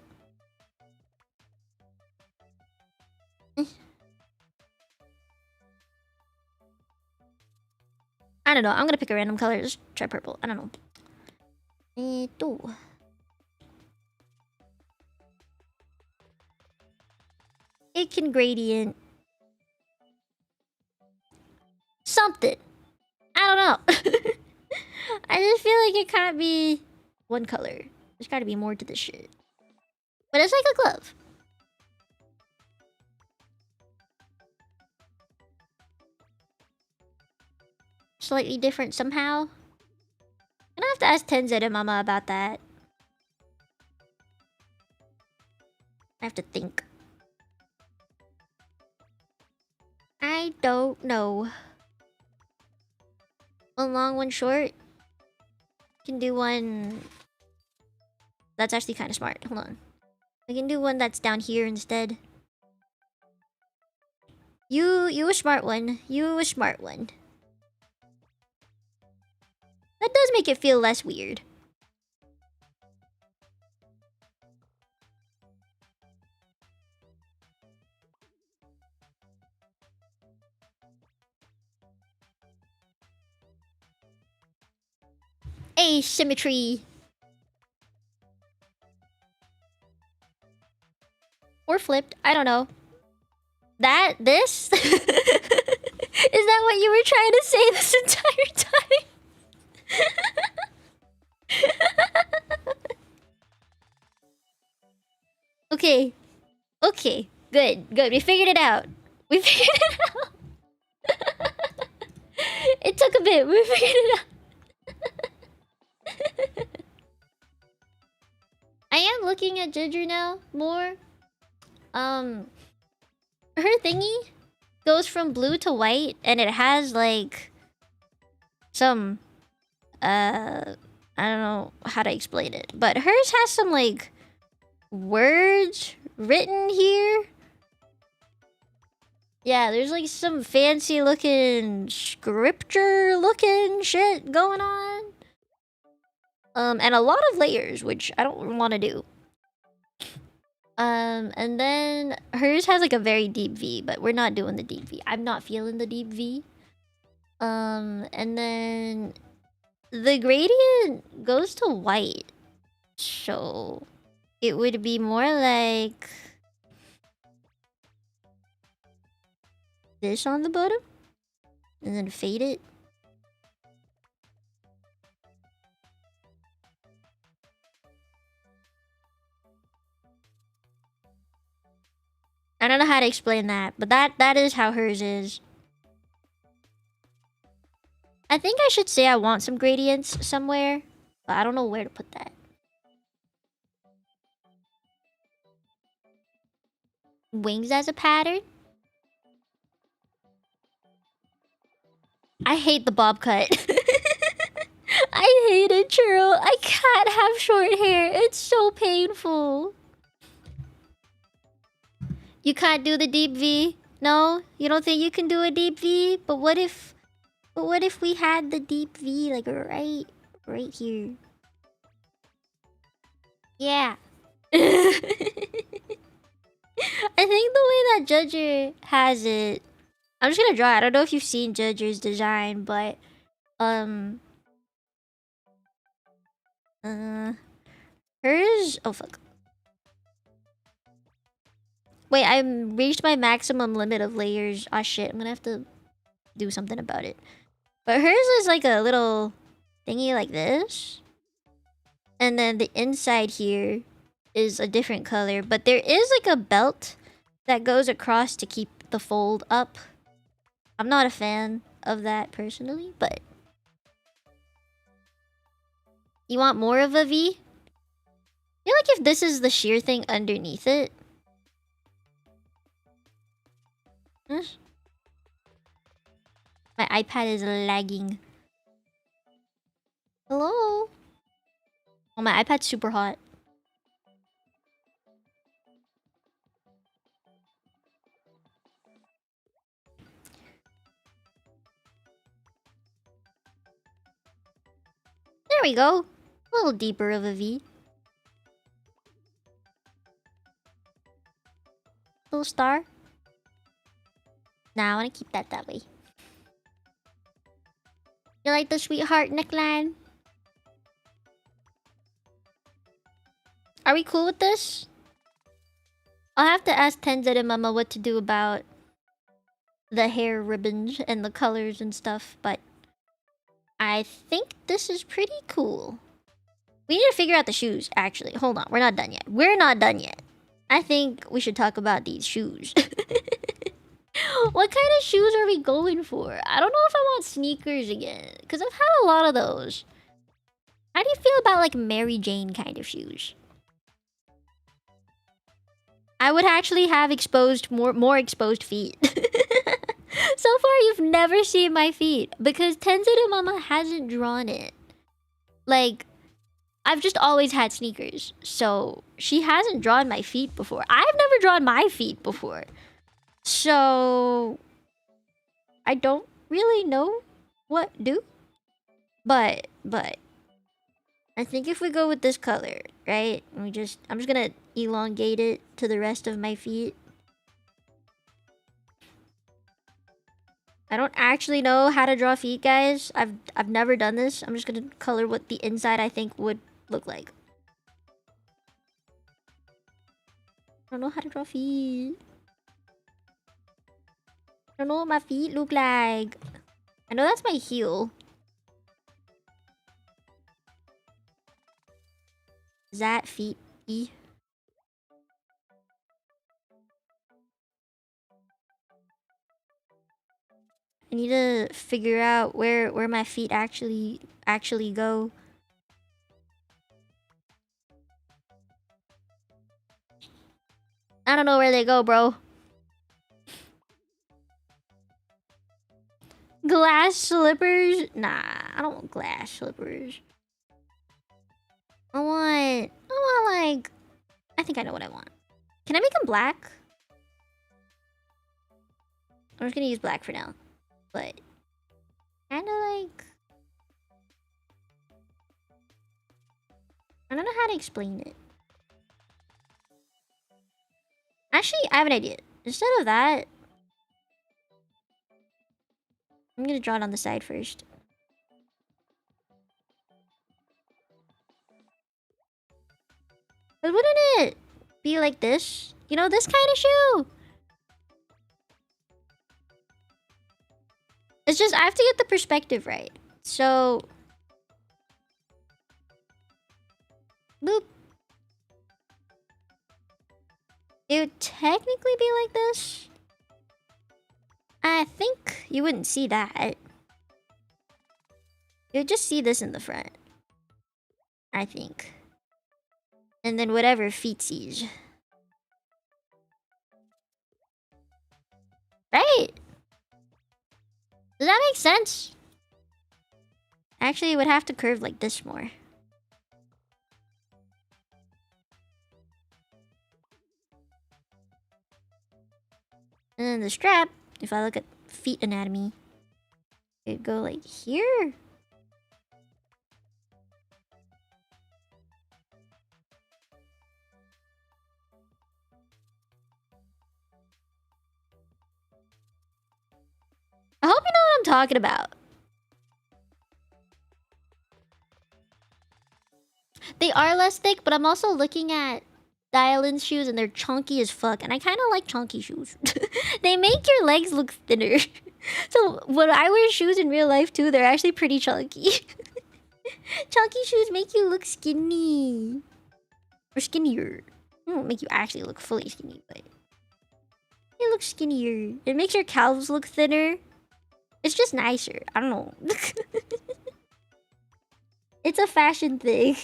I don't know. I'm gonna pick a random color. Just try purple. I don't know. Ito. It can gradient something. I don't know. I just feel like it can't be one color. There's gotta be more to this shit. But it's like a glove. Slightly different somehow. I'm gonna have to ask Tenza and Mama about that. I have to think. I don't know. One long, one short. Can do one. That's actually kind of smart. Hold on. I can do one that's down here instead. You a smart one. You a smart one. That does make it feel less weird. Asymmetry. Or flipped. I don't know. This? Is that what you were trying to say this entire time? Okay. Okay. Good. Good. We figured it out. We figured it out. It took a bit. We figured it out. I am looking at Ginger now more. Her thingy goes from blue to white, and it has like some I don't know how to explain it, but hers has some like words written here. Yeah, there's like some fancy looking scripture looking shit going on. And a lot of layers, which I don't want to do. And then hers has like a very deep V, but we're not doing the deep V. I'm not feeling the deep V. And then the gradient goes to white. So it would be more like this on the bottom. And then fade it. I don't know how to explain that, but that is how hers is. I think I should say I want some gradients somewhere, but I don't know where to put that. Wings as a pattern? I hate the bob cut. I hate it, Churro. I can't have short hair. It's so painful. You can't do the deep V? No? You don't think you can do a deep V? But what if we had the deep V like right here? Yeah. I think the way that Judger has it, I'm just gonna draw it. I don't know if you've seen Judger's design, but hers, oh fuck. Wait, I reached my maximum limit of layers. Ah shit, I'm gonna have to do something about it. But hers is like a little thingy like this. And then the inside here is a different color. But there is like a belt that goes across to keep the fold up. I'm not a fan of that personally, but... You want more of a V? I feel like if this is the sheer thing underneath it... My iPad is lagging. Hello? Oh, my iPad's super hot. There we go. A little deeper of a V. Little star. Nah, I want to keep that way. You like the sweetheart neckline? Are we cool with this? I'll have to ask Tenzed and Mama what to do about the hair ribbons and the colors and stuff, but I think this is pretty cool. We need to figure out the shoes, actually. Hold on, we're not done yet. We're not done yet. I think we should talk about these shoes. What kind of shoes are we going for? I don't know if I want sneakers again, because I've had a lot of those. How do you feel about like Mary Jane kind of shoes? I would actually have exposed more exposed feet. So far, you've never seen my feet because Tenzuru Mama hasn't drawn it. Like, I've just always had sneakers, so she hasn't drawn my feet before. I've never drawn my feet before, so I don't really know what to do. But I think if we go with this color, right? I'm just gonna elongate it to the rest of my feet. I don't actually know how to draw feet, guys. I've never done this. I'm just gonna color what the inside I think would look like. I don't know how to draw feet. I don't know what my feet look like. I know that's my heel. Is that feet? E? I need to figure out where my feet actually go. I don't know where they go, bro. Glass slippers? Nah, I don't want glass slippers. I want like... I think I know what I want. Can I make them black? I'm just gonna use black for now. But... kinda like... I don't know how to explain it. Actually, I have an idea. Instead of that... I'm gonna draw it on the side first. But wouldn't it be like this? You know, this kind of shoe? It's just, I have to get the perspective right. So... boop. It would technically be like this. I think you wouldn't see that. You would just see this in the front. I think. And then whatever feet sees. Right? Does that make sense? Actually, it would have to curve like this more. And then the strap, if I look at feet anatomy, it'd go like here. I hope you know what I'm talking about. They are less thick, but I'm also looking at Dialin's shoes and they're chunky as fuck. And I kind of like chunky shoes. They make your legs look thinner. So when I wear shoes in real life too, they're actually pretty chunky. Chunky shoes make you look skinny. Or skinnier. They don't make you actually look fully skinny, but... they look skinnier. It makes your calves look thinner. It's just nicer. I don't know. It's a fashion thing.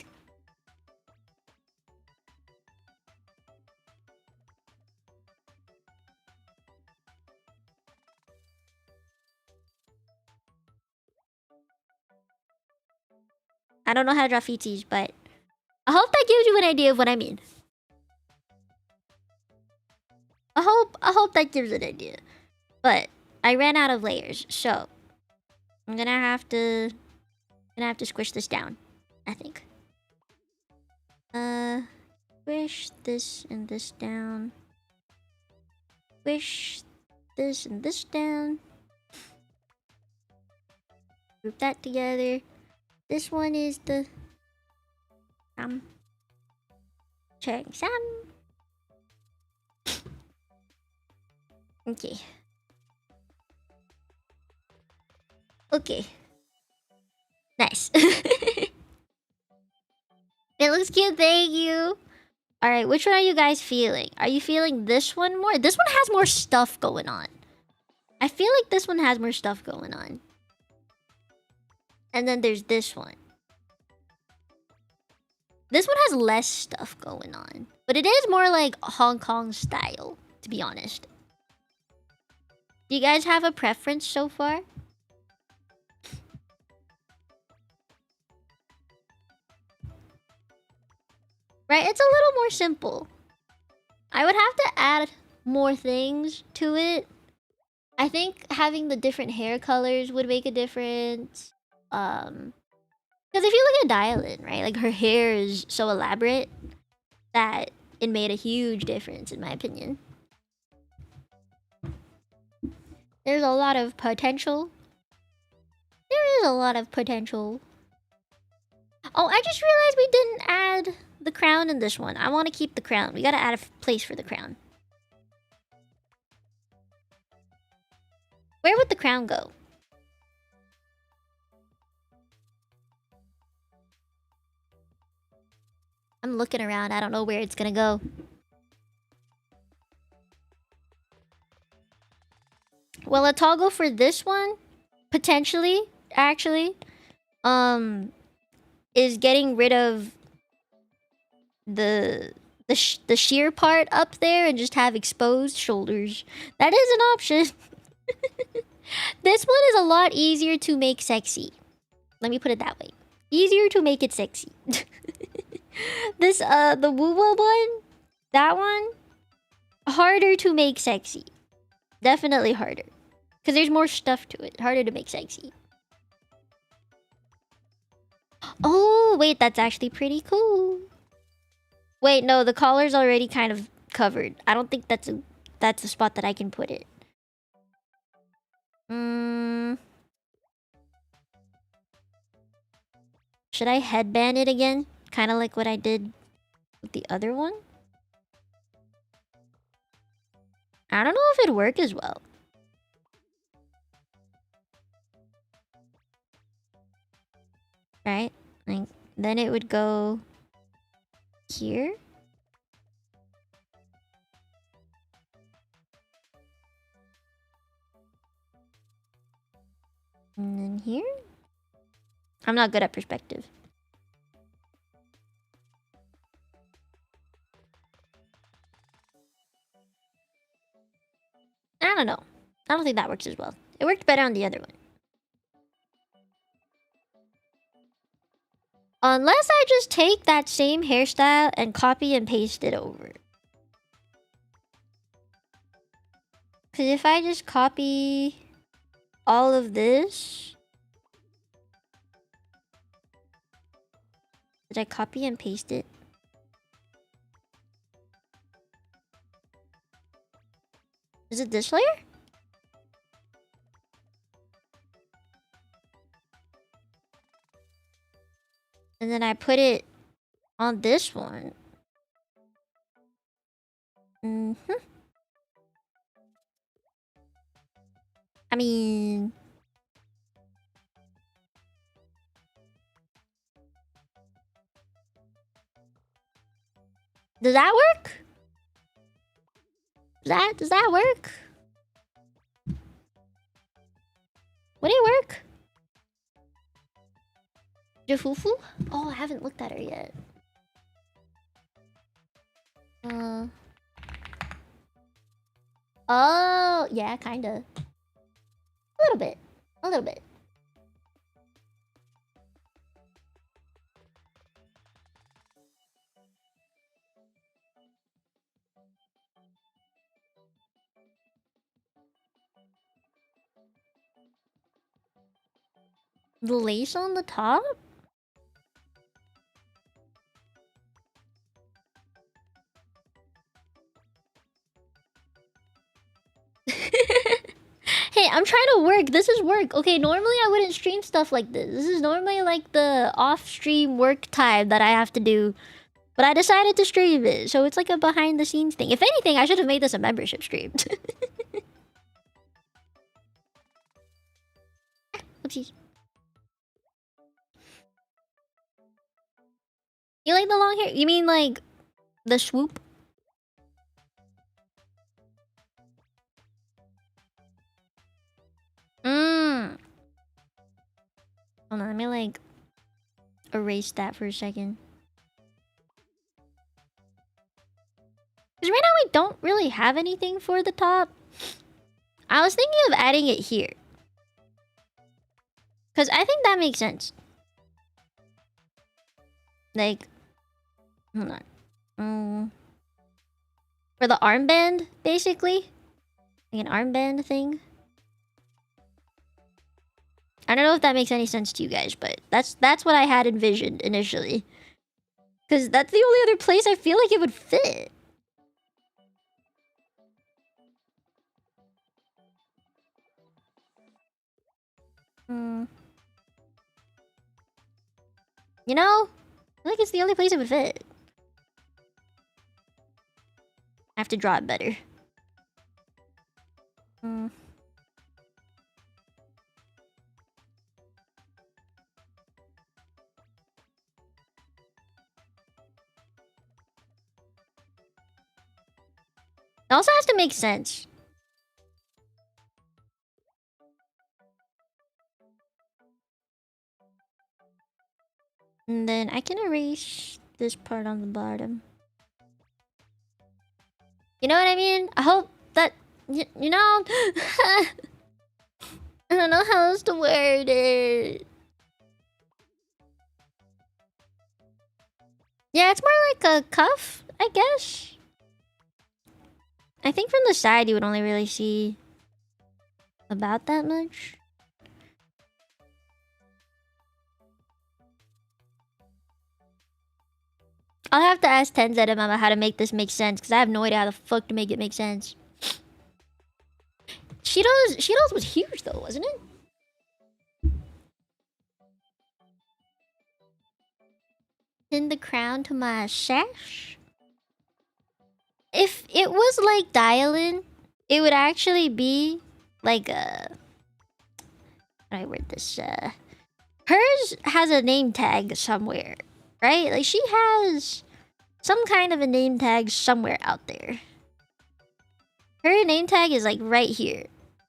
I don't know how to draw feeties, but I hope that gives you an idea of what I mean. I hope that gives an idea. But I ran out of layers, so I'm gonna have to squish this down, I think. Squish this and this down. Squish this and this down. Group that together. This one is the Chang Sam. Okay. Okay. Nice. It looks cute, thank you. Alright, which one are you guys feeling? Are you feeling this one more? This one has more stuff going on. I feel like this one has more stuff going on. And then there's this one. This one has less stuff going on. But it is more like Hong Kong style, to be honest. Do you guys have a preference so far? Right, it's a little more simple. I would have to add more things to it. I think having the different hair colors would make a difference. Because if you look at Dialin, right, like her hair is so elaborate that it made a huge difference, in my opinion. There's a lot of potential. There is a lot of potential. Oh, I just realized we didn't add the crown in this one. I want to keep the crown. We gotta add a place for the crown. Where would the crown go? I'm looking around. I don't know where it's gonna go. Well, a toggle for this one, potentially, actually, is getting rid of the sheer part up there and just have exposed shoulders. That is an option. This one is a lot easier to make sexy. Let me put it that way. Easier to make it sexy. This, the woo-woo one, that one, harder to make sexy. Definitely harder. Because there's more stuff to it. Harder to make sexy. Oh, wait, that's actually pretty cool. Wait, no, the collar's already kind of covered. I don't think that's a spot that I can put it. Should I headband it again? Kind of like what I did with the other one? I don't know if it'd work as well. Right? Like, then it would go here. And then here? I'm not good at perspective. I don't know. I don't think that works as well. It worked better on the other one. Unless I just take that same hairstyle and copy and paste it over. Because if I just copy all of this... Did I copy and paste it? Is it this layer? And then I put it on this one. I mean... Does that work? Does that work? Would it work? Jafufu? Oh, I haven't looked at her yet. Oh, yeah, kinda. A little bit. A little bit. The lace on the top? Hey, I'm trying to work. This is work. Okay, normally I wouldn't stream stuff like this. This is normally like the off-stream work time that I have to do. But I decided to stream it, so it's like a behind the scenes thing. If anything, I should have made this a membership stream. Oopsies. You like the long hair? You mean like the swoop? Hold on, let me like erase that for a second. Because right now we don't really have anything for the top. I was thinking of adding it here. Because I think that makes sense. Like, hold on. For the armband, basically. Like an armband thing. I don't know if that makes any sense to you guys, but that's what I had envisioned initially. Because that's the only other place I feel like it would fit. You know, I feel like it's the only place it would fit. I have to draw it better. It also has to make sense. And then I can erase this part on the bottom. You know what I mean? I hope that, you know... I don't know how else to word it. Yeah, it's more like a cuff, I guess. I think from the side you would only really see about that much. I'll have to ask Tenzed and Mama how to make this make sense, because I have no idea how the fuck to make it make sense. Shido's was huge though, wasn't it? Pin the crown to my sash? If it was like Dialin, it would actually be like a... How do I word this? Hers has a name tag somewhere, right? Like she has some kind of a name tag somewhere out there. Her name tag is like right here,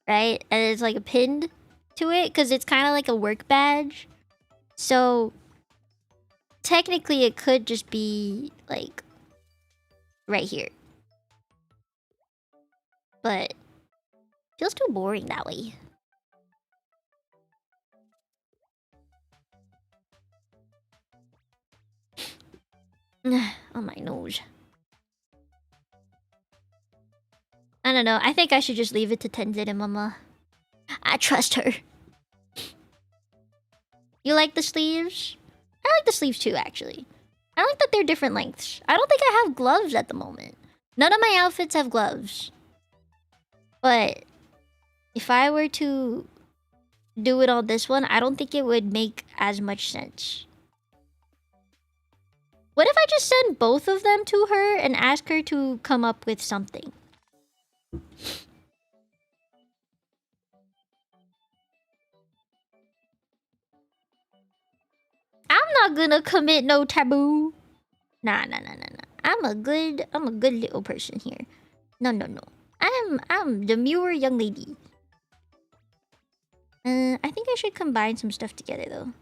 right? And it's like pinned to it because it's kind of like a work badge. So technically it could just be like right here. But feels too boring that way. On my nose. I don't know. I think I should just leave it to Tenzin and Mama. I trust her. You like the sleeves? I like the sleeves too, actually. I like that they're different lengths. I don't think I have gloves at the moment. None of my outfits have gloves. But if I were to do it on this one, I don't think it would make as much sense. What if I just send both of them to her and ask her to come up with something? I'm not gonna commit no taboo. Nah. I'm a good little person here. No. I'm demure young lady. I think I should combine some stuff together though.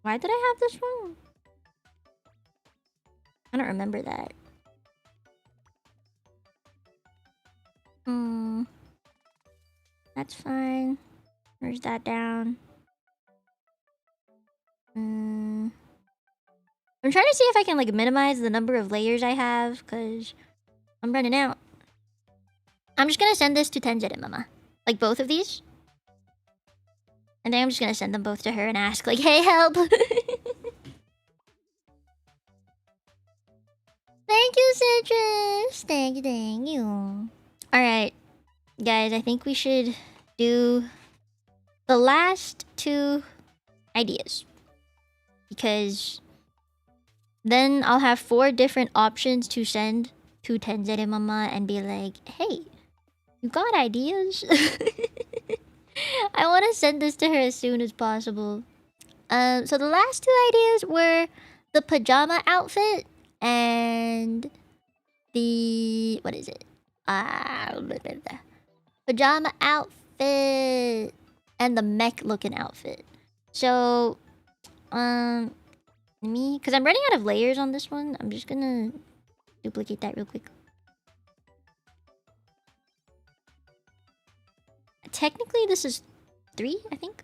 Why did I have this one? I don't remember that. That's fine. Where's that down? I'm trying to see if I can like minimize the number of layers I have, because I'm running out. I'm just gonna send this to Tenzin and Mama. Like both of these. And then I'm just gonna send them both to her and ask like, hey, help! Thank you, Citrus! Thank you. Alright. Guys, I think we should do the last two ideas. Because then I'll have 4 different options to send to Tenzere Mama and be like, hey, you got ideas? I want to send this to her as soon as possible. So the last 2 ideas were the pajama outfit and the... what is it? Pajama outfit and the mech looking outfit. So, because I'm running out of layers on this one, I'm just gonna duplicate that real quick. Technically, this is 3, I think.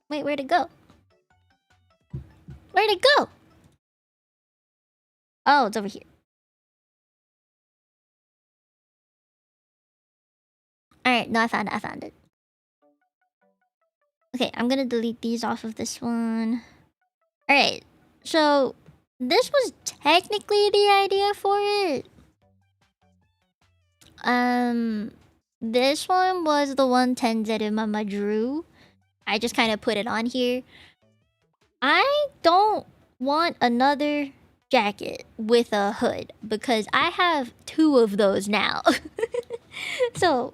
Wait, where'd it go? Where'd it go? Oh, it's over here. Alright, no, I found it. Okay, I'm gonna delete these off of this one. Alright, so this was technically the idea for it. This one was the one Tenzere Mama drew. I just kind of put it on here. I don't want another jacket with a hood because I have 2 of those now. So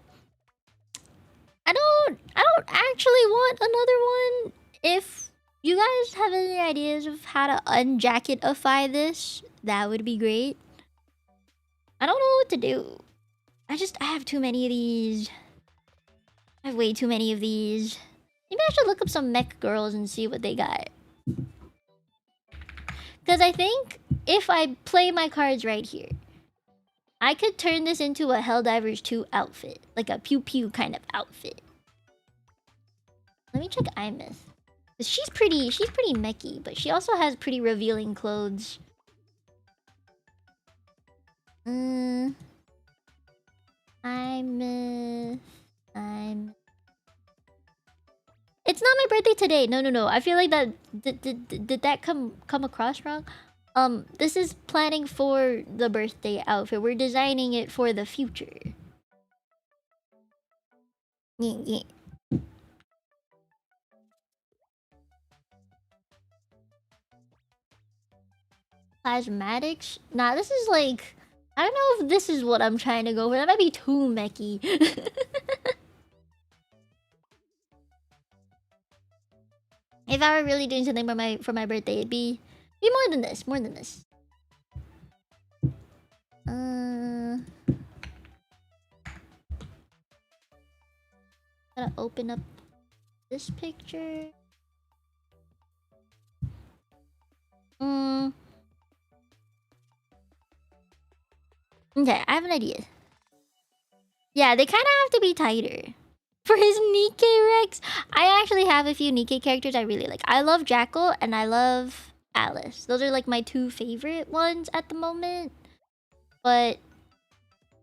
I don't actually want another one. If you guys have any ideas of how to unjacketify this, that would be great. I don't know what to do. I have too many of these. I have way too many of these. Maybe I should look up some mech girls and see what they got. Because I think if I play my cards right here, I could turn this into a Helldivers 2 outfit. Like a pew-pew kind of outfit. Let me check Imith. She's pretty mechy, but she also has pretty revealing clothes. Imith. It's not my birthday today. No. I feel like that did that come across wrong? This is planning for the birthday outfit. We're designing it for the future. Yeah. Plasmatics? Nah, this is like... I don't know if this is what I'm trying to go for. That might be too mechy. If I were really doing something for my birthday, it'd be more than this. Gotta open up this picture. Okay, I have an idea. Yeah, they kind of have to be tighter. For his Nikkei Rex, I actually have a few Nikkei characters I really like. I love Jackal and I love Alice. Those are like my 2 favorite ones at the moment. But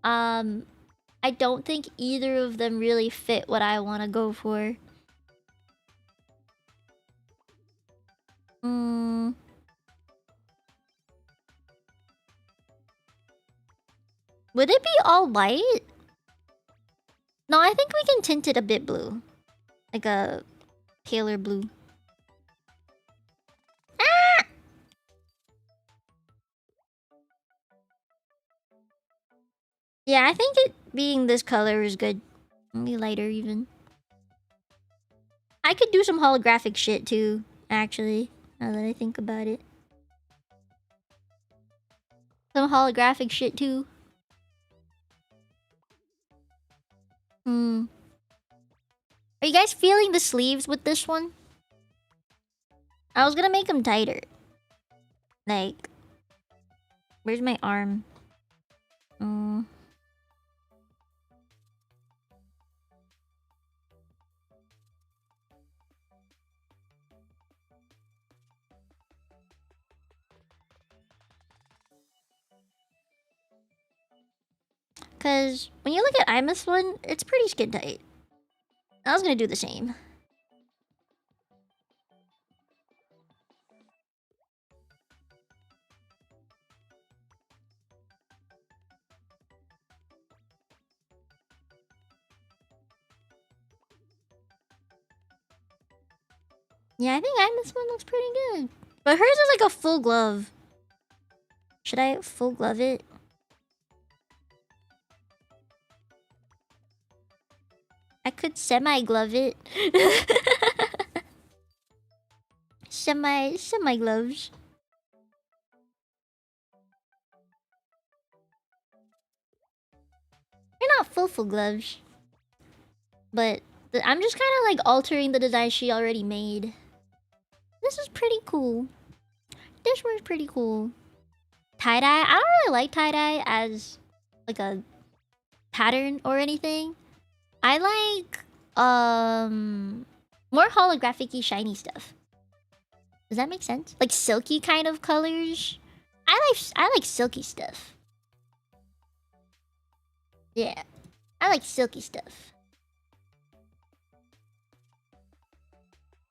I don't think either of them really fit what I want to go for. Would it be all white? No, I think we can tint it a bit blue. Like a paler blue. Ah! Yeah, I think it being this color is good. Maybe lighter even. I could do some holographic shit too, actually, now that I think about it. Some holographic shit too. Are you guys feeling the sleeves with this one? I was gonna make them tighter. Like, where's my arm? Because when you look at Imith's one, it's pretty skin tight. I was gonna do the same. Yeah, I think this one looks pretty good. But hers is like a full glove. Should I full glove it? I could semi-glove it. Semi gloves. They're not full gloves. But I'm just kind of like altering the design she already made. This is pretty cool. This one's pretty cool. Tie-dye. I don't really like tie-dye as like a pattern or anything. I like more holographic-y shiny stuff. Does that make sense? Like silky kind of colors. I like silky stuff. Yeah. I like silky stuff.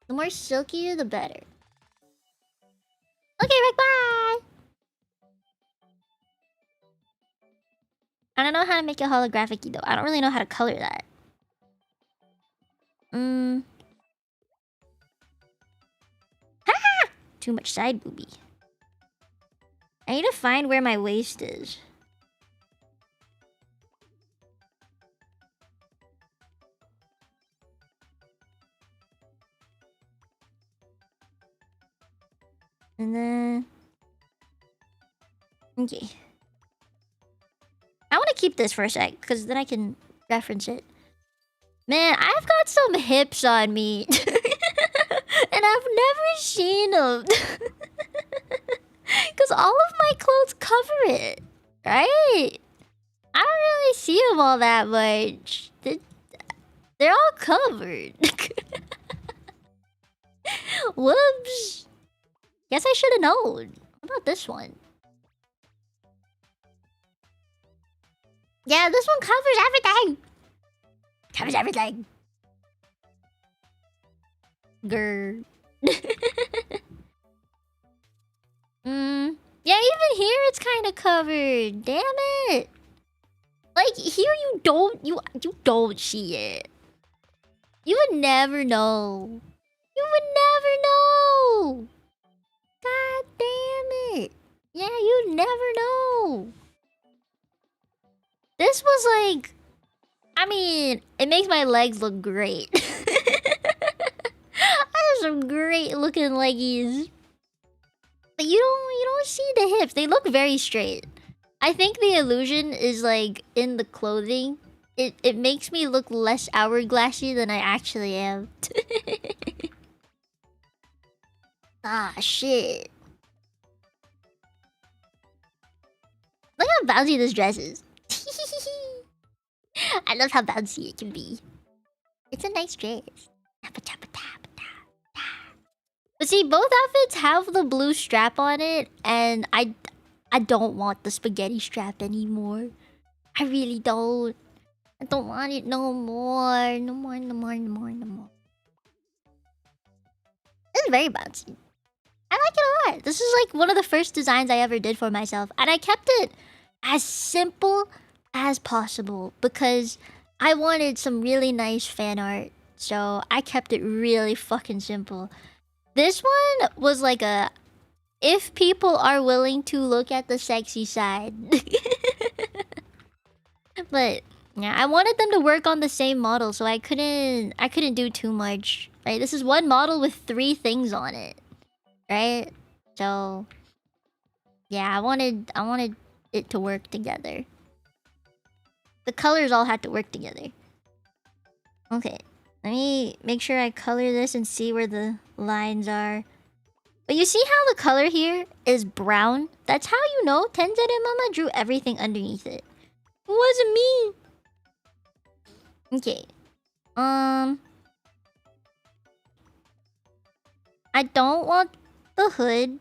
The more silky, the better. Okay, Rick, bye! I don't know how to make it holographic-y though. I don't really know how to color that. Ha! Too much side boobie. I need to find where my waist is. And then... okay. I want to keep this for a sec, because then I can reference it. Man, I've got some hips on me. And I've never seen them. Because all of my clothes cover it. Right? I don't really see them all that much. They're all covered. Whoops. Guess I should have known. What about this one? Yeah, this one covers everything. Covers everything. Grr. Yeah, even here it's kind of covered. Damn it. Like here you don't see it. You would never know. You would never know. God damn it. Yeah, you'd never know. This was like... I mean, it makes my legs look great. I have some great looking leggies. But you don't see the hips. They look very straight. I think the illusion is like in the clothing. It makes me look less hourglassy than I actually am. Ah, shit. Look how bouncy this dress is. I love how bouncy it can be. It's a nice dress. But see, both outfits have the blue strap on it, and I don't want the spaghetti strap anymore. I really don't. I don't want it no more. No more, no more, no more, no more. It's very bouncy. I like it a lot. This is like one of the first designs I ever did for myself. And I kept it as simple as possible because I wanted some really nice fan art. So I kept it really fucking simple. This one was like a... if people are willing to look at the sexy side. But yeah, I wanted them to work on the same model, so I couldn't do too much. Right? This is one model with 3 things on it. Right? So yeah, I wanted it to work together. The colors all had to work together. Okay. Let me make sure I color this and see where the lines are. But you see how the color here is brown? That's how you know Tenzin and Mama drew everything underneath it. It wasn't me. Okay. I don't want the hood.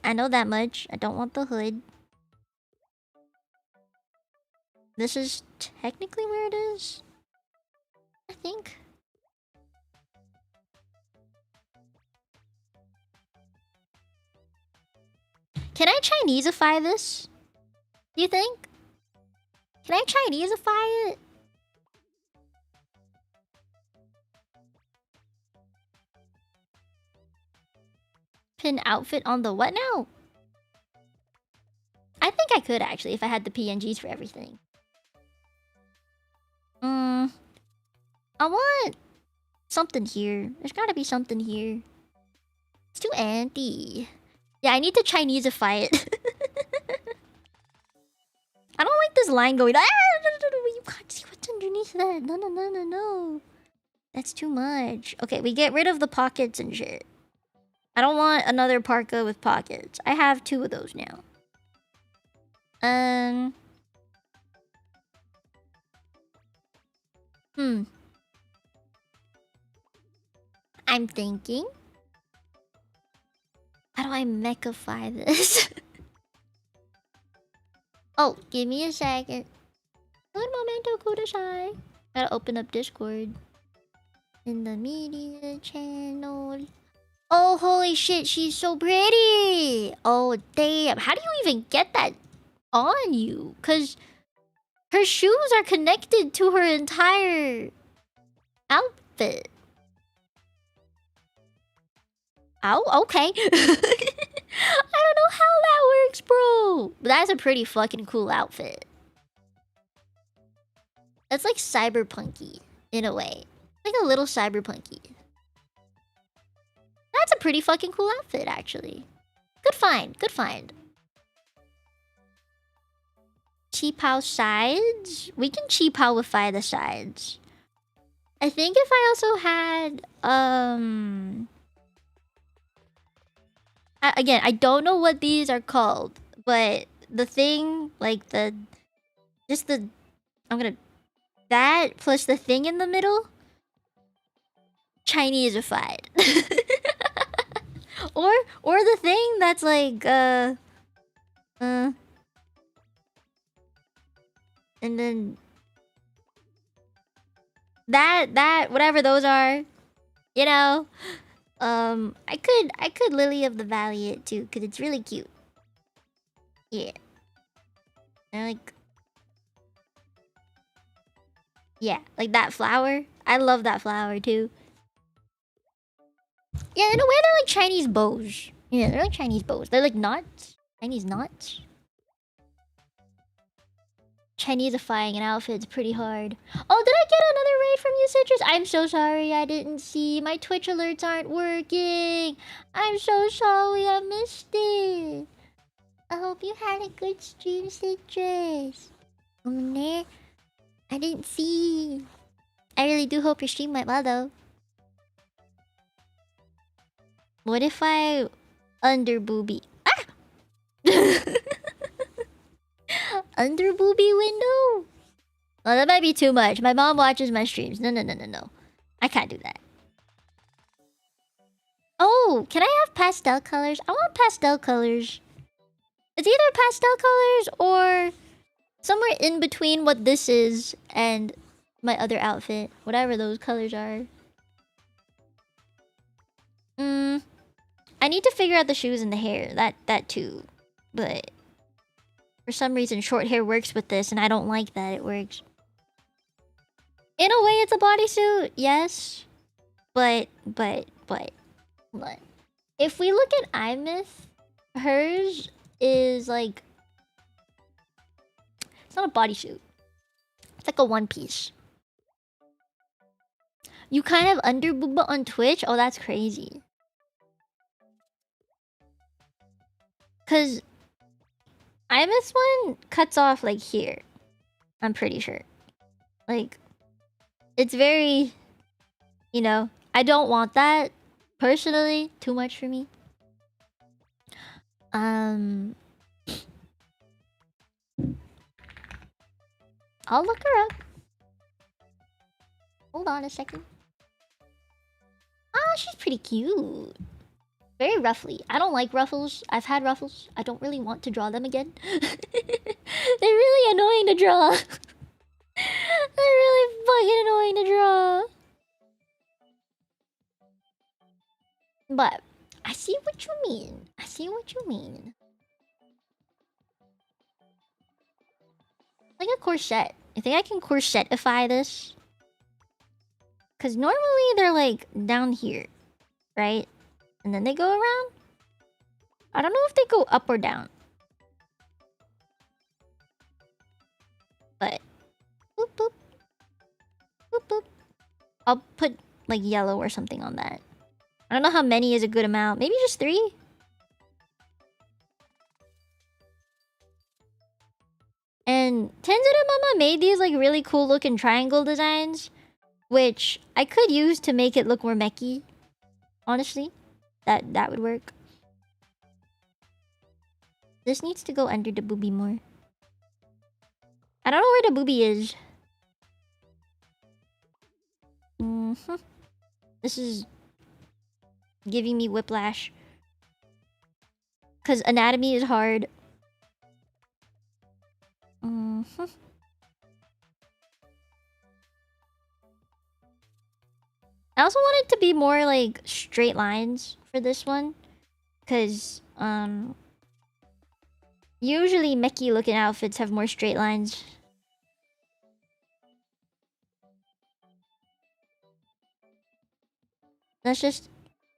I know that much. I don't want the hood. This is technically where it is. I think. Can I Chineseify this? Do you think? Can I Chineseify it? American outfit on the what now? I think I could actually if I had the PNGs for everything. I want something here. There's gotta be something here. It's too anti. Yeah, I need to Chineseify it. I don't like this line going. Ah, you can't see what's underneath that. No, no, no, no, no. That's too much. Okay, we get rid of the pockets and shit. I don't want another parka with pockets. I have 2 of those now. I'm thinking. How do I mechify this? Oh, give me a second. Un momento kudasai. Gotta open up Discord. In the media channel. Oh, holy shit, she's so pretty! Oh, damn. How do you even get that on you? Because her shoes are connected to her entire outfit. Oh, okay. I don't know how that works, bro. But that's a pretty fucking cool outfit. That's like cyberpunky, in a way. Like a little cyberpunky. That's a pretty fucking cool outfit, actually. Good find, good find. Cheapao sides? We can cheapawify the sides. I think if I also had, again, I don't know what these are called, but the thing, like I'm gonna... That plus the thing in the middle, Chineseified. or the thing that's like and then that whatever those are, you know. I could Lily of the Valley it too, because it's really cute. Yeah. And like, yeah, like that flower. I love that flower too. Yeah, in a way they're like Chinese bows. Yeah, they're like Chinese bows. They're like knots. Chinese knots. Chineseifying an outfit is pretty hard. Oh, did I get another raid from you, Citrus? I'm so sorry I didn't see. My Twitch alerts aren't working. I'm so sorry I missed it. I hope you had a good stream, Citrus. I didn't see. I really do hope your stream went well, though. What if I under booby? Ah! Under booby window? Oh, that might be too much. My mom watches my streams. No. I can't do that. Oh, can I have pastel colors? I want pastel colors. It's either pastel colors or somewhere in between what this is and my other outfit. Whatever those colors are. I need to figure out the shoes and the hair. That too. But for some reason, short hair works with this, and I don't like that it works. In a way, it's a bodysuit, yes. But. If we look at iMyth, hers is like... It's not a bodysuit. It's like a one piece. You kind of under booba on Twitch? Oh, that's crazy. Cause iMyth's one cuts off like here. I'm pretty sure. Like, it's very, you know, I don't want that personally. Too much for me. I'll look her up. Hold on a second. Ah, she's pretty cute. Very ruffly. I don't like ruffles. I've had ruffles. I don't really want to draw them again. They're really annoying to draw. They're really fucking annoying to draw. But I see what you mean. I see what you mean. Like a corset. I think I can corsetify this. Because normally they're like down here, right? And then they go around. I don't know if they go up or down. But boop boop. Boop boop. I'll put like yellow or something on that. I don't know how many is a good amount. Maybe just 3? And Tenzuru Mama made these like really cool looking triangle designs, which I could use to make it look more mechy. Honestly, that would work. This needs to go under the boobie more. I don't know where the boobie is. This is giving me whiplash. Because anatomy is hard. I also want it to be more like straight lines for this one. Because, usually mechy looking outfits have more straight lines. That's just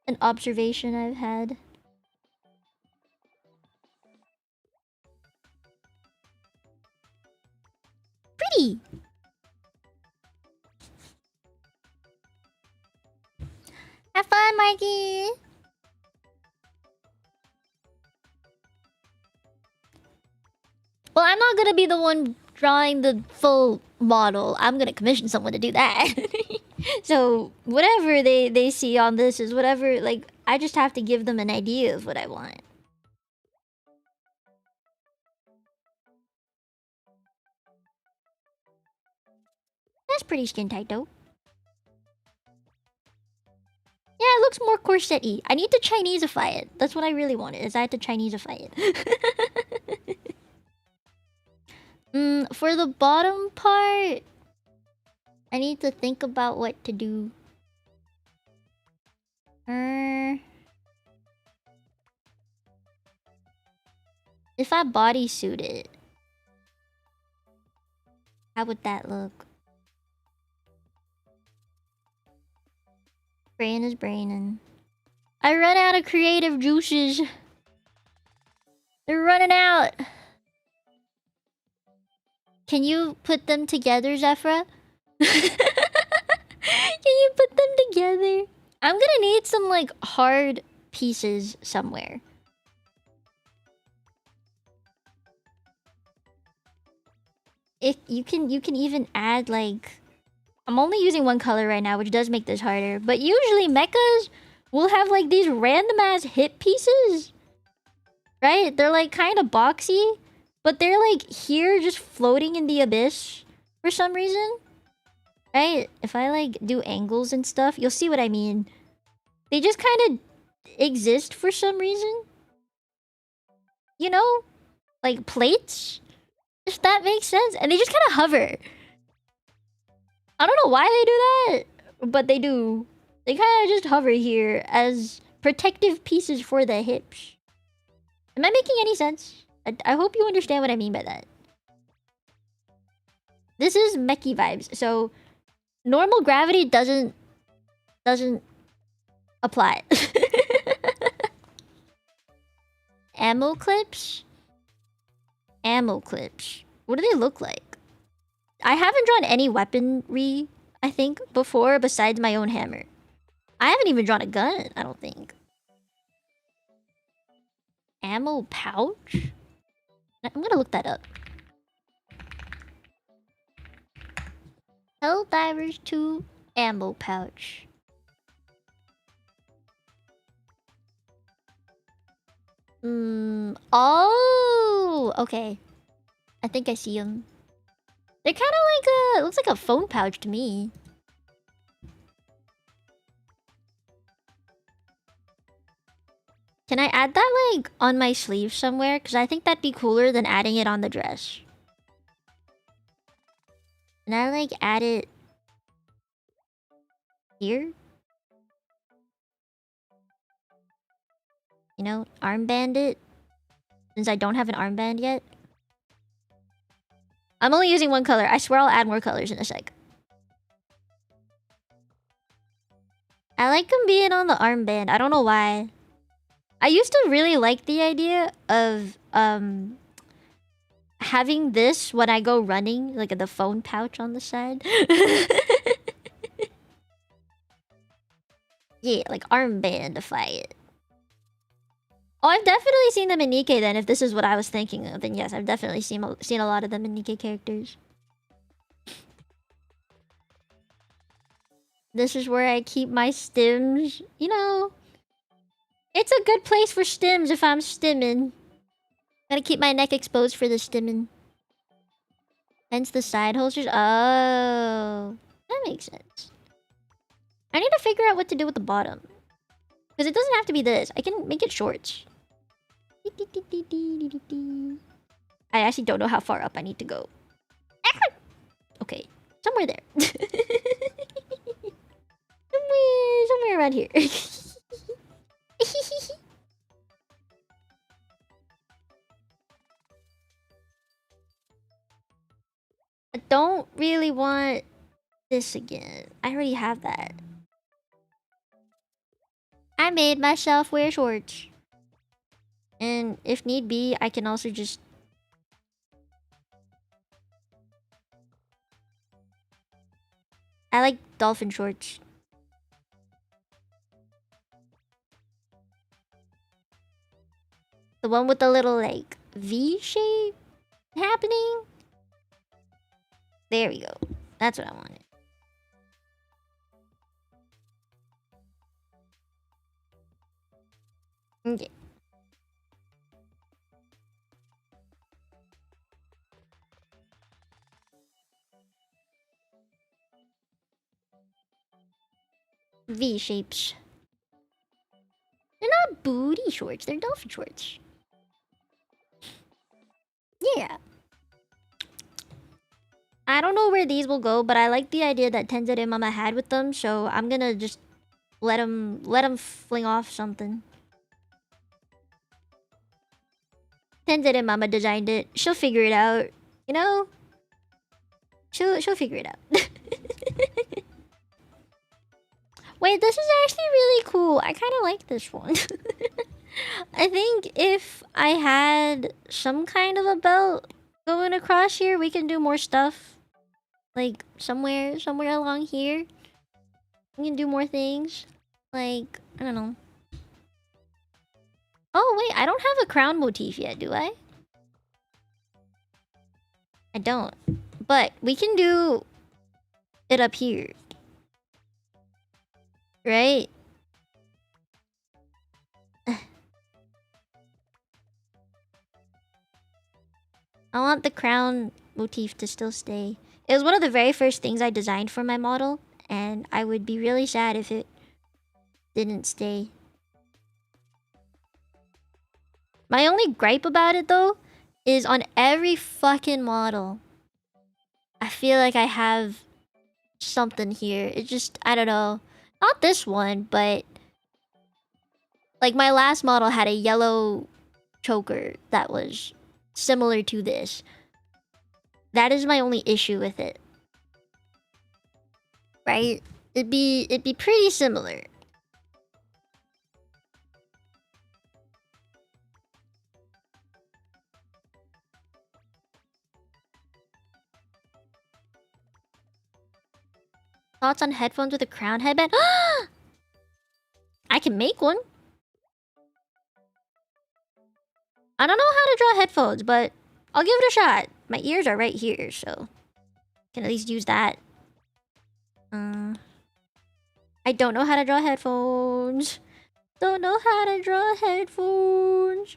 an observation I've had. Pretty! Have fun, Marky! Well, I'm not gonna be the one drawing the full model. I'm gonna commission someone to do that. So, whatever they see on this is whatever, like, I just have to give them an idea of what I want. That's pretty skin tight, though. Yeah, it looks more corset-y. I need to Chineseify it. That's what I really wanted, is I had to Chineseify it. For the bottom part, I need to think about what to do. If I bodysuit it, how would that look? Brain is braining. I run out of creative juices. They're running out. Can you put them together, Zephyra? Can you put them together? I'm gonna need some like hard pieces somewhere. If you can even add like, I'm only using one color right now, which does make this harder. But usually mechas will have like these random ass hip pieces, right? They're like kind of boxy, but they're like here just floating in the abyss for some reason. Right? If I like do angles and stuff, you'll see what I mean. They just kind of exist for some reason. You know? Like plates? If that makes sense. And they just kind of hover. I don't know why they do that, but they do. They kind of just hover here as protective pieces for the hips. Am I making any sense? I hope you understand what I mean by that. This is mechy vibes, so normal gravity doesn't apply. Ammo clips? Ammo clips. What do they look like? I haven't drawn any weaponry, I think, before besides my own hammer. I haven't even drawn a gun, I don't think. Ammo pouch? I'm gonna look that up. Helldivers 2 ammo pouch. Oh, okay. I think I see them. They're kind of like a, it looks like a phone pouch to me. Can I add that like on my sleeve somewhere? Because I think that'd be cooler than adding it on the dress. Can I like add it here? You know, armband it? Since I don't have an armband yet. I'm only using one color. I swear I'll add more colors in a sec. I like them being on the armband. I don't know why. I used to really like the idea of having this when I go running, like the phone pouch on the side. Yeah, like armbandify it. Oh, I've definitely seen them in Nikkei then, if this is what I was thinking of. Then yes, I've definitely seen a lot of them in Nikkei characters. This is where I keep my stims. You know, it's a good place for stims if I'm stimming. Gotta keep my neck exposed for the stimming. Hence the side holsters. Oh, that makes sense. I need to figure out what to do with the bottom. Because it doesn't have to be this. I can make it shorts. I actually don't know how far up I need to go. Okay, somewhere there. somewhere around here. I don't really want this again. I already have that. I made myself wear shorts. And if need be, I can also just... I like dolphin shorts. The one with the little, like, V shape happening. There we go. That's what I wanted. Okay. V shapes. They're not booty shorts, they're dolphin shorts. Yeah. I don't know where these will go, but I like the idea that Tenzere Mama had with them, so I'm gonna just let him fling off something. Tenzere Mama designed it. She'll figure it out. You know? She'll figure it out. Wait, this is actually really cool. I kind of like this one. I think if I had some kind of a belt going across here, we can do more stuff. Like, somewhere along here. We can do more things. Like, I don't know. Oh, wait, I don't have a crown motif yet, do I? I don't. But we can do it up here. Right? I want the crown motif to still stay. It was one of the very first things I designed for my model, and I would be really sad if it didn't stay. My only gripe about it, though, is on every fucking model, I feel like I have something here. It just, I don't know. Not this one, but... like, my last model had a yellow choker that was similar to this. That is my only issue with it. Right? It'd be pretty similar. Thoughts on headphones with a crown headband? I can make one. I don't know how to draw headphones, but I'll give it a shot. My ears are right here, so can at least use that. I don't know how to draw headphones. Don't know how to draw headphones.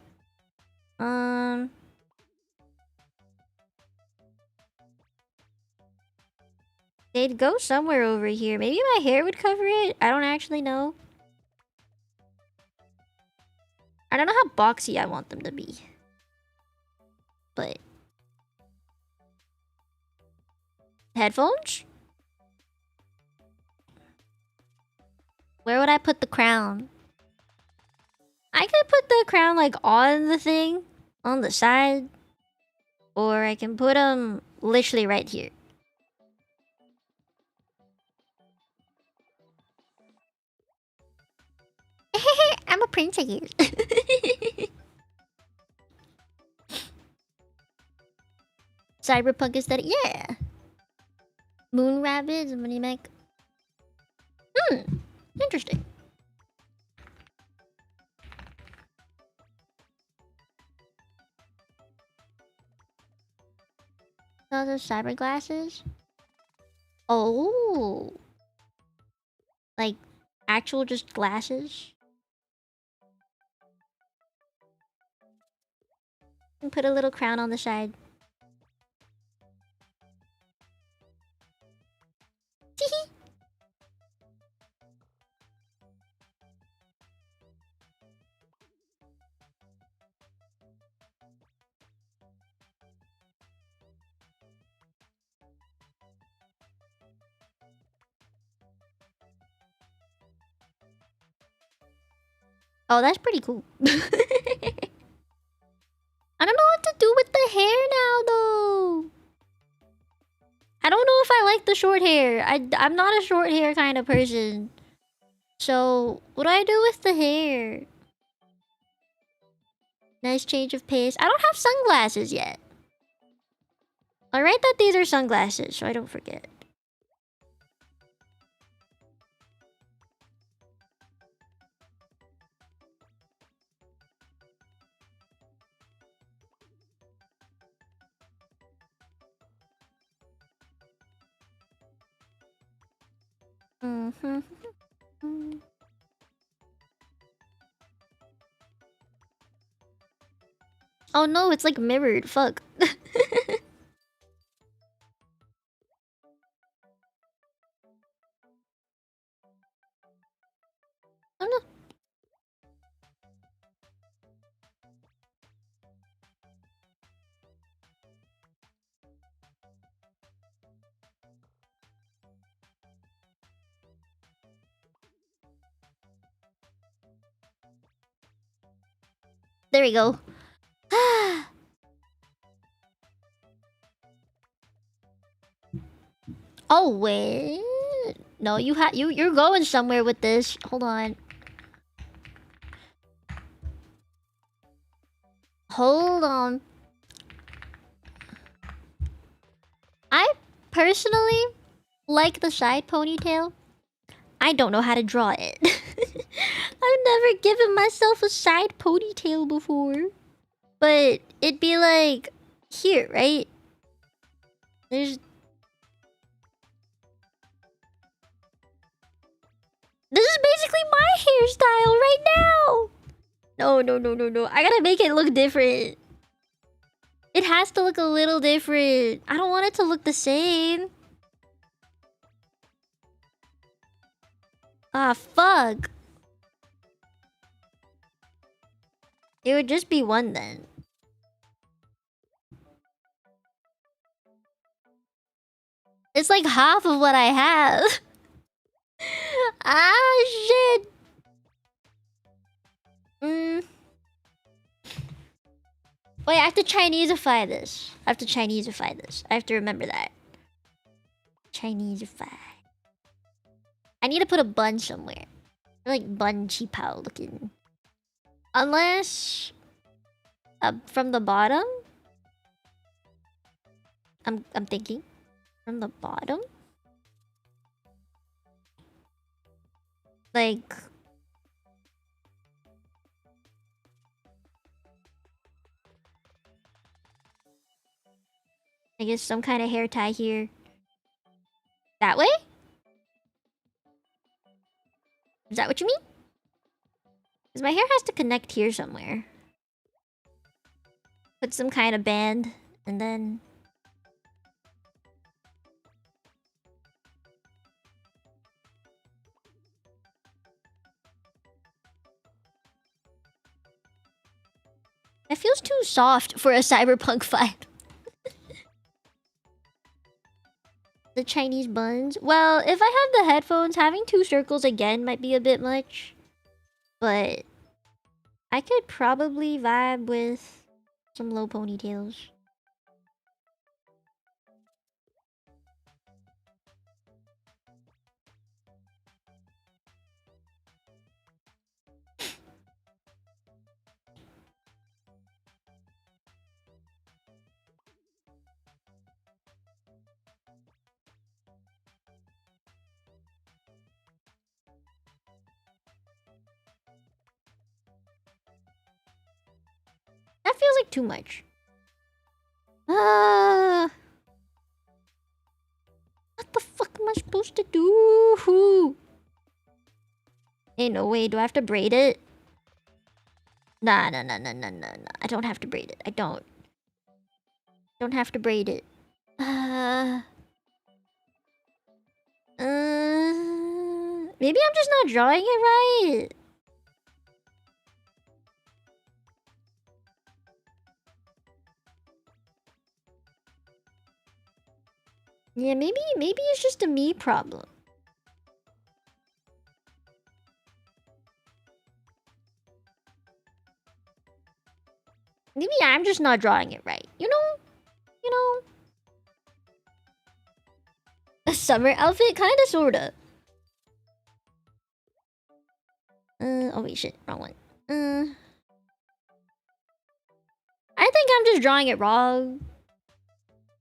They'd go somewhere over here. Maybe my hair would cover it. I don't actually know. I don't know how boxy I want them to be. But... headphones? Where would I put the crown? I could put the crown, like, on the thing. On the side. Or I can put them literally right here. I'm a princess. Cyberpunk aesthetic, yeah. Moon rabbits, money mech. Interesting. Those are cyber glasses. Oh, like actual just glasses. And put a little crown on the side. Teehee. Oh, that's pretty cool. I don't know what to do with the hair now, though. I don't know if I like the short hair. I'm not a short hair kind of person. So, what do I do with the hair? Nice change of pace. I don't have sunglasses yet. I'll write that these are sunglasses so I don't forget. Oh no, it's like mirrored. Fuck. Oh no. There we go. Oh wait. No, you're going somewhere with this. Hold on. Hold on. I personally like the side ponytail. I don't know how to draw it. I've never given myself a side ponytail before. But it'd be like here, right? There's This is basically my hairstyle right now. No. I gotta make it look different. It has to look a little different. I don't want it to look the same. Ah, fuck. It would just be one then. It's like half of what I have. Ah, shit. Wait, I have to Chineseify this. I have to remember that. Chineseify. I need to put a bun somewhere. Like bun cheapao looking. Unless from the bottom. I'm thinking. From the bottom? Like I guess some kind of hair tie here. That way? Is that what you mean? Because my hair has to connect here somewhere. Put some kind of band, and then... It feels too soft for a cyberpunk vibe. The Chinese buns? Well, if I have the headphones, having two circles again might be a bit much. But I could probably vibe with some low ponytails. feels like too much. What the fuck am I supposed to do? Ain't no way. Do I have to braid it? Nah. I don't have to braid it. I don't have to braid it. Maybe I'm just not drawing it right. Yeah, maybe it's just a me problem. Maybe I'm just not drawing it right. You know? A summer outfit? Kinda, sorta. Oh wait, shit. Wrong one. I think I'm just drawing it wrong.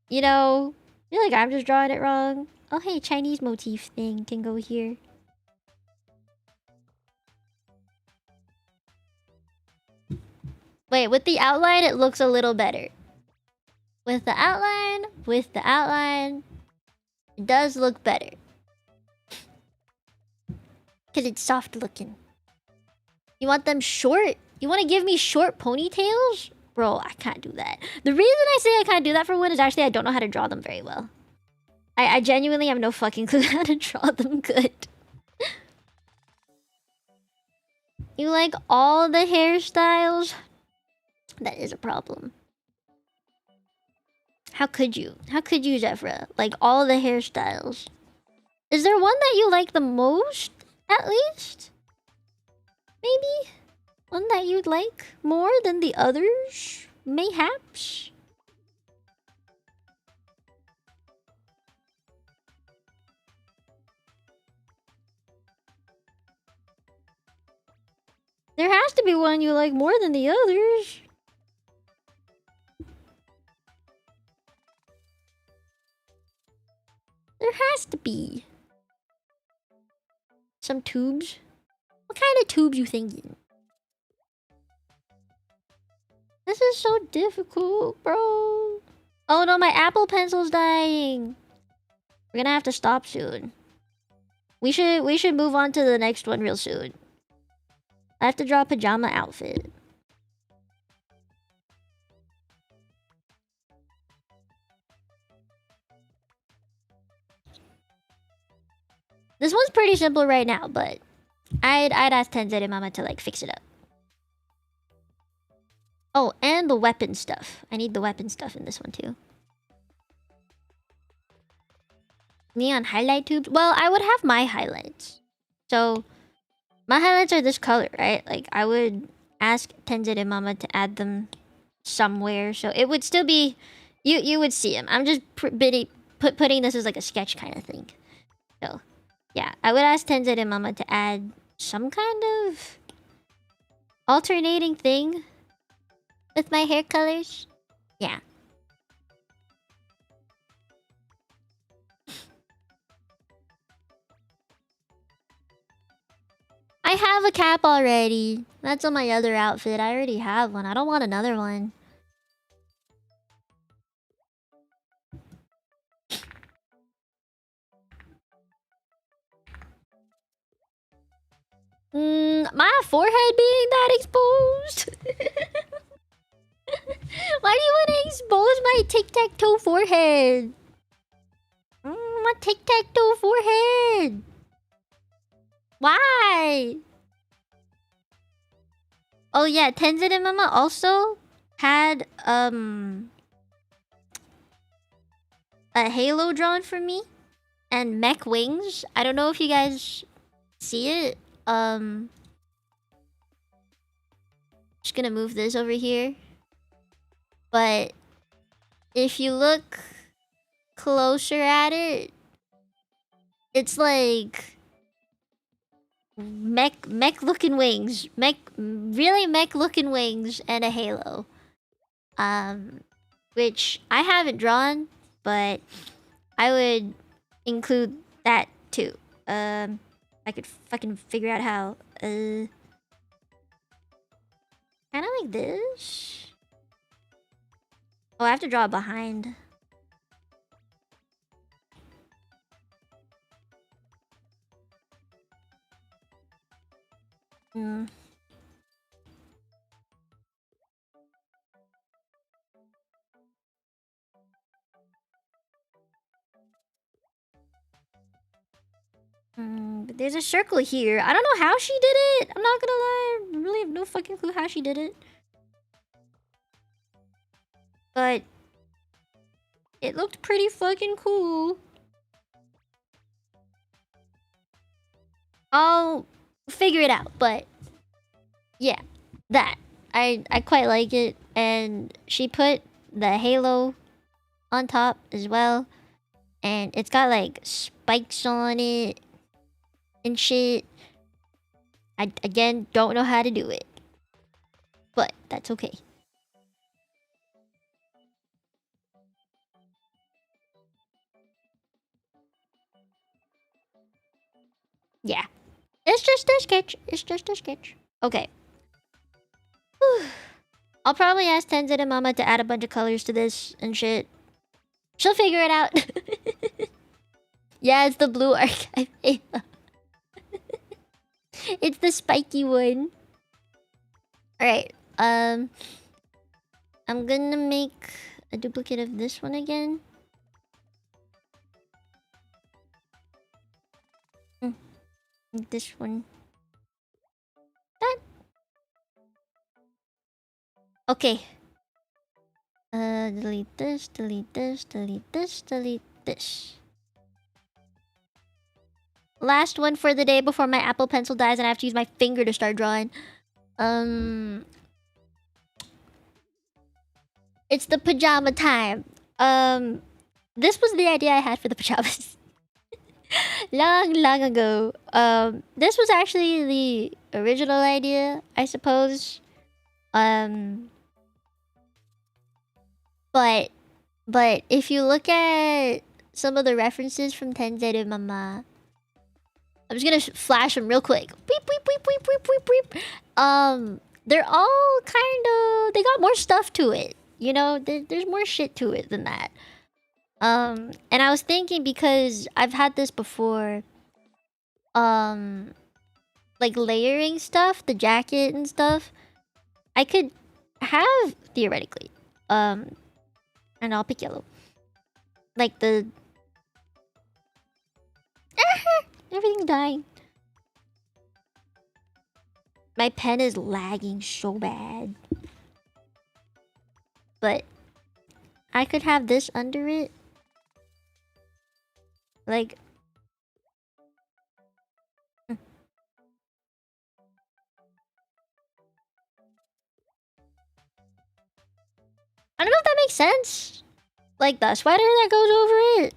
You know? I feel like I'm just drawing it wrong. Oh hey, Chinese motif thing can go here. Wait, with the outline, it looks a little better. With the outline, it does look better. Because it's soft looking. You want them short? You want to give me short ponytails? Bro, I can't do that. The reason I say I can't do that for one is actually I don't know how to draw them very well. I genuinely have no fucking clue how to draw them good. You like all the hairstyles? That is a problem. How could you? How could you, Zephyra? Like all the hairstyles. Is there one that you like the most, at least? Maybe? One that you'd like more than the others? Mayhaps? There has to be one you like more than the others. There has to be. Some tubes? What kind of tubes you thinking? This is so difficult, bro. Oh no, my Apple Pencil's dying. We're gonna have to stop soon. We should move on to the next one real soon. I have to draw a pajama outfit. This one's pretty simple right now, but I'd ask Tenzere Mama to like fix it up. Oh, and the weapon stuff. I need the weapon stuff in this one too. Neon highlight tubes? Well, I would have my highlights. So, my highlights are this color, right? Like, I would ask Tenzere Mama to add them somewhere. So, it would still be... You would see them. I'm just putting this as like a sketch kind of thing. So, yeah. I would ask Tenzere Mama to add some kind of alternating thing with my hair colors. Yeah. I have a cap already. That's on my other outfit. I already have one. I don't want another one. My forehead being that exposed? Why do you want to expose my tic-tac-toe forehead? My tic-tac-toe forehead. Why? Oh yeah, Tenzin Mama also had a halo drawn for me and mech wings. I don't know if you guys see it. Just gonna move this over here. But if you look closer at it, it's like mech looking wings. Really mech looking wings and a halo. Which I haven't drawn, but I would include that too. I could fucking figure out how. Kinda like this. Oh, I have to draw it behind. Hmm. But there's a circle here. I don't know how she did it. I'm not gonna lie. I really have no fucking clue how she did it. But it looked pretty fucking cool. I'll figure it out, but yeah, that. I quite like it. And she put the halo on top as well. And it's got like spikes on it and shit. I again don't know how to do it. But that's okay. Yeah. It's just a sketch. It's just a sketch. Okay. Whew. I'll probably ask Tenzin and Mama to add a bunch of colors to this and shit. She'll figure it out. Yeah, it's the blue archive. It's the spiky one. Alright. I'm gonna make a duplicate of this one again. This one. That. Okay. Delete this, delete this, delete this, delete this. Last one for the day before my Apple Pencil dies and I have to use my finger to start drawing. It's the pajama time. This was the idea I had for the pajamas. long ago. This was actually the original idea, I suppose. But if you look at some of the references from Tenzin Mama, I'm just gonna flash them real quick. Beep beep beep beep beep beep beep. They're all kind of, they got more stuff to it. You know, there's more shit to it than that. And I was thinking, because I've had this before, like layering stuff, the jacket and stuff, I could have theoretically, and I'll pick yellow, like the everything's dying. My pen is lagging so bad, but I could have this under it, like. I don't know if that makes sense. Like the sweater that goes over it.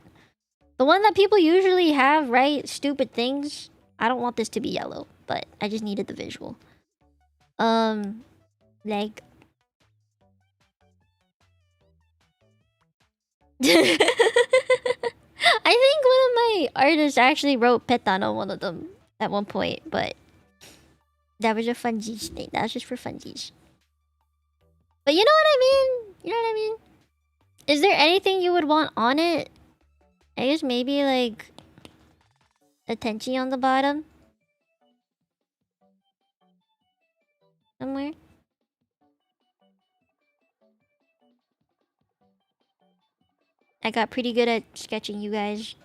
The one that people usually have, right? Stupid things. I don't want this to be yellow, but I just needed the visual. Like. I think one of my artists actually wrote Petan on one of them at one point, but that was a funsies thing. That was just for funsies. But you know what I mean? You know what I mean? Is there anything you would want on it? I guess maybe like a tenchi on the bottom. Somewhere. I got pretty good at sketching, you guys.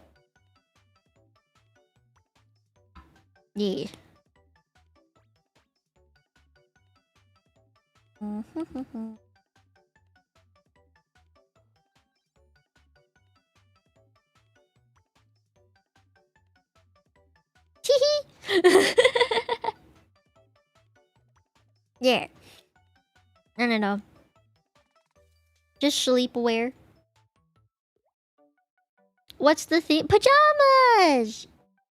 Yeah. Yeah. I don't know. Just sleepwear. What's the theme? Pajamas!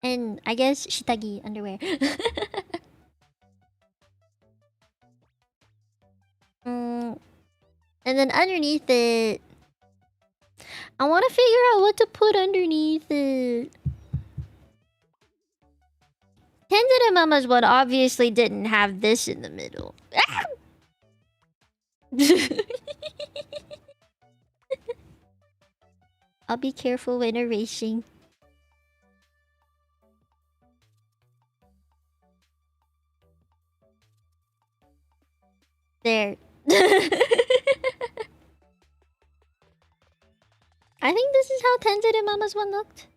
And I guess shitagi underwear. And then underneath it, I want to figure out what to put underneath it. Tenzin and Mama's one obviously didn't have this in the middle. I'll be careful when erasing. There. I think this is how Tenzin and Mama's one looked.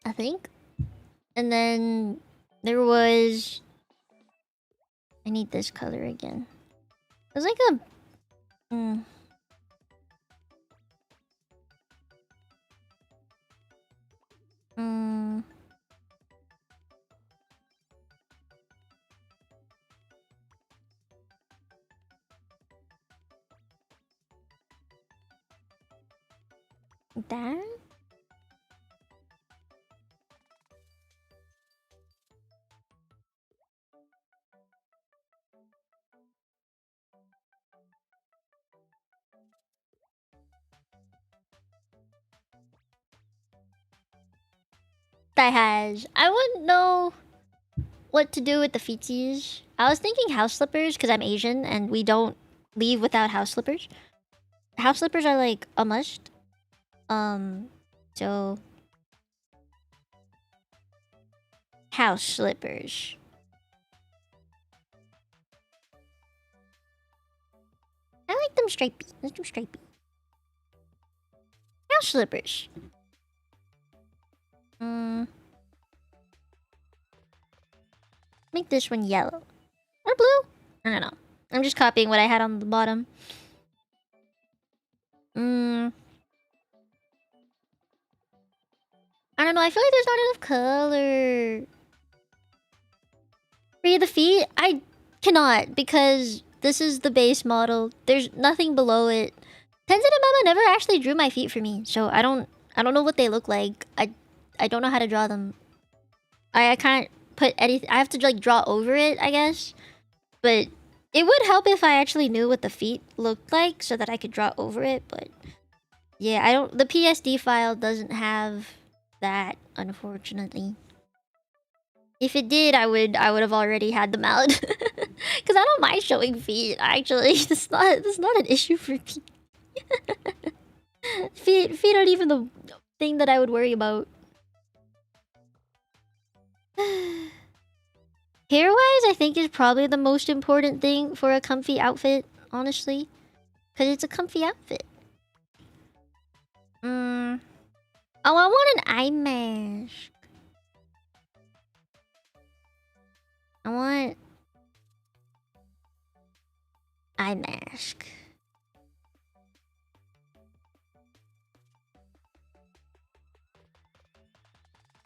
I think. And then there was... I need this color again. It was like a... That? I wouldn't know what to do with the feetsies. I was thinking house slippers because I'm Asian and we don't leave without house slippers. House slippers are like a must. So house slippers. I like them stripey. Let's do stripey. House slippers. Make this one yellow. Or blue? I don't know. I'm just copying what I had on the bottom. I don't know, I feel like there's not enough color. For the feet, I cannot because this is the base model. There's nothing below it. Tenzin and Mama never actually drew my feet for me, so I don't know what they look like. I don't know how to draw them. I can't put anything. I have to like draw over it, I guess. But it would help if I actually knew what the feet looked like so that I could draw over it, but yeah, I don't. The PSD file doesn't have that, unfortunately. If it did, I would have already had them out. Cause I don't mind showing feet. Actually, it's not an issue for me. feet aren't even the thing that I would worry about. Hair-wise, I think is probably the most important thing for a comfy outfit, honestly, cause it's a comfy outfit. Oh, I want an eye mask. I want eye mask.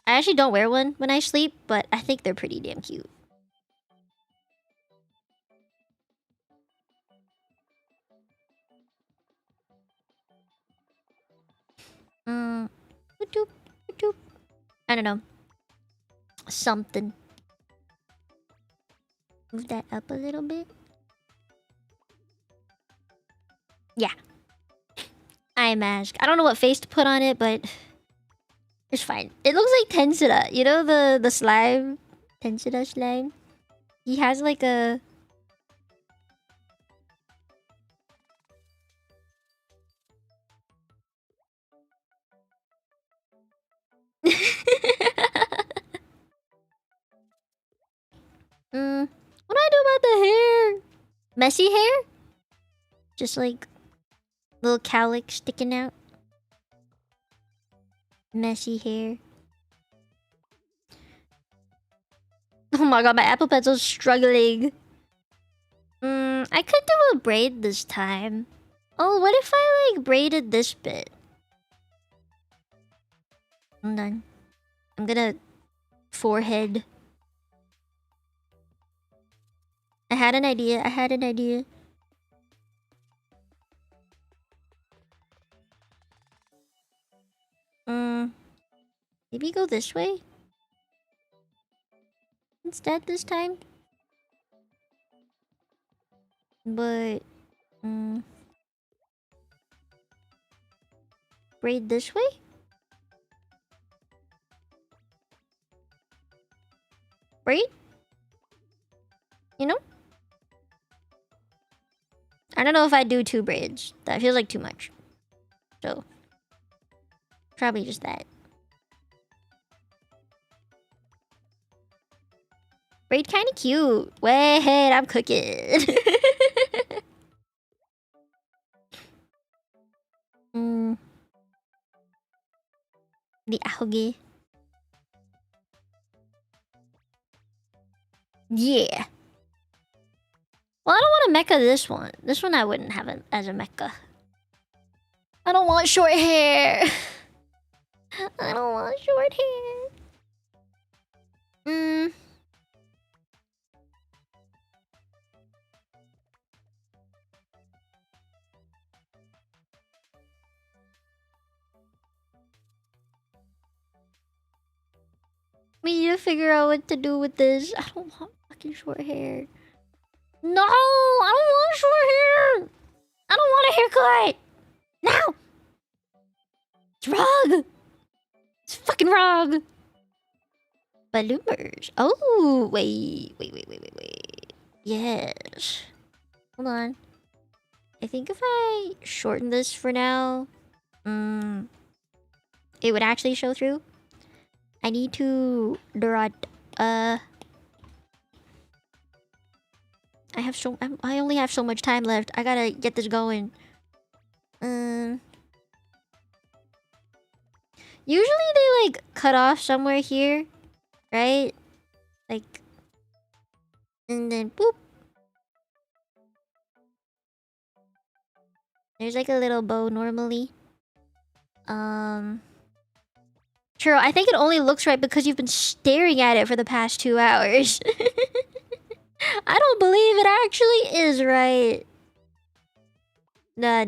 I actually don't wear one when I sleep, but I think they're pretty damn cute. I don't know. Something. Move that up a little bit. Yeah. Eye mask. I don't know what face to put on it, but it's fine. It looks like Tensura. You know the slime? Tensura slime? He has like a... What do I do about the hair? Messy hair? Just like little cowlick sticking out. Messy hair. Oh my god, my apple pencil's struggling. I could do a braid this time. Oh, what if I like braided this bit? I'm done. I'm gonna forehead. I had an idea. Maybe go this way instead this time. But braid this way. Braid. You know. I don't know if I do 2 braids. That feels like too much. So, probably just that. Braid kind of cute. Wait, I'm cooking. The algae. Yeah. Well, I don't want to mecha this one. This one I wouldn't have it as a mecha. I don't want short hair. I don't want short hair. We need to figure out what to do with this. I don't want fucking short hair. No, I don't want short hair. I don't want a haircut. No. It's wrong. It's fucking wrong. Bloomers. Oh, wait. Yes. Hold on. I think if I shorten this for now, it would actually show through. I need to draw. I only have so much time left. I gotta get this going. Usually they like cut off somewhere here, right? Like, and then boop. There's like a little bow normally. True, I think it only looks right because you've been staring at it for the past 2 hours. I don't believe it actually is right. Nah.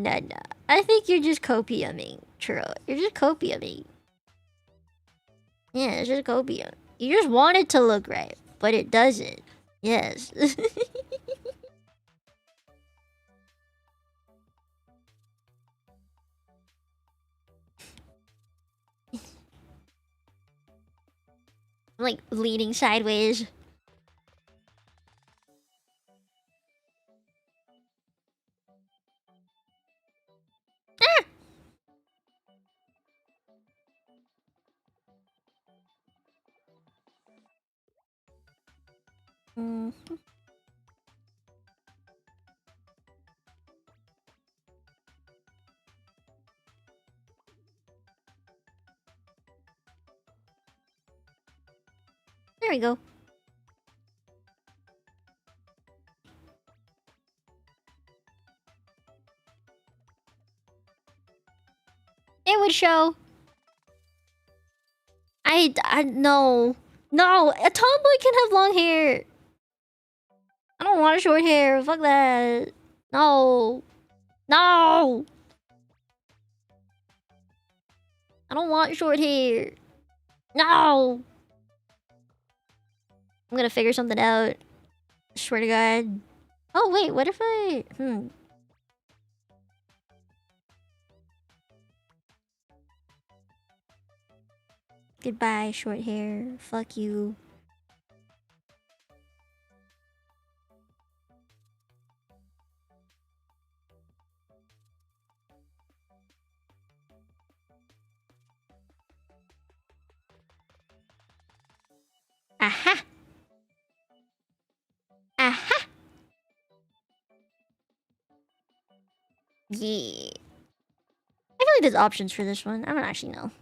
I think you're just copiuming, Churro. You're just copiuming. Yeah, it's just copium. You just want it to look right, but it doesn't. Yes. I'm like leaning sideways. Ah! There we go. It would show. No. No, a tomboy can have long hair. I don't want short hair. Fuck that. No. No. I don't want short hair. No. I'm gonna figure something out. Swear to God. Oh, wait. What if I... Goodbye, short hair. Fuck you. Aha! Aha! Yeah. I feel like there's options for this one. I don't actually know.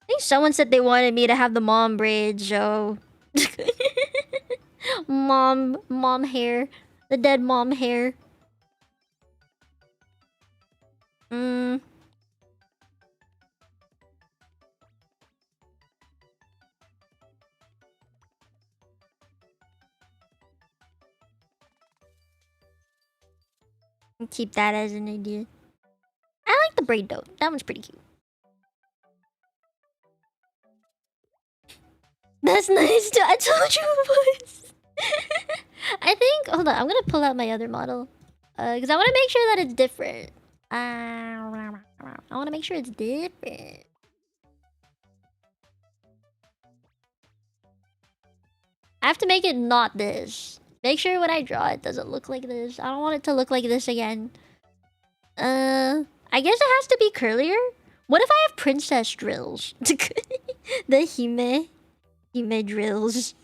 I think someone said they wanted me to have the mom braids, so... mom hair. The dead mom hair. Keep that as an idea. I like the braid though. That one's pretty cute. That's nice too. I told you it was. I think... Hold on. I'm gonna pull out my other model. Because I want to make sure that it's different. I want to make sure it's different. I have to make it not this. Make sure when I draw it doesn't look like this. I don't want it to look like this again. I guess it has to be curlier. What if I have princess drills? The Hime drills.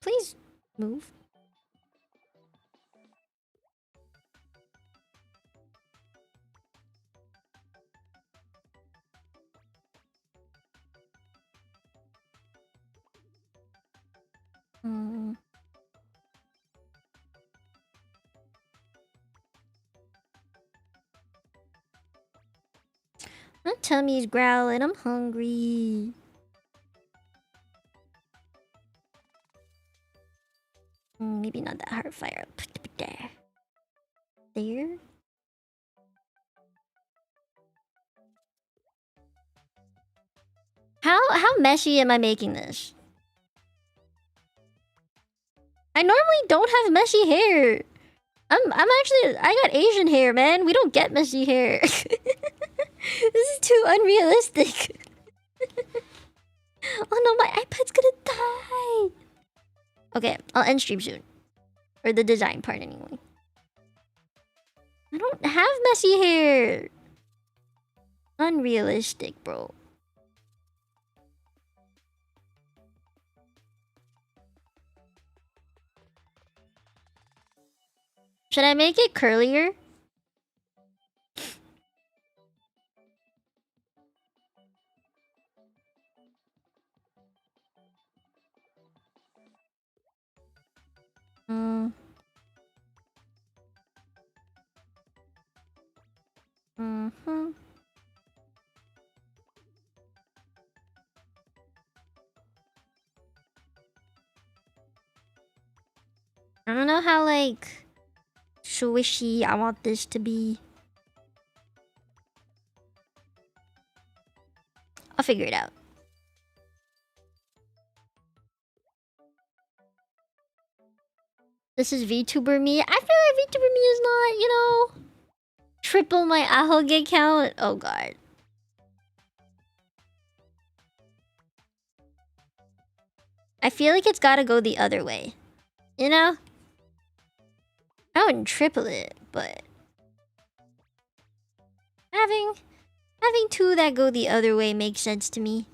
Please move. My tummy's growling. I'm hungry. Maybe not that hard fire. There. How messy am I making this? I normally don't have messy hair. I'm actually, I got Asian hair, man. We don't get messy hair. This is too unrealistic. Oh no, my iPad's gonna die. Okay, I'll end stream soon. Or the design part anyway. I don't have messy hair. Unrealistic, bro. Should I make it curlier? I don't know how, like, swishy I want this to be. I'll figure it out. This is VTuber me. I feel like VTuber me is not, you know, triple my ahoge count. Oh god. I feel like it's gotta go the other way. You know? I wouldn't triple it, but having two that go the other way makes sense to me.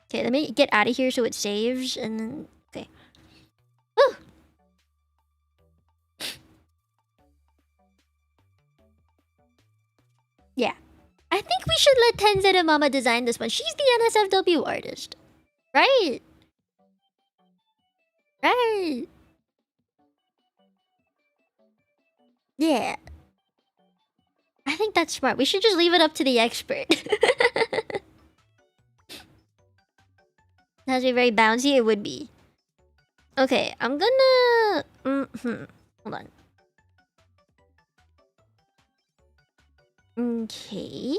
Okay, let me get out of here so it saves, and then... Okay. Whew. Yeah. I think we should let Tenzera Mama design this one. She's the NSFW artist. Right? Right. Yeah. I think that's smart. We should just leave it up to the expert. It has to be very bouncy. It would be. Okay, I'm gonna... Hold on. Okay.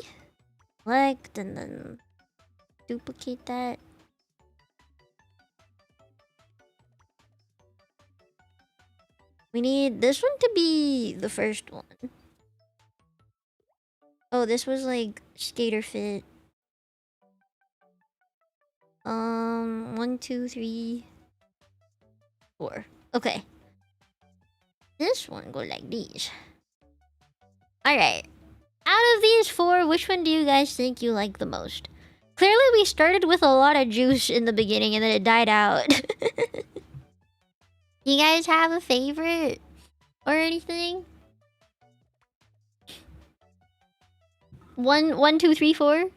Select and then duplicate that. We need this one to be the first one. Oh, this was like skater fit. 1, 2, 3, 4. Okay. This one go like these. Alright. Out of these 4, which one do you guys think you like the most? Clearly we started with a lot of juice in the beginning and then it died out. You guys have a favorite? Or anything? 1, 2, 3, 4?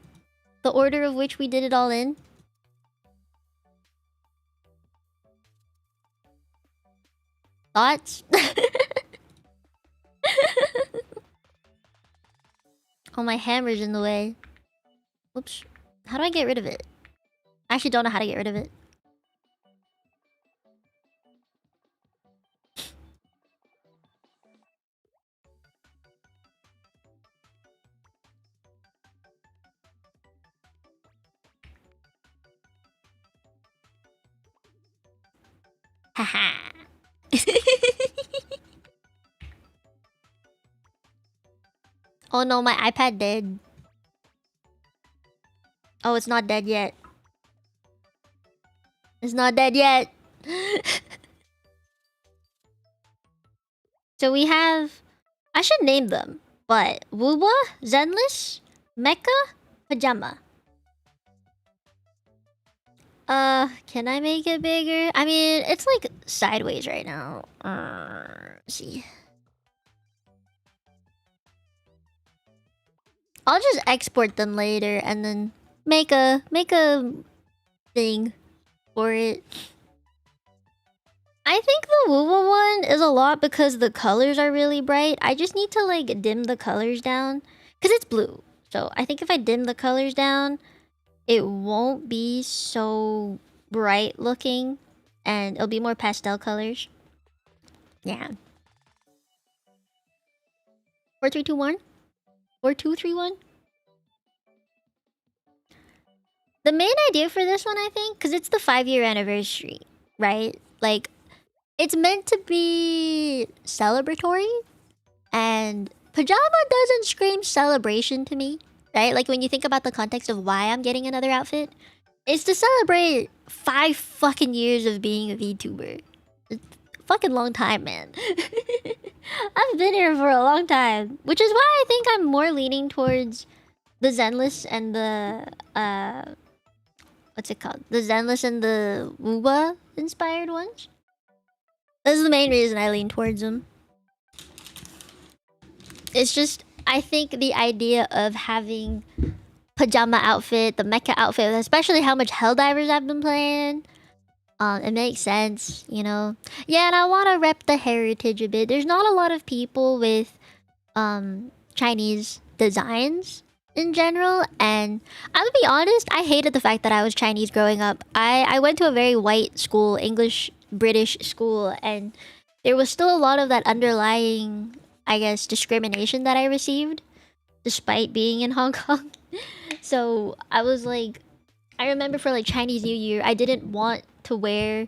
The order of which we did it all in? Thoughts? Oh, my hammer's in the way. Whoops. How do I get rid of it? I actually don't know how to get rid of it. Haha. Oh no, my iPad dead. Oh, it's not dead yet. It's not dead yet. So we have... I should name them. But Wuba, Zenless, Mecha, Pajama. Can I make it bigger? I mean, it's like sideways right now. Let's see. I'll just export them later and then make a thing for it. I think the Wuba one is a lot because the colors are really bright. I just need to like dim the colors down because it's blue. So I think if I dim the colors down, it won't be so bright looking and it'll be more pastel colors. Yeah. 4321? 4231? The main idea for this one, I think, because it's the 5-year anniversary, right? Like, it's meant to be celebratory, and pajama doesn't scream celebration to me, right? Like, when you think about the context of why I'm getting another outfit, it's to celebrate 5 fucking years of being a VTuber. It's a fucking long time, man. I've been here for a long time, which is why I think I'm more leaning towards the Zenless and the what's it called? The Zenless and the Wuba inspired ones. This is the main reason I lean towards them. It's just, I think the idea of having pajama outfit, the mecha outfit, especially how much Helldivers I've been playing, it makes sense, you know? Yeah, and I want to rep the heritage a bit. There's not a lot of people with Chinese designs in general, and I'm gonna be honest, I hated the fact that I was Chinese growing up. I went to a very white school, English British school, and there was still a lot of that underlying, I guess, discrimination that I received despite being in Hong Kong. So I was like, I remember for like Chinese New Year, I didn't want to wear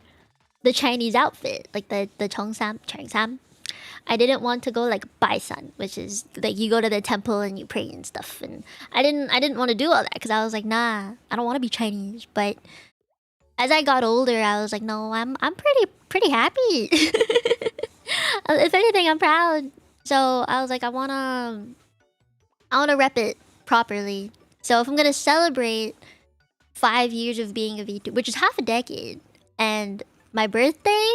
the Chinese outfit, like the Cheongsam. I didn't want to go like Baisan, which is like you go to the temple and you pray and stuff. And I didn't want to do all that because I was like, nah, I don't want to be Chinese. But as I got older, I was like, no, I'm pretty happy. If anything, I'm proud. So I was like, I wanna rep it properly. So if I'm gonna celebrate 5 years of being a VTuber, which is half a decade, and my birthday,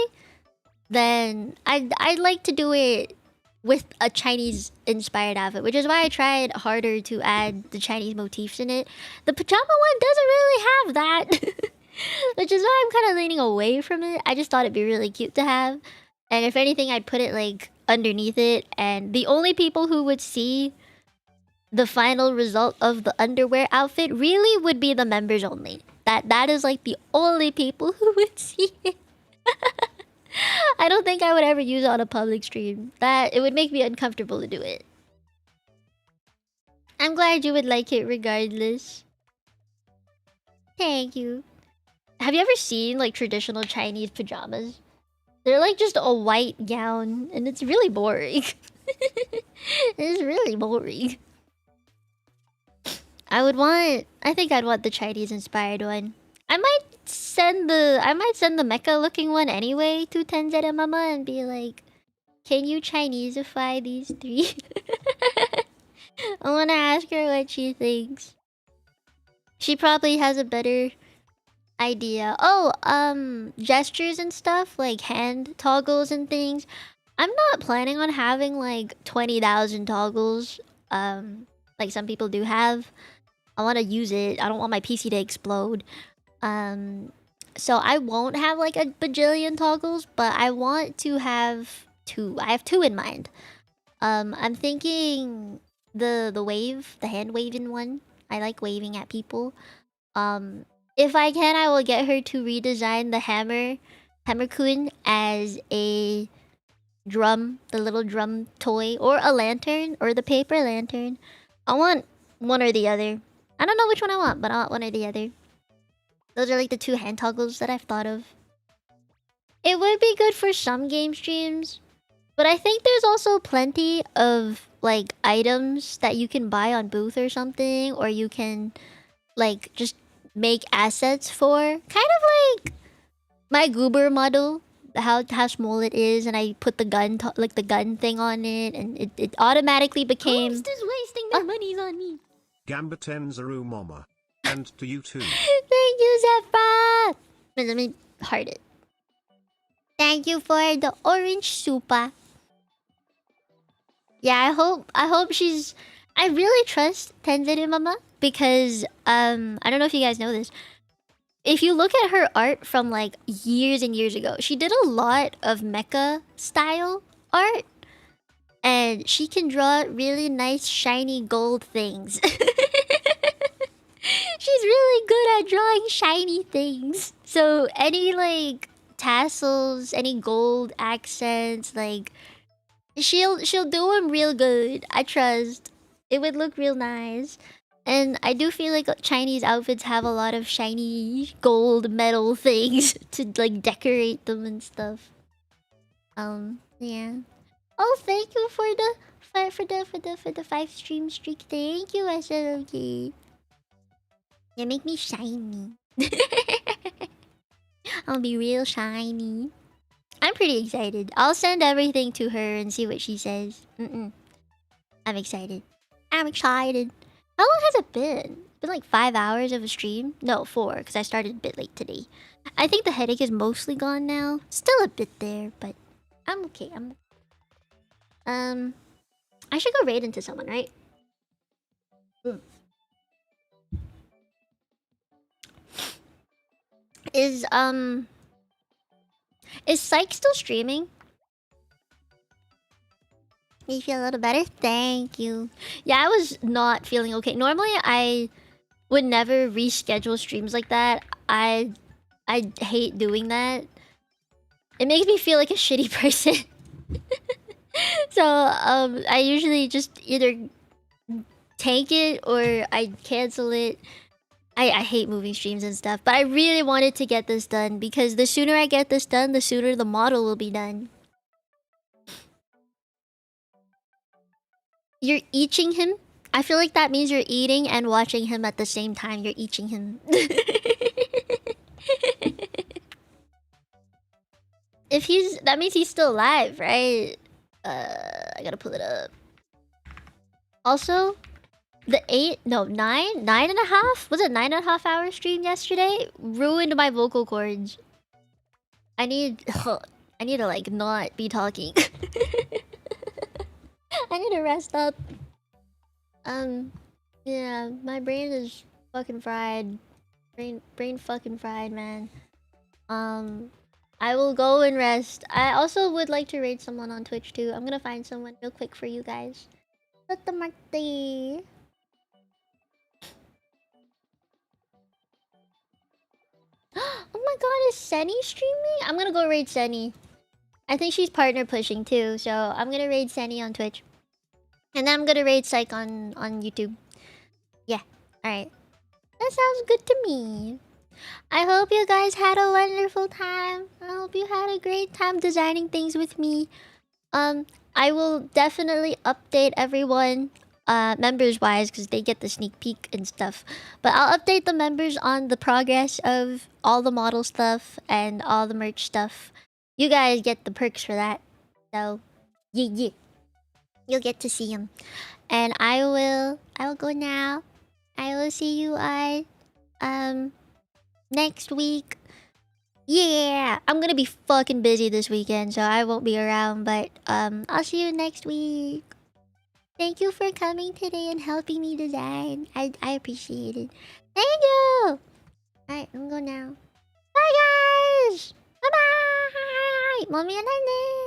then I'd like to do it with a Chinese inspired outfit, which is why I tried harder to add the Chinese motifs in it. The pajama one doesn't really have that, which is why I'm kind of leaning away from it. I just thought it'd be really cute to have, and if anything, I'd put it like underneath it, and the only people who would see the final result of the underwear outfit really would be the members only. That is like the only people who would see it. I don't think I would ever use it on a public stream. That it would make me uncomfortable to do it. I'm glad you would like it regardless. Thank you. Have you ever seen like traditional Chinese pajamas? They're like just a white gown and it's really boring. It's really boring. I think I'd want the Chinese inspired one. I might send the mecha looking one anyway to Tenzera Mama and be like, can you Chineseify these 3? I wanna ask her what she thinks. She probably has a better idea. Oh, gestures and stuff, like hand toggles and things. I'm not planning on having like 20,000 toggles, like some people do have. I want to use it. I don't want my PC to explode. So I won't have like a bajillion toggles, but I want to have 2. I have 2 in mind. I'm thinking the wave, the hand waving one. I like waving at people. If I can, I will get her to redesign the Hammer-kun as a drum, the little drum toy, or a lantern, or the paper lantern. I want one or the other. I don't know which one I want, but I want one or the other. Those are like the 2 hand toggles that I've thought of. It would be good for some game streams, but I think there's also plenty of like items that you can buy on booth or something, or you can like just make assets for. Kind of like my goober model, how small it is, and I put the gun like the gun thing on it, and it automatically became. Who's just wasting their monies on me? Gamba Tenzaru Mama. And to you too. Thank you, Zephyr. Let me heart it. Thank you for the orange super. Yeah, I hope she's. I really trust Tenzaru Mama because I don't know if you guys know this. If you look at her art from like years and years ago, she did a lot of mecha style art, and she can draw really nice shiny gold things. She's really good at drawing shiny things. So any like tassels, any gold accents, like she'll do them real good. I trust. It would look real nice. And I do feel like Chinese outfits have a lot of shiny gold metal things to like decorate them and stuff. Yeah. Oh, thank you for the 5 stream streak. Thank you, SLG. You make me shiny. I'll be real shiny. I'm pretty excited. I'll send everything to her and see what she says. I'm excited. I'm excited. How long has it been? It's been like 5 hours of a stream? No, 4, because I started a bit late today. I think the headache is mostly gone now. Still a bit there, but I'm okay. I should go raid into someone, right? Is Psych still streaming? You feel a little better? Thank you. Yeah, I was not feeling okay. Normally, I would never reschedule streams like that. I hate doing that. It makes me feel like a shitty person. So, I usually just either tank it or I cancel it. I hate moving streams and stuff, but I really wanted to get this done because the sooner I get this done, the sooner the model will be done. You're eating him? I feel like that means you're eating and watching him at the same time. You're eating him. If he's... That means he's still alive, right? I gotta pull it up. Also, the 9.5? Was it 9.5 hour stream yesterday? Ruined my vocal cords. I need to like not be talking. I need to rest up. Yeah, my brain is fucking fried. Brain fucking fried, man. I will go and rest. I also would like to raid someone on Twitch too. I'm gonna find someone real quick for you guys. Tata Marte. Oh my god, is Senny streaming? I'm gonna go raid Senny. I think she's partner pushing too, so I'm gonna raid Senny on Twitch. And then I'm gonna raid Psych on YouTube. Yeah, alright. That sounds good to me. I hope you guys had a wonderful time. I hope you had a great time designing things with me. I will definitely update everyone, members-wise, because they get the sneak peek and stuff. But I'll update the members on the progress of all the model stuff and all the merch stuff. You guys get the perks for that. So, yeah. You'll get to see them. And I will go now. I will see you next week. Yeah, I'm gonna be fucking busy this weekend, so I won't be around, but I'll see you next week. Thank you for coming today and helping me design. I appreciate it. Thank you. Alright, I'm going now. Bye guys. Bye bye. Mommy and Nene.